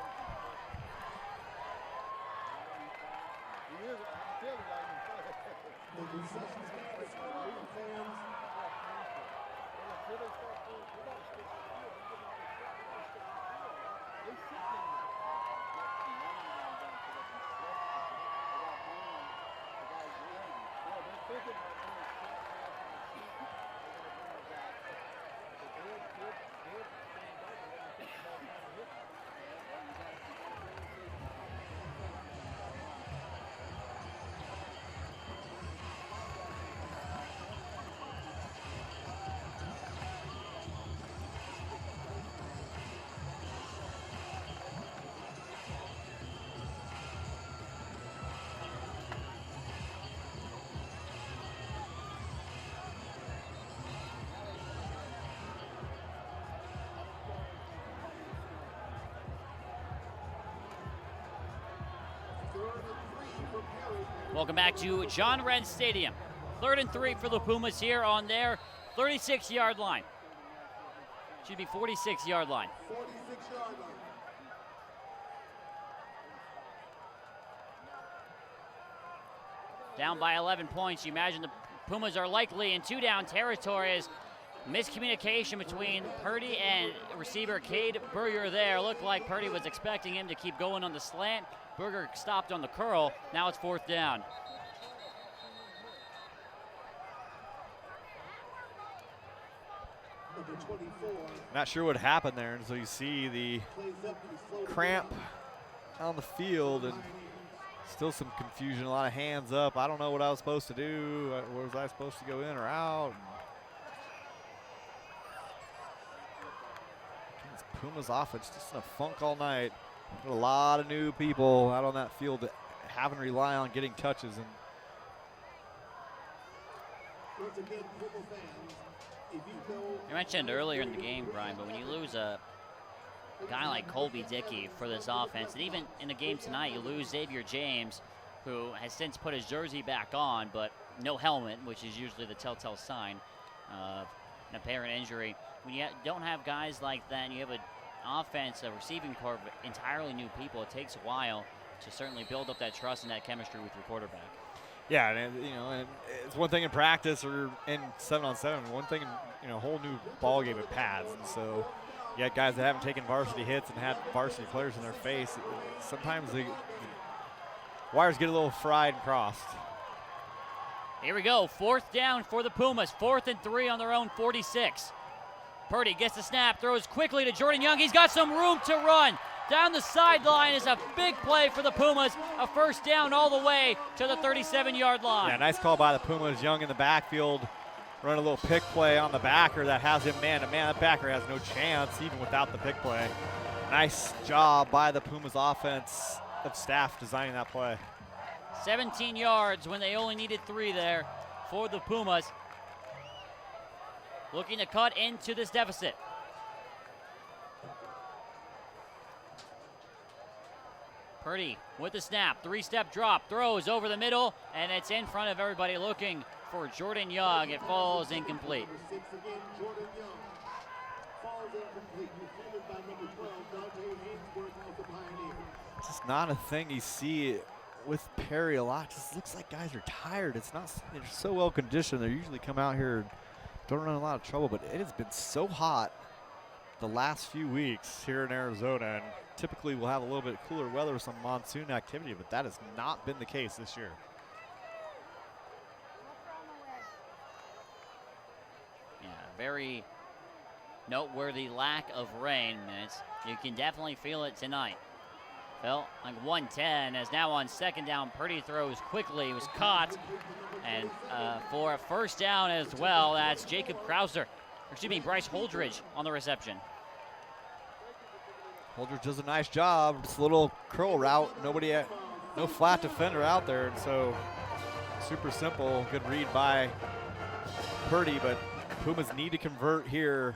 Welcome back to John Wren Stadium. 3rd and 3 for the Pumas here on their 36-yard line. Should be 46-yard line. 46-yard line. Down by 11 points. You imagine the Pumas are likely in 2-down territory as miscommunication between Purdy and receiver Cade Berger there. Looked like Purdy was expecting him to keep going on the slant. Berger stopped on the curl. Now it's 4th down. Not sure what happened there until you see the cramp on the field and still some confusion, a lot of hands up. I don't know what I was supposed to do. Was I supposed to go in or out? This Pumas offense just in a funk all night. A lot of new people out on that field that having to rely on getting touches. And Once again, Puma fans, if you know, You mentioned earlier in the game, Brian, but when you lose a guy like Colby Dickey for this offense, and even in the game tonight, you lose Xavier James, who has since put his jersey back on, but no helmet, which is usually the telltale sign of an apparent injury. When you don't have guys like that, and you have an offense, a receiving corps of entirely new people, it takes a while to certainly build up that trust and that chemistry with your quarterback. yeah, and and it's one thing in practice or in 7-on-7, one thing in a whole new ball game with pads. And so you got guys that haven't taken varsity hits and had varsity players in their face. Sometimes the wires get a little fried and crossed. Here we go, 4th down for the Pumas, 4th and 3 on their own 46. Purdy gets the snap, throws quickly to Jordan Young. He's got some room to run. Down the sideline is a big play for the Pumas. A 1st down all the way to the 37-yard line. Yeah, nice call by the Pumas. Young in the backfield, run a little pick play on the backer that has him man-to-man. That backer has no chance even without the pick play. Nice job by the Pumas offense of staff designing that play. 17 yards when they only needed 3 there for the Pumas. Looking to cut into this deficit. Purdy with the snap, 3-step drop, throws over the middle, and it's in front of everybody looking for Jordan Young. It falls incomplete. number 6 again, Jordan Young. Falls incomplete. Defended by number 12, Dante Hainsworth of the Pioneers. It's just not a thing you see with Perry a lot. Just looks like guys are tired. It's not, they're so well conditioned. They usually come out here and don't run a lot of trouble, but it has been so hot the last few weeks here in Arizona, and typically we'll have a little bit cooler weather with some monsoon activity, but that has not been the case this year. Yeah, very noteworthy lack of rain. You can definitely feel it tonight. Felt like 110 as now on second down. Purdy throws quickly, was caught, and for a first down as well, that's Jacob Krauser. Excuse me, Bryce Holdridge on the reception. Holdridge does a nice job. It's a little curl route. No flat defender out there, and so super simple. Good read by Purdy, but Pumas need to convert here.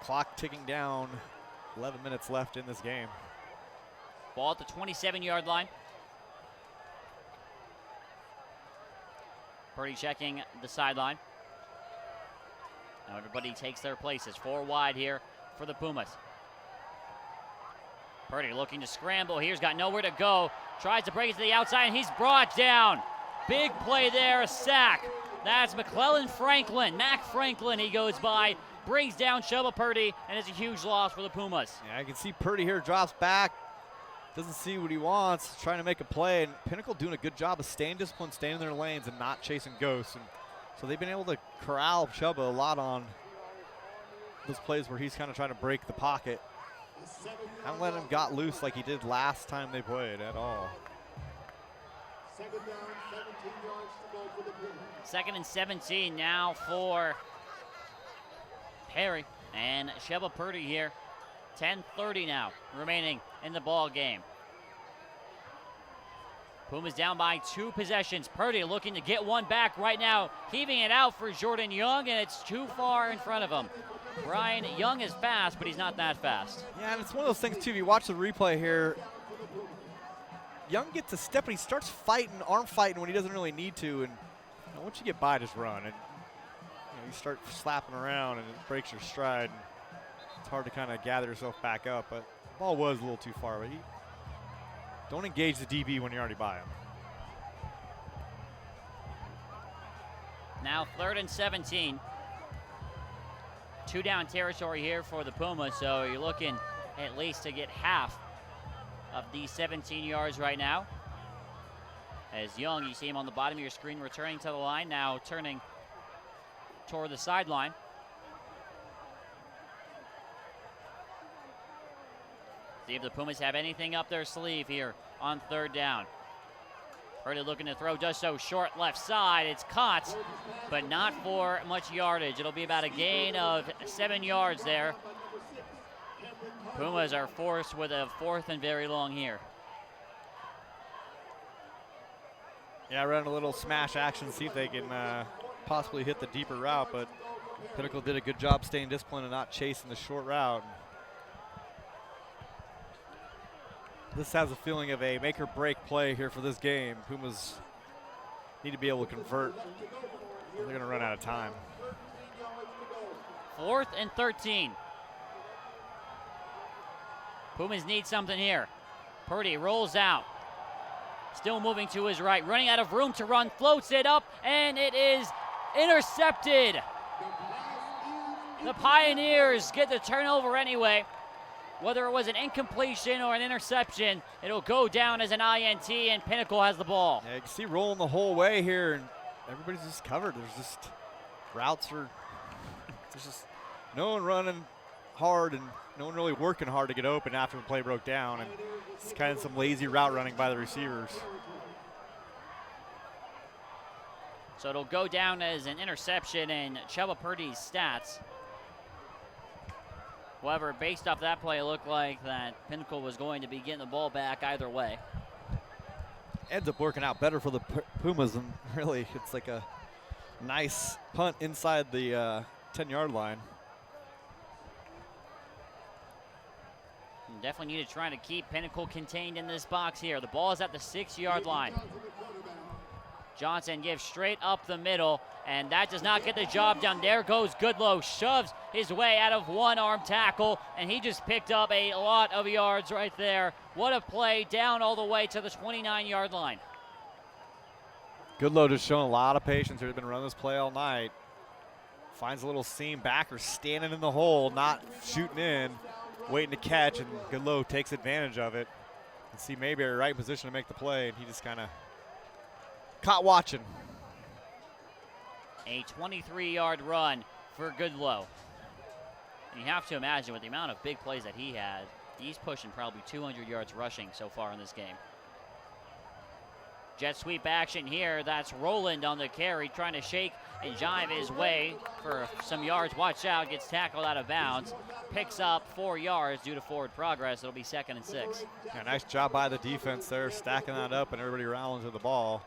Clock ticking down. 11 minutes left in this game. Ball at the 27-yard line. Purdy checking the sideline. Now everybody takes their places. 4 wide here for the Pumas. Purdy looking to scramble. Here's got nowhere to go. Tries to break it to the outside, and he's brought down. Big play there, a sack. That's McClellan Franklin. Mac Franklin, he goes by. Brings down Chubba Purdy, and it's a huge loss for the Pumas. Yeah, I can see Purdy here drops back. Doesn't see what he wants, trying to make a play, and Pinnacle doing a good job of staying disciplined, staying in their lanes, and not chasing ghosts. And so they've been able to corral Chubba a lot on those plays where he's kind of trying to break the pocket. Haven't let him got loose like he did last time they played at all. Second down, 17 yards to go for the Pumas. 2nd and 17 now for Perry and Chubba Purdy here. 10:30 now remaining in the ball game. Pumas down by 2 possessions. Purdy looking to get one back right now, heaving it out for Jordan Young, and it's too far in front of him. Brian Young is fast, but he's not that fast. Yeah, and it's one of those things, too, if you watch the replay here, Young gets a step, and he starts fighting, arm fighting when he doesn't really need to, and once you get by, just run. And you start slapping around, and it breaks your stride. And it's hard to kind of gather yourself back up, but the ball was a little too far. But don't engage the DB when you're already by him. Now 3rd and 17. 2 down territory here for the Pumas, so you're looking at least to get half of the 17 yards right now. As Young, you see him on the bottom of your screen, returning to the line, now turning toward the sideline. See if the Pumas have anything up their sleeve here on 3rd down. Purdy looking to throw, does so short left side. It's caught, but not for much yardage. It'll be about a gain of 7 yards there. Pumas are forced with a 4th and very long here. Yeah, run a little smash action, see if they can possibly hit the deeper route, but Pinnacle did a good job staying disciplined and not chasing the short route. This has a feeling of a make or break play here for this game. Pumas need to be able to convert. They're going to run out of time. 4th and 13. Pumas need something here. Purdy rolls out. Still moving to his right, running out of room to run, floats it up, and it is intercepted. The Pioneers get the turnover anyway. Whether it was an incompletion or an interception, it'll go down as an INT, and Pinnacle has the ball. Yeah, you can see rolling the whole way here, and everybody's just covered. There's just routes there's just no one running hard and no one really working hard to get open after the play broke down, and it's kind of some lazy route running by the receivers. So it'll go down as an interception in Chubba Purdy's stats. However, based off that play, it looked like that Pinnacle was going to be getting the ball back either way. Ends up working out better for the Pumas, and really it's like a nice punt inside the 10-yard line. Definitely need to try to keep Pinnacle contained in this box here. The ball is at the 6-yard line. Johnson gives straight up the middle, and that does not get the job done. There goes Goodlow, shoves his way out of one-arm tackle, and he just picked up a lot of yards right there. What a play, down all the way to the 29-yard line. Goodlow just showing a lot of patience here. He's been running this play all night. Finds a little seam, backer standing in the hole, not shooting in, waiting to catch, and Goodlow takes advantage of it. And see maybe a right position to make the play, and he just kind of caught watching. A 23-yard run for Goodlow. And you have to imagine with the amount of big plays that he had, he's pushing probably 200 yards rushing so far in this game. Jet sweep action here. That's Roland on the carry, trying to shake and jive his way for some yards. Watch out, gets tackled out of bounds. Picks up 4 yards due to forward progress. It'll be 2nd and 6. Yeah, nice job by the defense there, stacking that up and everybody rallying to the ball.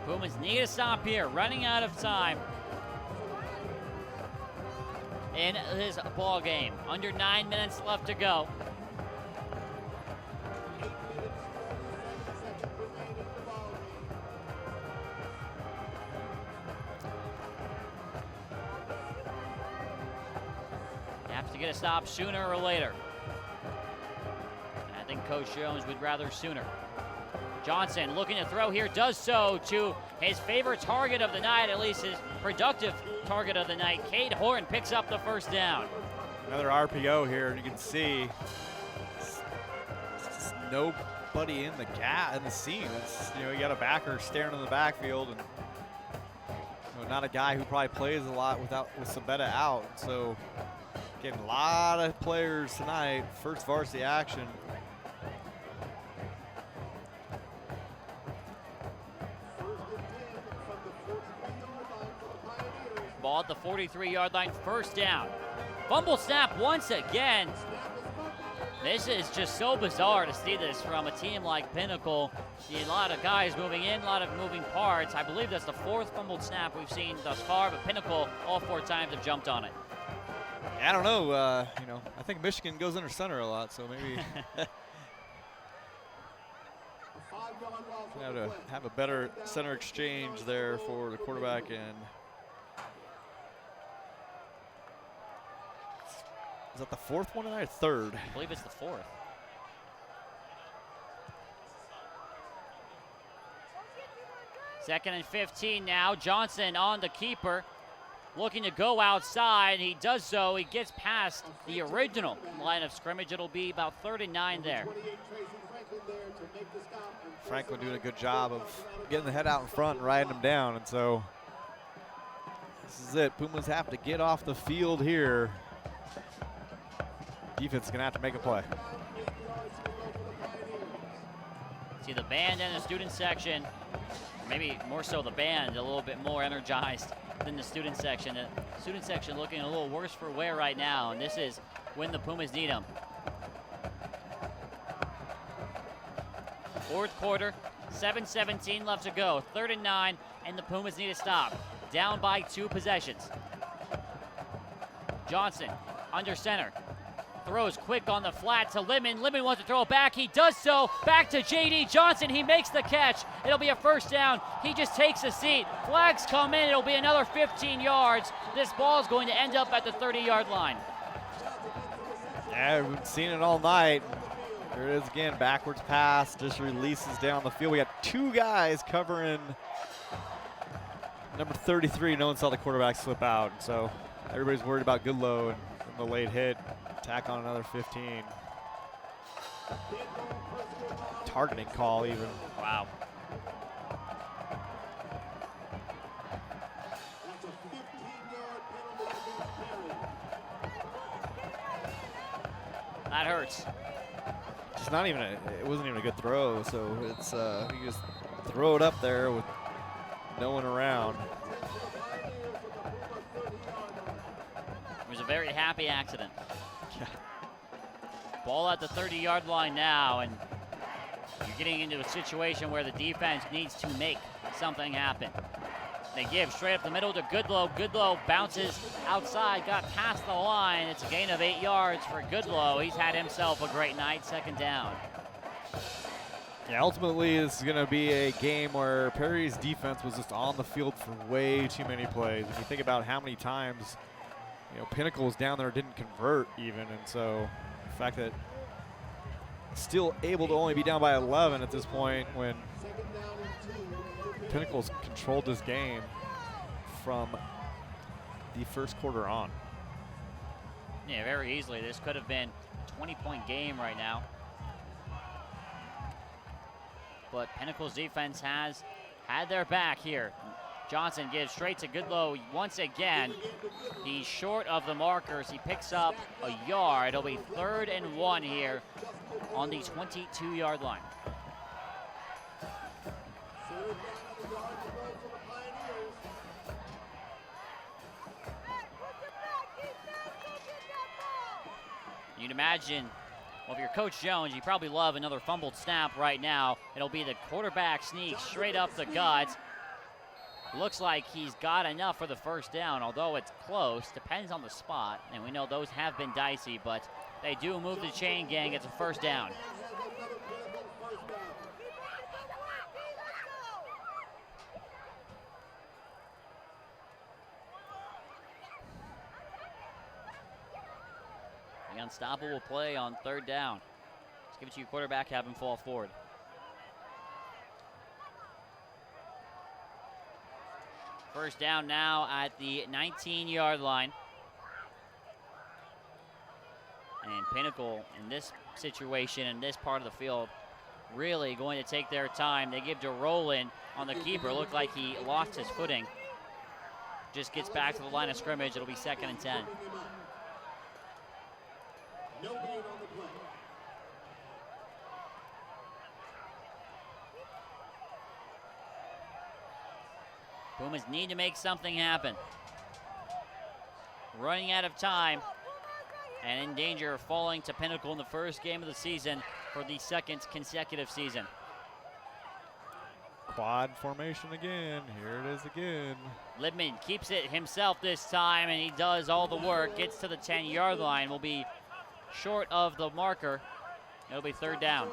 Pumas need a stop here, running out of time in this ball game. Under 9 minutes left to go. Have to get a stop sooner or later. I think Coach Jones would rather sooner. Johnson looking to throw here, does so to his favorite target of the night, at least his productive target of the night. Cade Horton picks up the first down. Another RPO here, and you can see it's just nobody in the seam. It's, you got a backer staring in the backfield, and not a guy who probably plays a lot with Sabetta out. So getting a lot of players tonight, first varsity action. Ball at the 43-yard line, first down. Fumble snap once again. This is just so bizarre to see this from a team like Pinnacle. A lot of guys moving in, a lot of moving parts. I believe that's the 4th fumbled snap we've seen thus far, but Pinnacle all 4 times have jumped on it. I don't know. I think Michigan goes under center a lot, so maybe have to have a better center exchange there for the quarterback. And is that the 4th one tonight or 3rd? I believe it's the 4th. Second and 15 now. Johnson on the keeper, looking to go outside. He does so. He gets past the original line of scrimmage. It'll be about 3rd and 9 there. Franklin doing a good job of getting the head out in front and riding him down. And so this is it. Pumas have to get off the field here. Defense is going to have to make a play. See the band and the student section, maybe more so the band, a little bit more energized than the student section. The student section looking a little worse for wear right now, and this is when the Pumas need them. 4th quarter, 7:17 left to go. 3rd and 9, and the Pumas need a stop. Down by 2 possessions. Johnson under center. Throws quick on the flat to Lemon. Lemon wants to throw it back. He does so. Back to J.D. Johnson. He makes the catch. It'll be a first down. He just takes a seat. Flags come in. It'll be another 15 yards. This ball is going to end up at the 30-yard line. Yeah, we've seen it all night. There it is again. Backwards pass. Just releases down the field. We got 2 guys covering number 33. No one saw the quarterback slip out. So everybody's worried about Goodlow and the late hit. Tack on another 15. Targeting call even. Wow. That hurts. It's not even it wasn't even a good throw, so it's you just throw it up there with no one around. It was a very happy accident. Ball at the 30-yard line now, and you're getting into a situation where the defense needs to make something happen. They give straight up the middle to Goodlow. Goodlow bounces outside, got past the line. It's a gain of 8 yards for Goodlow. He's had himself a great night, 2nd down. Yeah, ultimately this is going to be a game where Perry's defense was just on the field for way too many plays. If you think about how many times Pinnacle was down there, didn't convert even, and so the fact that still able to only be down by 11 at this point when Pinnacle's controlled this game from the first quarter on. Yeah, very easily. This could have been a 20-point game right now. But Pinnacle's defense has had their back here. Johnson gives straight to Goodlow once again. He's short of the markers. He picks up a yard. It'll be 3rd and 1 here on the 22-yard line. You'd imagine, well, if you're Coach Jones, you probably love another fumbled snap right now. It'll be the quarterback sneak straight up the gut. Looks like he's got enough for the first down, although it's close. Depends on the spot, and we know those have been dicey, but they do move the chain gang. It's a first down. The unstoppable play on 3rd down. Let's give it to your quarterback, have him fall forward. First down now at the 19-yard line. And Pinnacle, in this situation, in this part of the field, really going to take their time. They give to Roland on the keeper. Looked like he lost his footing. Just gets back to the line of scrimmage. It'll be 2nd and 10. No gain on the play. Pumas need to make something happen. Running out of time and in danger of falling to Pinnacle in the first game of the season for the 2nd consecutive season. Quad formation again. Here it is again. Libman keeps it himself this time, and he does all the work. Gets to the 10-yard line. Will be short of the marker. It'll be 3rd down.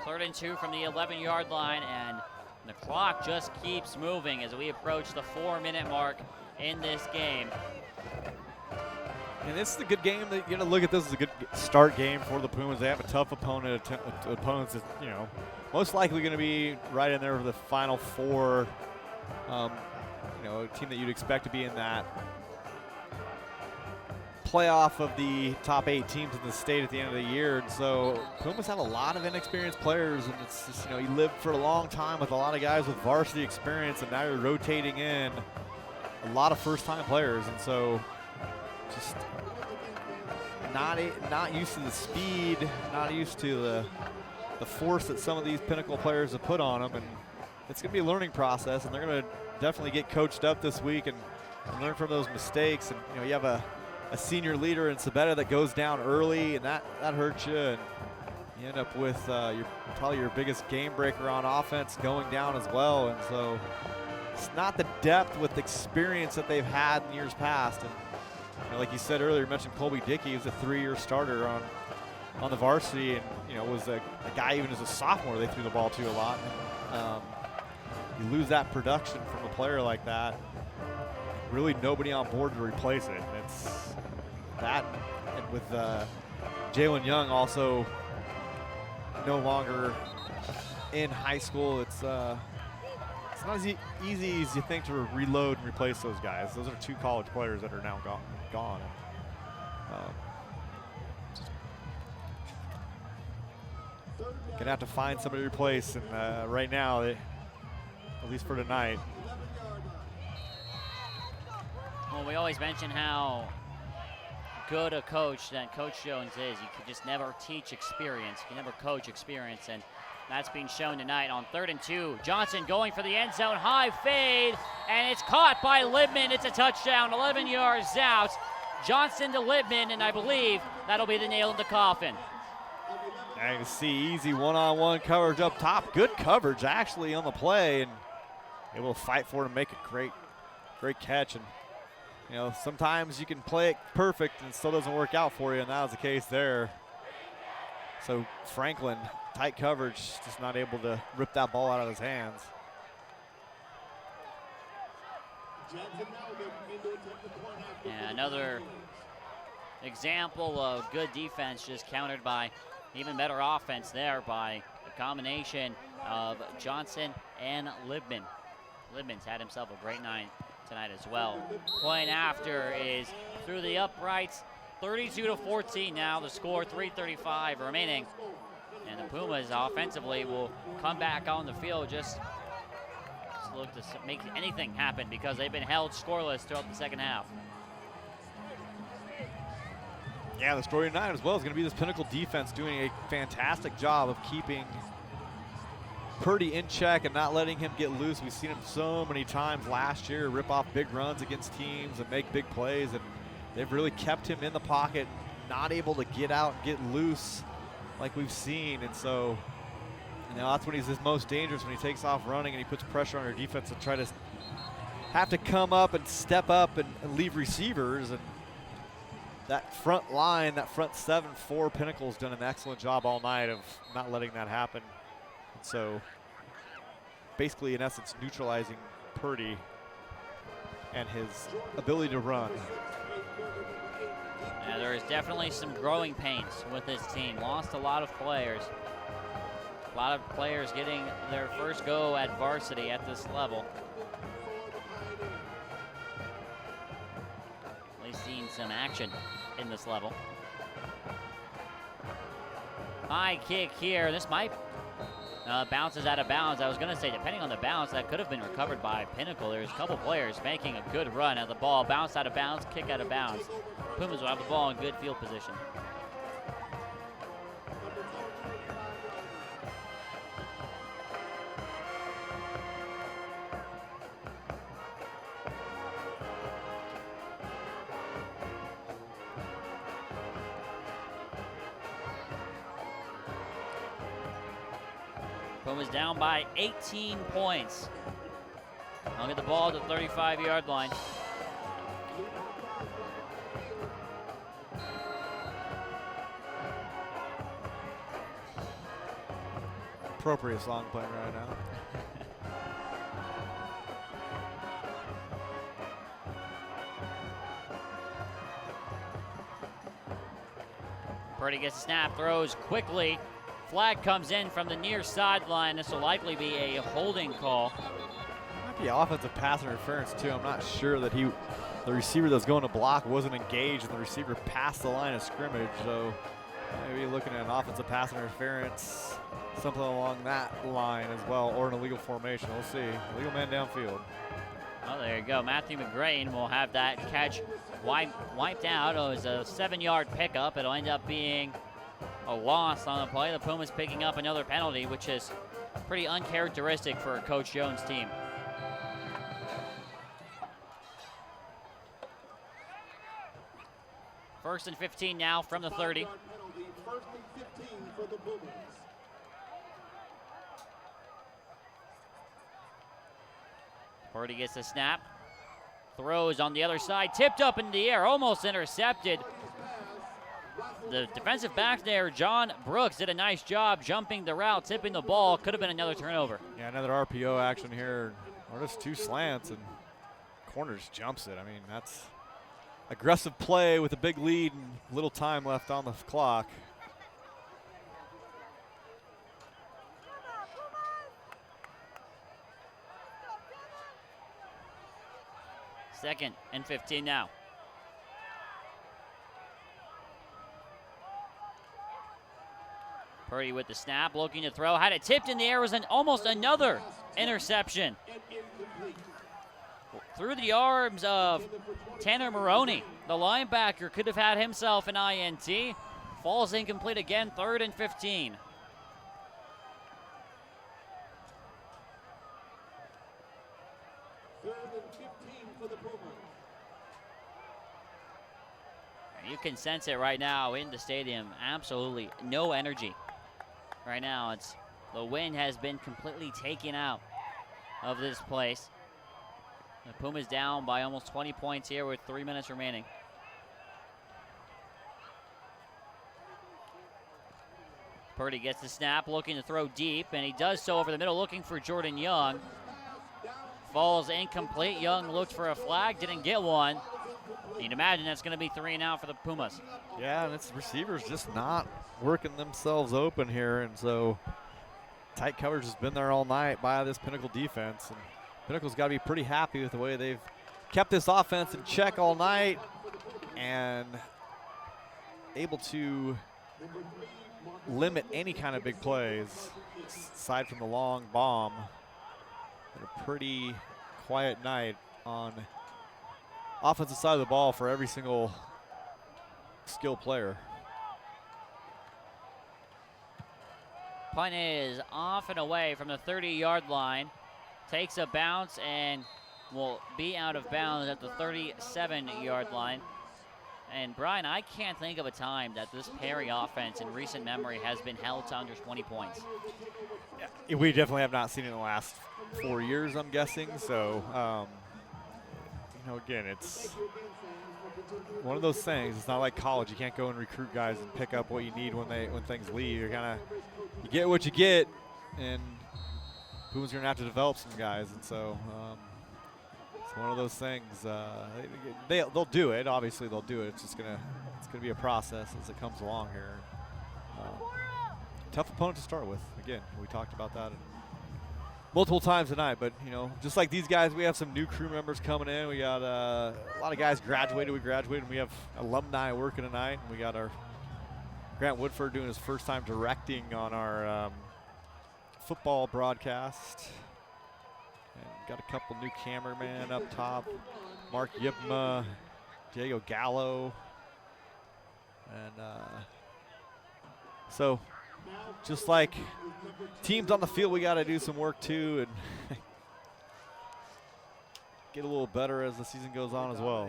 Third and 2 from the 11-yard line, and the clock just keeps moving as we approach the 4-minute mark in this game. And this is a good game. That you got to look at this as a good start game for the Pumas. They have a tough opponent, opponents that, you know, most likely going to be right in there for the Final Four. You know, a team that you'd expect to be in that playoff of the top 8 teams in the state at the end of the year. And so Pumas have a lot of inexperienced players, and it's just, you know, you lived for a long time with a lot of guys with varsity experience, and now you're rotating in a lot of first-time players, and so just not used to the speed, not used to the force that some of these Pinnacle players have put on them, and it's going to be a learning process, and they're going to definitely get coached up this week and learn from those mistakes. And you know, you have a senior leader in Sabetta that goes down early, and that hurts you, and you end up with probably your biggest game breaker on offense going down as well. And so it's not the depth with experience that they've had in years past. And you know, like you said earlier, you mentioned Colby Dickey. He was a 3-year starter on the varsity, and you know, was a guy even as a sophomore they threw the ball to a lot. And, you lose that production from a player like that, really nobody on board to replace it. And it's that, and with Jalen Young also no longer in high school, it's not as easy as you think to reload and replace those guys. Those are 2 college players that are now gone. Gonna have to find somebody to replace, and right now, at least for tonight. Well, we always mention how good a coach that Coach Jones is. You can just never teach experience. You can never coach experience, and that's being shown tonight on 3rd and 2. Johnson going for the end zone, high fade, and it's caught by Libman. It's a touchdown, 11 yards out. Johnson to Libman, and I believe that'll be the nail in the coffin. And you see easy one-on-one coverage up top. Good coverage, actually, on the play, and able to fight for it and make a great catch. And you know, sometimes you can play it perfect and it still doesn't work out for you, and that was the case there. So Franklin, tight coverage, just not able to rip that ball out of his hands. And another example of good defense just countered by even better offense there by a combination of Johnson and Libman. Libman's had himself a great night tonight as well. Point after is through the uprights, 32-14 now. The score, 3:35 remaining. And the Pumas offensively will come back on the field, just look to make anything happen because they've been held scoreless throughout the second half. Yeah, the story tonight as well is going to be this Pinnacle defense doing a fantastic job of keeping Purdy in check and not letting him get loose. We've seen him so many times last year rip off big runs against teams and make big plays, and they've really kept him in the pocket, not able to get out and get loose like we've seen. And so, you know, that's when he's his most dangerous, when he takes off running and he puts pressure on our defense to try to have to come up and step up and leave receivers. And that front line, that front 7-4, Pinnacle's done an excellent job all night of not letting that happen. And so basically, in essence, neutralizing Purdy and his ability to run. Yeah, there is definitely some growing pains with this team. Lost a lot of players. A lot of players getting their first go at varsity at this level. At least seeing some action in this level. High kick here. This might bounces out of bounds. I was going to say, depending on the bounce, that could have been recovered by Pinnacle. There's a couple players making a good run at the ball. Bounce out of bounds, kick out of bounds. Pumas will have the ball in good field position. Pumas down by 18 points. I'll get the ball to the 35-yard line. Appropriate song playing right now. Purdy gets a snap, throws quickly. Flag comes in from the near sideline. This will likely be a holding call. Might be offensive pass interference too. I'm not sure that the receiver that's going to block wasn't engaged and the receiver passed the line of scrimmage. So maybe looking at an offensive pass interference, something along that line as well, or an illegal formation. We'll see. Illegal man downfield. Oh, there you go. Matthew McGrain will have that catch wiped out. Oh, it was a 7-yard pickup. It'll end up being a loss on the play. The Pumas picking up another penalty, which is pretty uncharacteristic for Coach Jones' team. First and 15 now from the 30. First and 15 for the Pumas. Purdy gets the snap. Throws on the other side. Tipped up in the air. Almost intercepted. The defensive back there, John Brooks, did a nice job jumping the route, tipping the ball. Could have been another turnover. Yeah, another RPO action here. Or just two slants, and corners jumps it. I mean, that's aggressive play with a big lead and little time left on the clock. Second and 15 now. Purdy with the snap, looking to throw. Had it tipped in the air, was almost another interception. Through the arms of Tanner Maroney. The linebacker could have had himself an INT. Falls incomplete again, 3rd and 15. You can sense it right now in the stadium. Absolutely no energy. Right now, it's the wind has been completely taken out of this place. The Pumas down by almost 20 points here with 3 minutes remaining. Purdy gets the snap, looking to throw deep, and he does so over the middle, looking for Jordan Young. falls incomplete. Young looked for a flag, didn't get one. You'd imagine that's going to be 3 and out for the Pumas. Yeah, and it's receivers just not working themselves open here, and so tight coverage has been there all night by this Pinnacle defense, and Pinnacle's got to be pretty happy with the way they've kept this offense in check all night and able to limit any kind of big plays aside from the long bomb. A pretty quiet night on offensive side of the ball for every single skill player. Punt is off and away from the 30-yard line. Takes a bounce and will be out of bounds at the 37-yard line. And Brian, I can't think of a time that this Perry offense in recent memory has been held to under 20 points. Yeah, we definitely have not seen it in the last 4 years, I'm guessing. So, again, it's one of those things. It's not like college. You can't go and recruit guys and pick up what you need when things leave. You get what you get, and Pumas are gonna have to develop some guys, and so it's one of those things. They'll do it. Obviously, they'll do it. It's gonna be a process as it comes along here. Tough opponent to start with. Again, we talked about that multiple times tonight, but just like these guys, we have some new crew members coming in. We got a lot of guys graduated. We graduated, and we have alumni working tonight, and we got our Grant Woodford doing his first time directing on our football broadcast. And got a couple new cameramen up top. Mark Yipma, Diego Gallo. And so just like teams on the field, we got to do some work too and get a little better as the season goes on as well.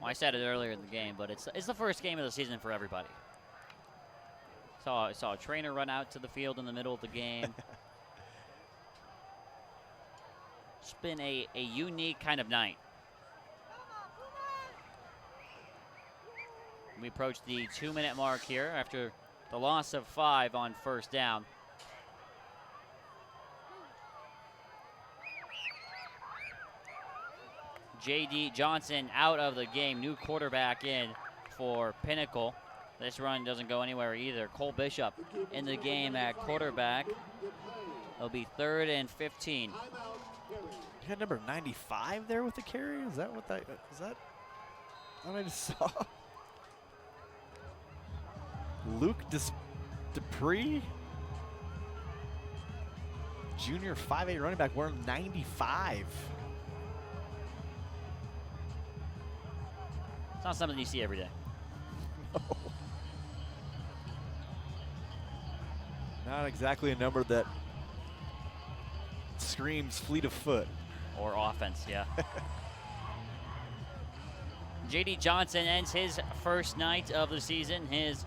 I said it earlier in the game, but it's the first game of the season for everybody. Saw a trainer run out to the field in the middle of the game. It's been a unique kind of night. We approach the 2-minute mark here after the loss of 5 on first down. J.D. Johnson out of the game, new quarterback in for Pinnacle. This run doesn't go anywhere either. Cole Bishop in the game at quarterback. It'll be 3rd and 15. You had number 95 there with the carry? Is that what I just saw? Luke Dupree? Junior 5'8" running back wearing 95. It's not something you see every day. No. Not exactly a number that screams fleet of foot. Or offense, yeah. J.D. Johnson ends his first night of the season, his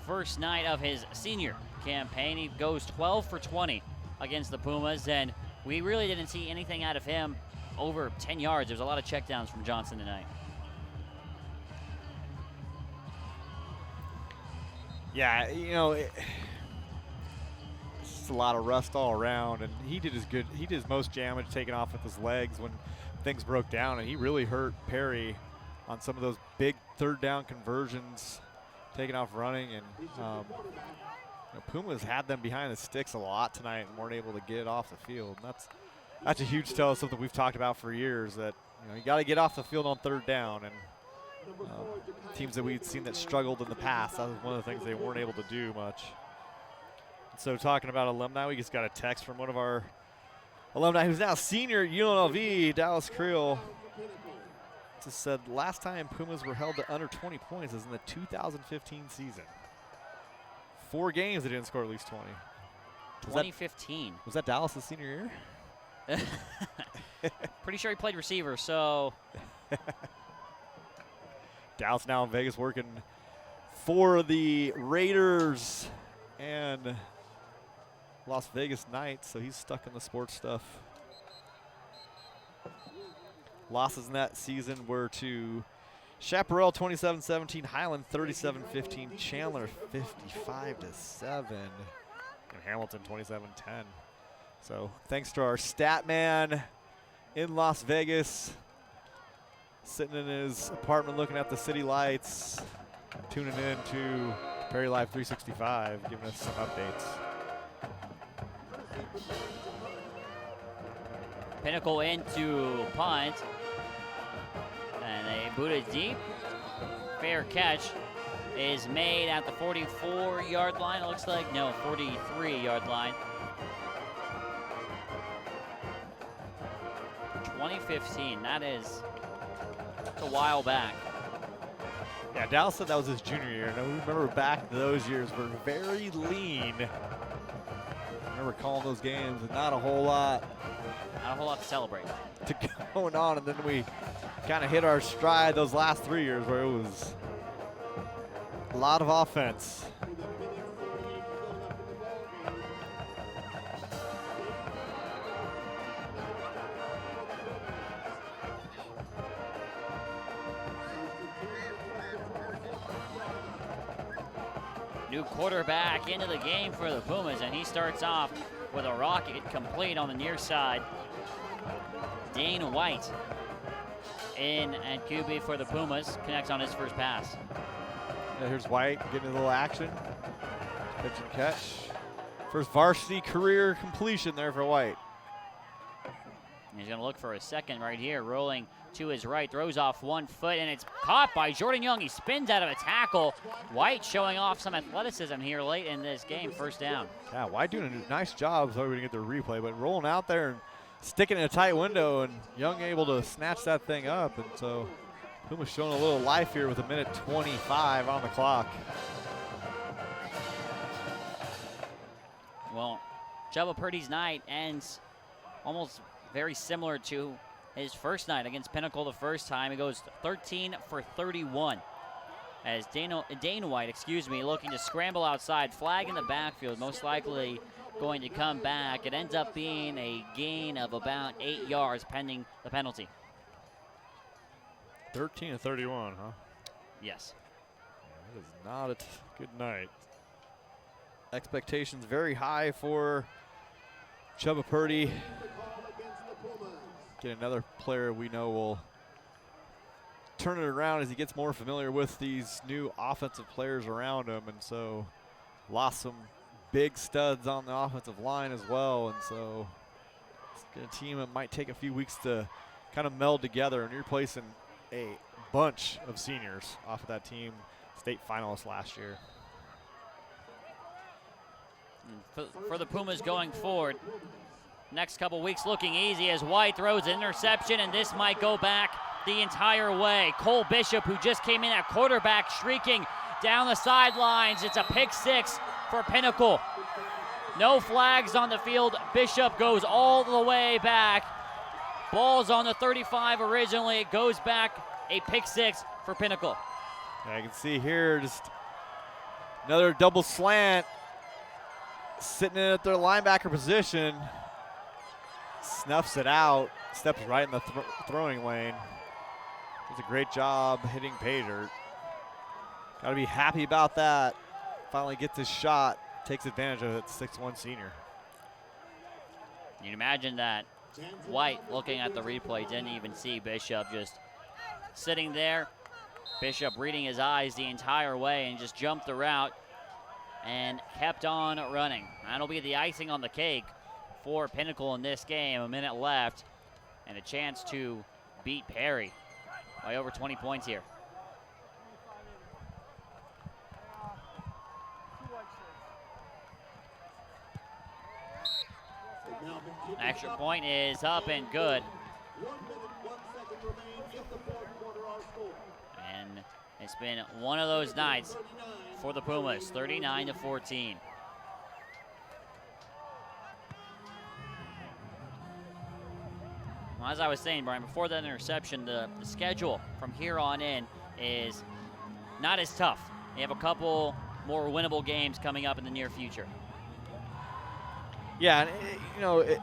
first night of his senior campaign. He goes 12 for 20 against the Pumas, and we really didn't see anything out of him over 10 yards. There was a lot of checkdowns from Johnson tonight. Yeah, it's just a lot of rust all around, and he did his most damage taking off with his legs when things broke down, and he really hurt Perry on some of those big 3rd down conversions, taking off running, and Pumas had them behind the sticks a lot tonight and weren't able to get off the field. And that's a huge tell, something we've talked about for years, that you got to get off the field on 3rd down, and teams that we'd seen that struggled in the past, that was one of the things they weren't able to do much. So talking about alumni, we just got a text from one of our alumni who's now a senior at UNLV, Dallas Creel. Just said last time Pumas were held to under 20 points is in the 2015 season. 4 games they didn't score at least 20. 2015. Was that Dallas' senior year? Pretty sure he played receiver, so. Dallas now in Vegas working for the Raiders and Las Vegas Knights, so he's stuck in the sports stuff. Losses in that season were to Chaparral 27-17, Highland 37-15, Chandler 55-7, and Hamilton 27-10. So thanks to our stat man, in Las Vegas, sitting in his apartment looking at the city lights, tuning in to Perry Live 365, giving us some updates. Pinnacle into punt. And they boot it deep. Fair catch is made at the 44-yard line, it looks like. No, 43-yard line. 2015, that is a while back. Yeah, Dallas said that was his junior year. And we remember back those years were very lean. I remember calling those games and not a whole lot to celebrate. Going on, and then we kind of hit our stride those last 3 years where it was a lot of offense. New quarterback into the game for the Pumas, and he starts off with a rocket complete on the near side. Dane White in at QB for the Pumas, connects on his first pass. Yeah, here's White getting a little action. Pitch and catch. First varsity career completion there for White. He's going to look for a second right here, rolling to his right, throws off 1 foot, and it's caught by Jordan Young. He spins out of a tackle. White showing off some athleticism here late in this game, first down. Yeah, White doing a nice job. Sorry we didn't get the replay, but rolling out there and sticking in a tight window, and Young able to snatch that thing up. And so Puma's showing a little life here with 1:25 on the clock. Well, Jubba Purdy's night ends almost very similar to his first night against Pinnacle the first time. He goes 13 for 31. As Dane White, looking to scramble outside, flag in the backfield, most likely going to come back. It ends up being a gain of about 8 yards pending the penalty. 13 to 31, huh? Yes. That is not a good night. Expectations very high for Chubba Purdy. Get another player we know will turn it around as he gets more familiar with these new offensive players around him. And so lost some big studs on the offensive line as well. And so it's a team that might take a few weeks to kind of meld together. And you're placing a bunch of seniors off of that team, state finalists last year. For the Pumas going forward, next couple weeks looking easy as White throws an interception, and this might go back the entire way. Cole Bishop, who just came in at quarterback, shrieking down the sidelines. It's a pick six for Pinnacle. No flags on the field. Bishop goes all the way back. Ball's on the 35 originally. It goes back, a pick six for Pinnacle. Yeah, you can see here just another double slant. Sitting in at their linebacker position. Snuffs it out. Steps right in the throwing lane. Does a great job hitting pay dirt. Got to be happy about that. Finally gets his shot. Takes advantage of it. 6'1" senior. You'd imagine that White, looking at the replay, didn't even see Bishop just sitting there. Bishop reading his eyes the entire way and just jumped the route and kept on running. That'll be the icing on the cake for Pinnacle in this game. A minute left and a chance to beat Perry by over 20 points here. Extra point is up and good. 1 minute, 1 second remains in the fourth quarter. Our score. And it's been one of those nights for the Pumas, 39-14. Well, as I was saying, Brian, before that interception, the schedule from here on in is not as tough. You have a couple more winnable games coming up in the near future. Yeah, and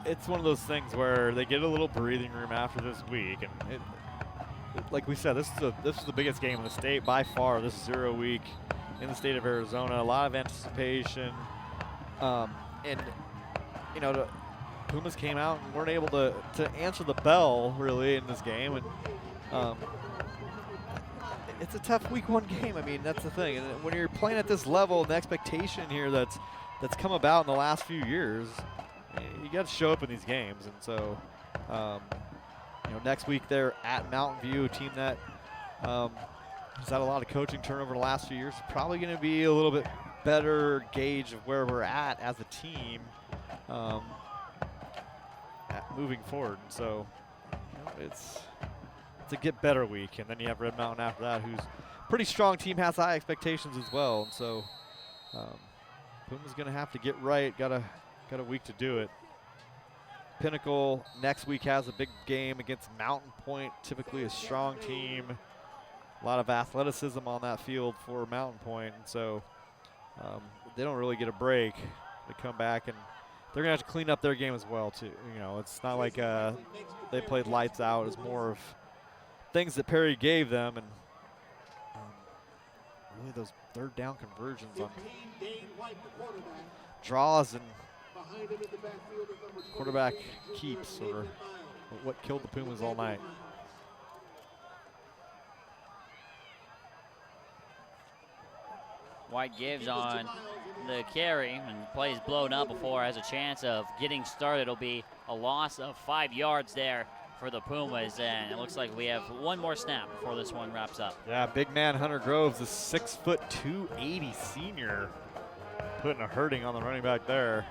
it's one of those things where they get a little breathing room after this week, and like we said, this is the biggest game in the state by far. This 0 week in the state of Arizona, a lot of anticipation, and Pumas came out and weren't able to answer the bell really in this game, and it's a tough week 1 game. I mean, that's the thing. And when you're playing at this level, the expectation here that's come about in the last few years, you got to show up in these games. And so, next week they're at Mountain View, a team that has had a lot of coaching turnover the last few years. Probably going to be a little bit better gauge of where we're at as a team moving forward. And so, it's a get better week. And then you have Red Mountain after that, who's a pretty strong team, has high expectations as well. And so, Puma's going to have to get right. Got a week to do it. Pinnacle next week has a big game against Mountain Point, typically a strong team. A lot of athleticism on that field for Mountain Point, and so they don't really get a break. They come back and they're gonna have to clean up their game as well too. It's not like they played lights out. It's more of things that Perry gave them, and really those third down conversions on draws and quarterback keeps or what killed the Pumas all night. White gives on the carry, and plays blown up before has a chance of getting started. It'll be a loss of 5 yards there for the Pumas, and it looks like we have one more snap before this one wraps up. Yeah, big man Hunter Groves, the 6'2", 280 senior, putting a hurting on the running back there.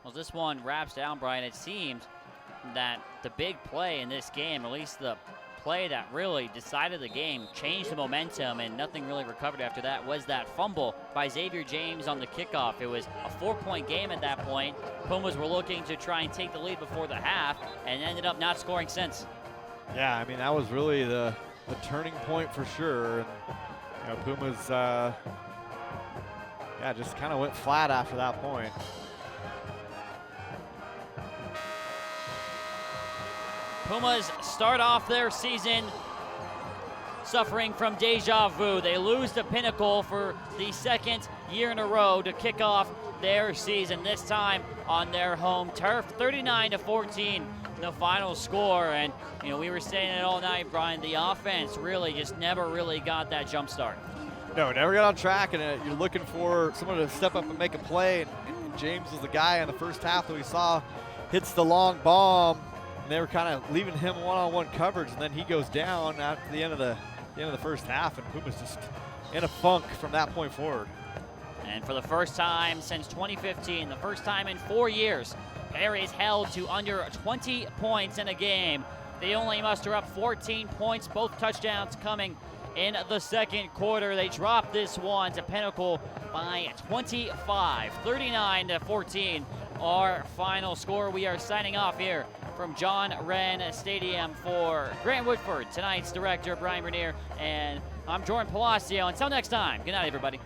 Well, this one wraps down, Brian. It seems that the big play in this game, at least the play that really decided the game, changed the momentum, and nothing really recovered after that, was that fumble by Xavier James on the kickoff. It was a 4-point game at that point. Pumas were looking to try and take the lead before the half and ended up not scoring since. Yeah, I mean, that was really the turning point for sure. And, Pumas, just kind of went flat after that point. Pumas start off their season suffering from deja vu. They lose to Pinnacle for the second year in a row to kick off their season, this time on their home turf. 39-14, the final score. And, we were saying it all night, Brian, the offense really just never really got that jump start. No, never got on track, and you're looking for someone to step up and make a play. And James was the guy in the first half that we saw hits the long bomb. They were kind of leaving him one-on-one coverage, and then he goes down at the end of the first half, and Pumas just in a funk from that point forward. And for the first time since 2015, the first time in 4 years, Perry is held to under 20 points in a game. They only muster up 14 points, both touchdowns coming in the second quarter. They drop this one to Pinnacle by 25, 39-14. Our final score. We are signing off here from John Wren Stadium for Grant Woodford, tonight's director Brian Bernier, and I'm Jordan Palacio. Until next time, good night, everybody.